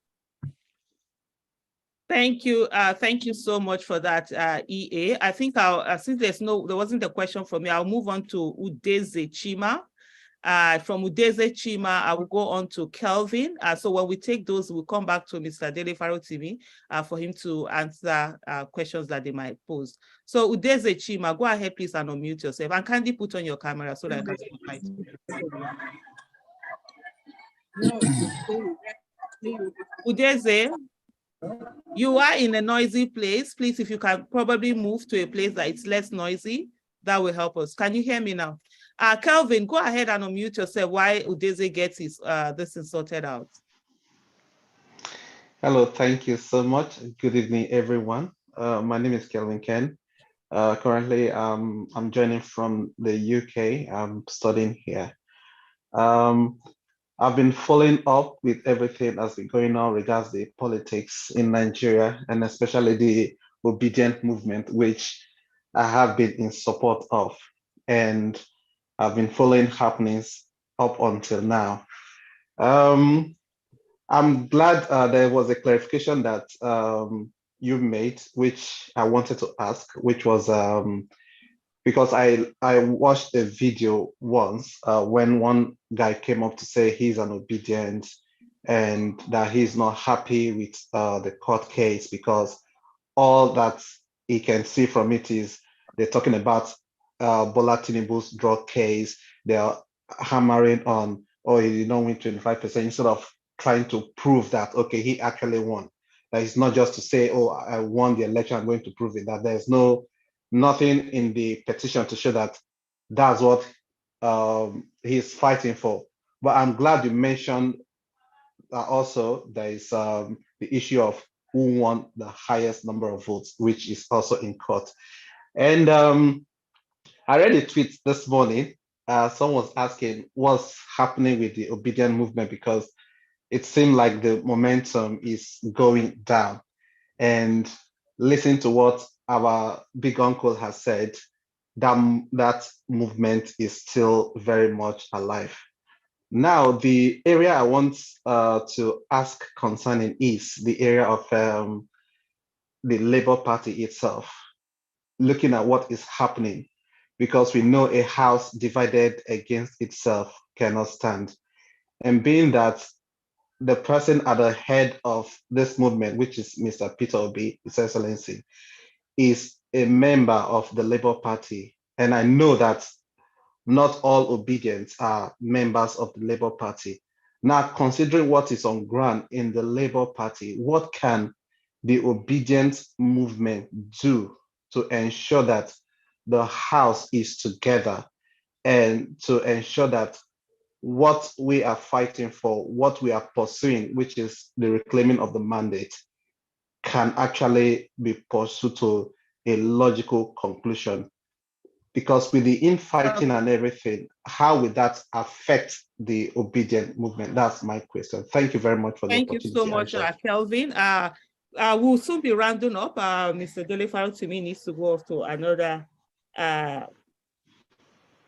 Thank you. Thank you so much for that, EA. I think since there wasn't a question from me, I'll move on to Udeze Chima. From Udeze Chima, I will go on to Kelvin. So when we take those, we'll come back to Mr. Dele Farotimi for him to answer questions that they might pose. So Udeze Chima, go ahead, please, and unmute yourself. And kindly put on your camera so that I can see. Udeze, you are in a noisy place. Please, if you can probably move to a place that it's less noisy, that will help us. Can you hear me now? Kelvin, go ahead and unmute yourself while Udeze gets his this is sorted out. Hello, thank you so much. Good evening, everyone. My name is Kelvin Ken. Currently, I'm joining from the UK. I'm studying here. I've been following up with everything that's been going on regards the politics in Nigeria, and especially the obedient movement, which I have been in support of. And I've been following happenings up until now. I'm glad there was a clarification that you made, which I wanted to ask, which was because I watched a video once when one guy came up to say he's an obedient and that he's not happy with the court case because all that he can see from it is they're talking about Bola Tinubu's drug case. They're hammering on, oh, he did not win 25% instead of trying to prove that, okay, he actually won. That it's not just to say, oh, I won the election, I'm going to prove it. That there's nothing in the petition to show that that's what he's fighting for. But I'm glad you mentioned also there is the issue of who won the highest number of votes, which is also in court. And I read a tweet this morning. Someone was asking what's happening with the obedient movement because it seemed like the momentum is going down. And listen to what our big uncle has said, that movement is still very much alive. Now, the area I want to ask concerning is the area of the Labour Party itself, looking at what is happening, because we know a house divided against itself cannot stand. And being that the person at the head of this movement, which is Mr. Peter Obi, His Excellency, is a member of the Labour Party. And I know that not all obedients are members of the Labour Party. Now, considering what is on ground in the Labour Party, what can the obedient movement do to ensure that the House is together and to ensure that what we are fighting for, what we are pursuing, which is the reclaiming of the mandate, can actually be pursued to a logical conclusion? Because with the infighting and everything, how would that affect the obedient movement? That's my question. Thank you very much for the opportunity. Thank you so much, Kelvin. We'll soon be rounding up. Mr. Dele Farotimi needs to go off to another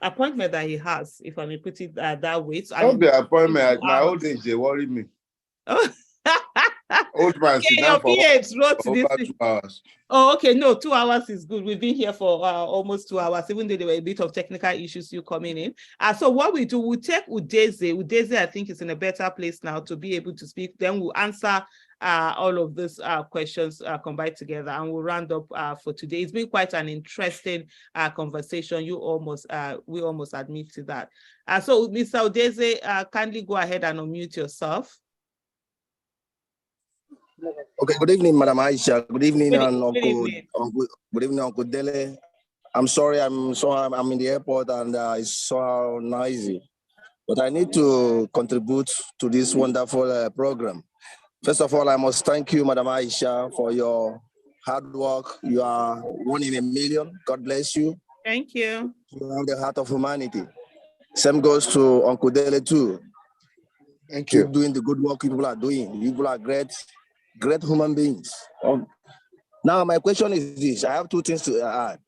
appointment that he has, if I may put it that way. So not the appointment. My old age, they worry me. Old man, sit down for over 2 hours. Oh, okay. No, 2 hours is good. We've been here for almost 2 hours, even though there were a bit of technical issues you coming in. So what we do, we'll take Udeze. Udeze, I think, is in a better place now to be able to speak. Then we'll answer all of these questions combined together, and we'll round up for today. It's been quite an interesting conversation. We almost admit to that. So, Mr. Udeze, kindly go ahead and unmute yourself. Okay, good evening, Madam Aisha. Good evening, good evening, Uncle Dele. I'm sorry, I'm in the airport and it's so noisy, but I need to contribute to this wonderful program. First of all, I must thank you, Madam Aisha, for your hard work. You are 1 in a million. God bless you. Thank you. You have the heart of humanity. Same goes to Uncle Dele too. Thank you. Keep doing the good work people are doing. You people are great human beings. Now, my question is this. I have 2 things to add.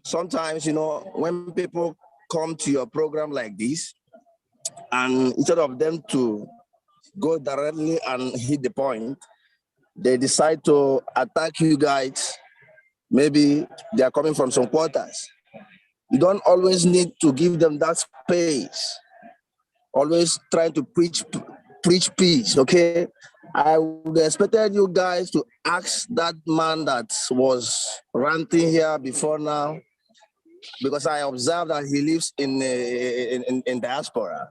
Sometimes, when people come to your program like this, and instead of them to go directly and hit the point, they decide to attack you guys. Maybe they are coming from some quarters. You don't always need to give them that space. Always trying to preach peace, okay? I would expected you guys to ask that man that was ranting here before now, because I observed that he lives in Diaspora.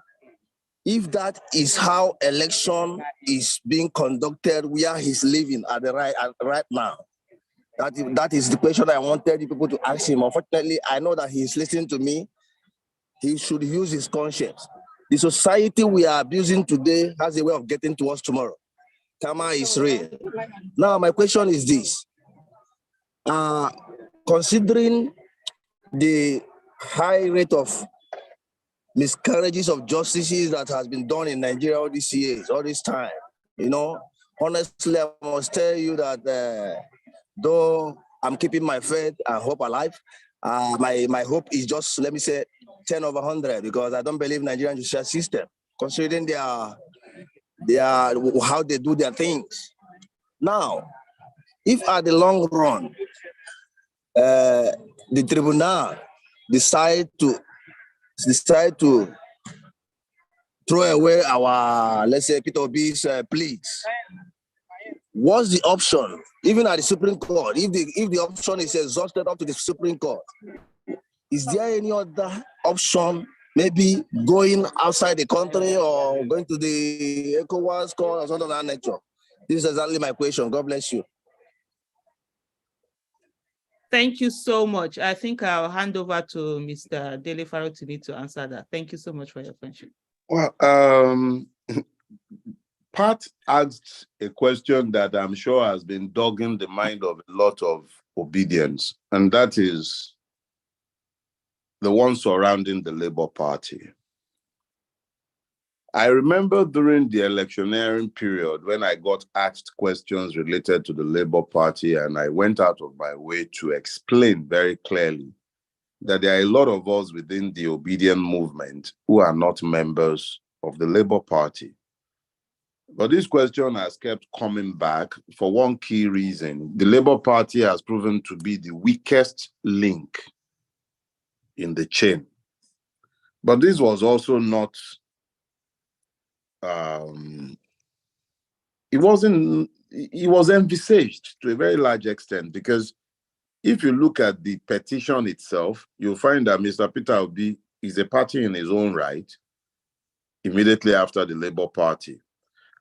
If that is how election is being conducted where he's living at the right now, that is the question I wanted you people to ask him. Unfortunately, I know that he's listening to me. He should use his conscience. The society we are abusing today has a way of getting to us tomorrow. Karma is real. Now, my question is this. Considering the high rate of miscarriages of justices that has been done in Nigeria all these years, all this time, you know, honestly, I must tell you that though I'm keeping my faith and hope alive, my hope is just, let me say, 10 over 100, because I don't believe Nigerian judicial system, considering how they do their things. Now, if at the long run, the tribunal decide to throw away our, let's say, Peter Obi's pleas, what's the option? Even at the Supreme Court, if the option is exhausted up to the Supreme Court, is there any other option? Maybe going outside the country or going to the ECOWAS court or something of that nature? This is exactly my question. God bless you. Thank you so much. I think I'll hand over to Mr. Dele Farotimi to answer that. Thank you so much for your attention. Well, Pat asked a question that I'm sure has been dogging the mind of a lot of obedience, and that is the one surrounding the Labour Party. I remember during the electioneering period when I got asked questions related to the Labour Party, and I went out of my way to explain very clearly that there are a lot of us within the obedient movement who are not members of the Labour Party. But this question has kept coming back for one key reason. The Labour Party has proven to be the weakest link in the chain. But this was also not, it was envisaged to a very large extent, because if you look at the petition itself, you'll find that Mr. Peter Obi is a party in his own right immediately after the Labour Party.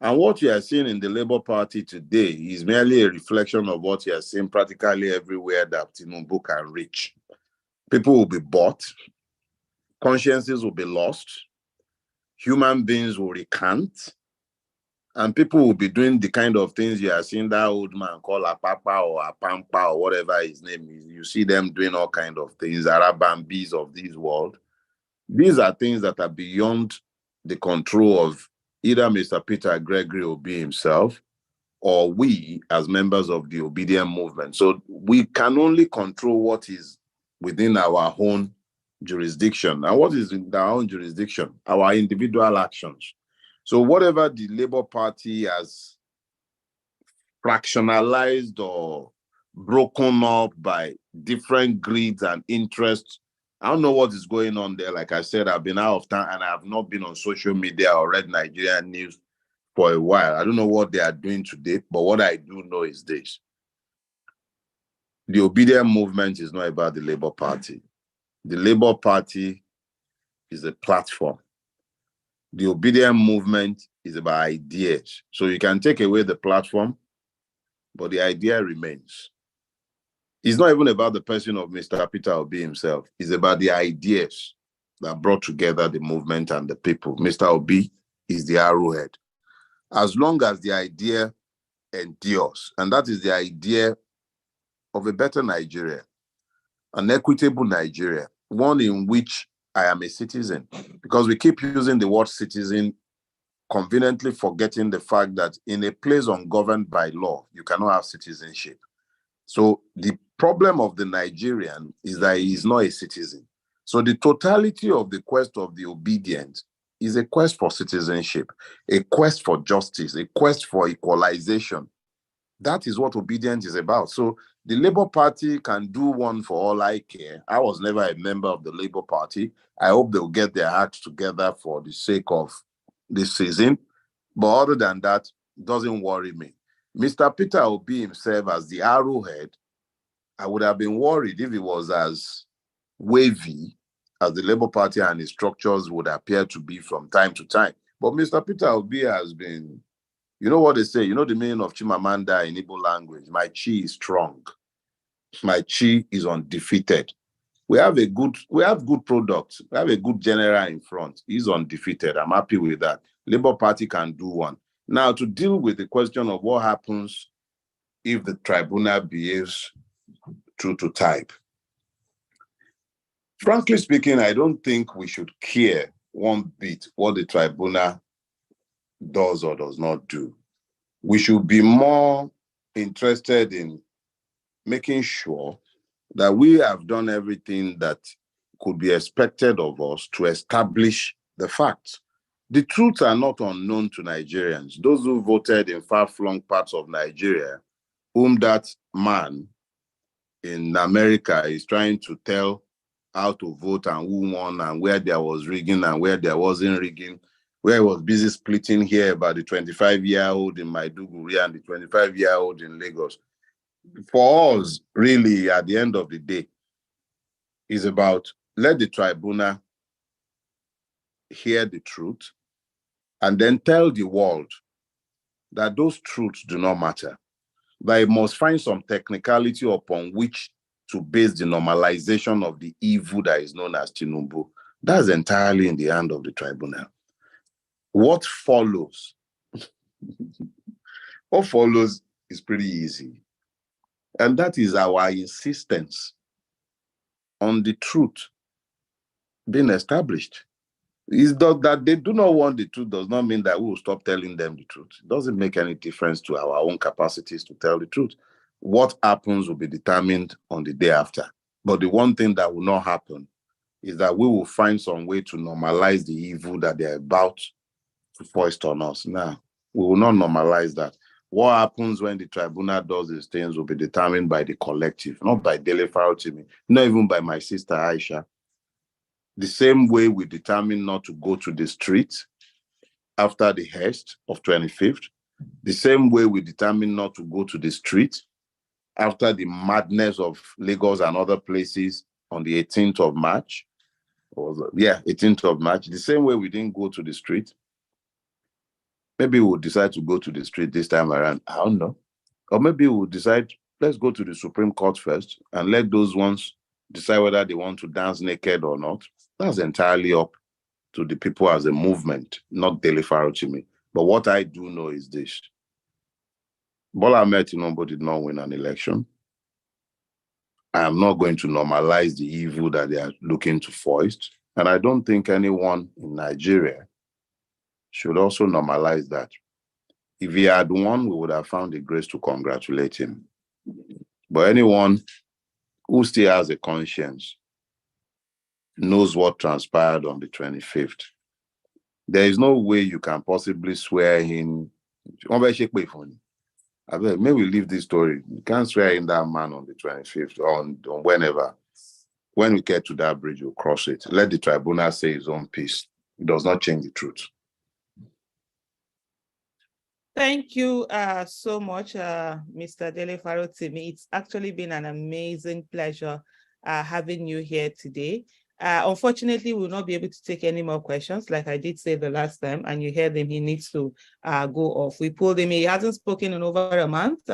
And what you are seeing in the Labour Party today is merely a reflection of what you are seeing practically everywhere that Tinubu can reach. People will be bought, consciences will be lost, human beings will recant, and people will be doing the kind of things you are seeing that old man called a papa or a pampa or whatever his name is. You see them doing all kinds of things, Arabambis of this world. These are things that are beyond the control of either Mr. Peter Gregory Obi himself or we as members of the obedient movement. So we can only control what is within our own jurisdiction. And what is in our own jurisdiction? Our individual actions. So whatever the Labour Party has fractionalized or broken up by different greeds and interests, I don't know what is going on there. Like I said, I've been out of town and I have not been on social media or read Nigerian news for a while. I don't know what they are doing today, but what I do know is this. The obedient movement is not about the Labour Party. The Labour Party is a platform. The obedient movement is about ideas. So you can take away the platform, but the idea remains. It's not even about the person of Mr. Peter Obi himself. It's about the ideas that brought together the movement and the people. Mr. Obi is the arrowhead. As long as the idea endures, and that is the idea of a better Nigeria, an equitable Nigeria, one in which I am a citizen, because we keep using the word citizen, conveniently forgetting the fact that in a place ungoverned by law, you cannot have citizenship. So the problem of the Nigerian is that he is not a citizen. So the totality of the quest of the obedient is a quest for citizenship, a quest for justice, a quest for equalization. That is what obedience is about. So the Labour Party can do one for all I care. I was never a member of the Labour Party. I hope they'll get their acts together for the sake of this season. But other than that, it doesn't worry me. Mr. Peter Obi himself as the arrowhead, I would have been worried if he was as wavy as the Labour Party and its structures would appear to be from time to time. But Mr. Peter Obi has been, you know what they say, you know the meaning of Chimamanda in Igbo language, my chi is strong. My chi is undefeated. We have good products. We have a good general in front. He's undefeated. I'm happy with that. Labour Party can do one. Now, to deal with the question of what happens if the tribunal behaves true to type. Frankly speaking, I don't think we should care one bit what the tribunal does or does not do. We should be more interested in making sure that we have done everything that could be expected of us to establish the facts. The truths are not unknown to Nigerians. Those who voted in far-flung parts of Nigeria, whom that man in America is trying to tell how to vote and who won and where there was rigging and where there wasn't rigging, where he was busy splitting here about the 25-year-old in Maiduguri and the 25-year-old in Lagos. For us, really, at the end of the day, is about let the tribunal hear the truth and then tell the world that those truths do not matter. But it must find some technicality upon which to base the normalization of the evil that is known as Tinubu. That's entirely in the hand of the tribunal. What follows? What follows is pretty easy. And that is our insistence on the truth being established. Is that they do not want the truth does not mean that we will stop telling them the truth. It doesn't make any difference to our own capacities to tell the truth. What happens will be determined on the day after. But the one thing that will not happen is that we will find some way to normalize the evil that they're about to foist on us. Now, we will not normalize that. What happens when the tribunal does these things will be determined by the collective, not by Dele Farotimi, not even by my sister Aisha. The same way we determined not to go to the streets after the haste of 25th, the same way we determined not to go to the street after the madness of Lagos and other places on the 18th of March, 18th of March, the same way we didn't go to the street. Maybe we'll decide to go to the street this time around. I don't know. Or maybe we'll decide, let's go to the Supreme Court first and let those ones decide whether they want to dance naked or not. That's entirely up to the people as a movement, not Dele Farotimi. But what I do know is this. Bola Ahmed Tinubu did not win an election. I am not going to normalize the evil that they are looking to foist. And I don't think anyone in Nigeria should also normalize that. If he had won, we would have found the grace to congratulate him. But anyone who still has a conscience knows what transpired on the 25th. There is no way you can possibly swear in. Maybe we leave this story. You can't swear in that man on the 25th or on whenever. When we get to that bridge, we'll cross it. Let the tribunal say his own piece. It does not change the truth. Thank you so much, Mr. Dele Farotimi. It's actually been an amazing pleasure having you here today. Unfortunately, we will not be able to take any more questions, like I did say the last time, and you heard him, he needs to go off. We pulled him, he hasn't spoken in over a month,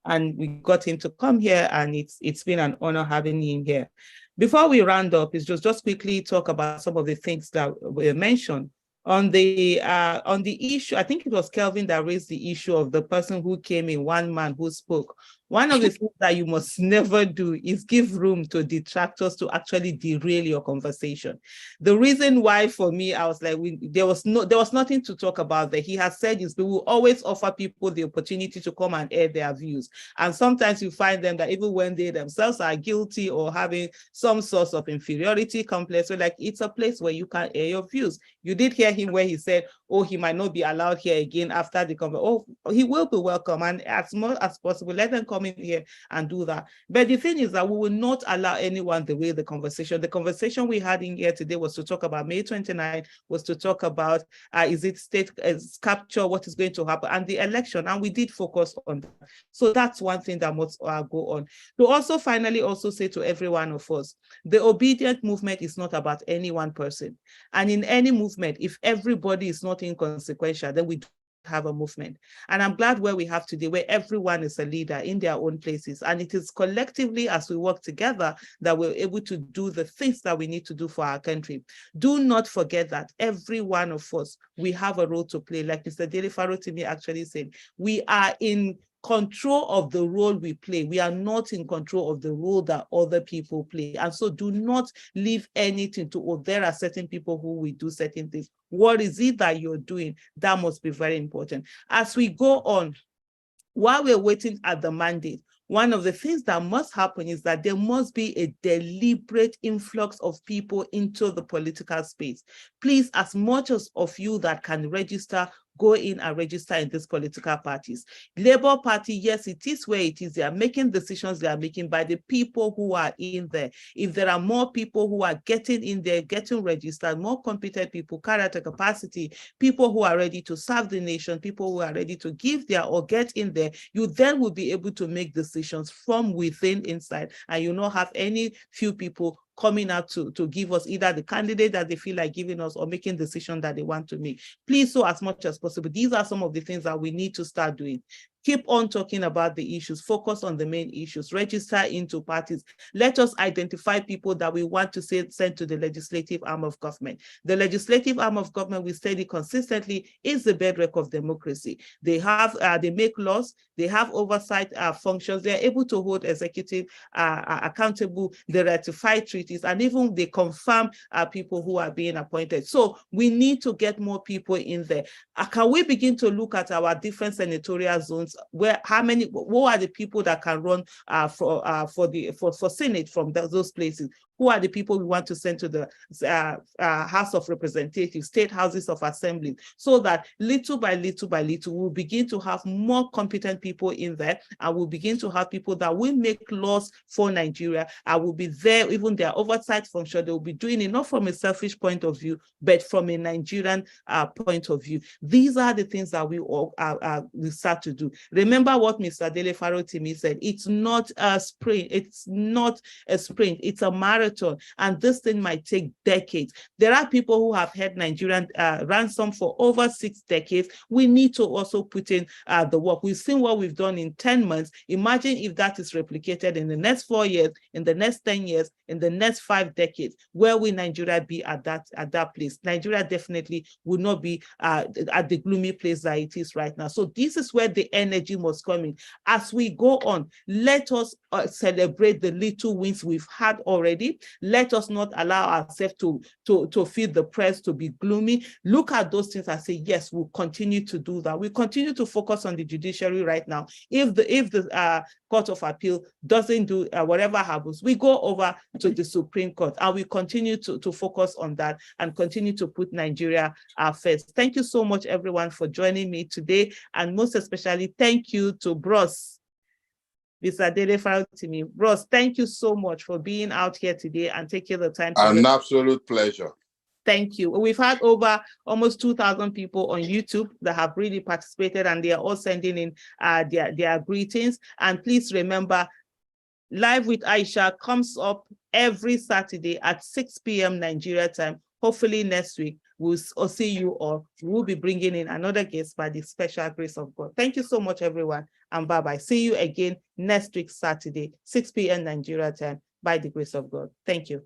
and we got him to come here, and it's been an honor having him here. Before we round up, is just quickly talk about some of the things that were mentioned. On the issue, I think it was Kelvin that raised the issue of the person who came in, one man who spoke. One of the things that you must never do is give room to detractors to actually derail your conversation. The reason why for me, I was like, there was nothing to talk about there. He has said is we will always offer people the opportunity to come and air their views. And sometimes you find them that even when they themselves are guilty or having some source of inferiority complex, so like it's a place where you can air your views. You did hear him where he said, oh, he might not be allowed here again after the conference. Oh, he will be welcome. And as much as possible, let them come in here and do that. But the thing is that we will not allow anyone to derail the conversation. The conversation we had in here today was to talk about May 29th, was to talk about, is it state capture, what is going to happen, and the election. And we did focus on that. So that's one thing that must go on. To also finally also say to every one of us, the obedient movement is not about any one person. And in any movement, if everybody is not inconsequential, then we don't have a movement. And I'm glad where we have today, where everyone is a leader in their own places. And it is collectively, as we work together, that we're able to do the things that we need to do for our country. Do not forget that every one of us, we have a role to play. Like Mr. Dele Farotimi actually said, we are in control of the role we play. We are not in control of the role that other people play. And so do not leave anything to, oh, there are certain people who will do certain things. What is it that you're doing? That must be very important. As we go on, while we're waiting at the mandate, one of the things that must happen is that there must be a deliberate influx of people into the political space. Please, as much as of you that can register, go in and register in these political parties. Labour Party, yes, it is where it is. They are making decisions they are making by the people who are in there. If there are more people who are getting in there, getting registered, more competent people, character, capacity, people who are ready to serve the nation, people who are ready to give their or get in there, you then will be able to make decisions from within inside, and you not have any few people coming out to give us either the candidate that they feel like giving us or making decisions that they want to make. Please, so as much as possible, these are some of the things that we need to start doing. Keep on talking about the issues, focus on the main issues, register into parties. Let us identify people that we want to send to the legislative arm of government. The legislative arm of government, we said it consistently, is the bedrock of democracy. They have, they make laws, they have oversight functions, they're able to hold executive accountable, they ratify treaties, and even they confirm people who are being appointed. So we need to get more people in there. Can we begin to look at our different senatorial zones? Where what are the people that can run for Senate from those places? Who are the people we want to send to the House of Representatives, state houses of assembly, so that little by little by little, we'll begin to have more competent people in there, and we'll begin to have people that will make laws for Nigeria. I will be there, even their oversight function, they will be doing it not from a selfish point of view, but from a Nigerian point of view. These are the things that we all we start to do. Remember what Mr. Dele Farotimi said, it's not a sprint, it's not a sprint, it's a marathon. And this thing might take decades. There are people who have had Nigerian ransom for over 6 decades. We need to also put in the work. We've seen what we've done in 10 months. Imagine if that is replicated in the next 4 years, in the next 10 years, in the next 5 decades. Where will Nigeria be at that place? Nigeria definitely will not be at the gloomy place that it is right now. So this is where the energy must come in. As we go on, let us celebrate the little wins we've had already. Let us not allow ourselves to feel the press, to be gloomy. Look at those things and say, yes, we'll continue to do that. We continue to focus on the judiciary right now. If the Court of Appeal doesn't do whatever happens, we go over to the Supreme Court, and we continue to focus on that and continue to put Nigeria first. Thank you so much, everyone, for joining me today, and most especially, thank you to Bros. Mr. Dele Farotimi. Bros, thank you so much for being out here today and taking the time. An absolute pleasure. Thank you. We've had over almost 2,000 people on YouTube that have really participated, and they are all sending in their greetings. And please remember, Live with Aisha comes up every Saturday at 6 p.m. Nigeria time. Hopefully next week, we'll see you all. We'll be bringing in another guest by the special grace of God. Thank you so much, everyone, and bye-bye. See you again next week, Saturday, 6 p.m. Nigeria time, by the grace of God. Thank you.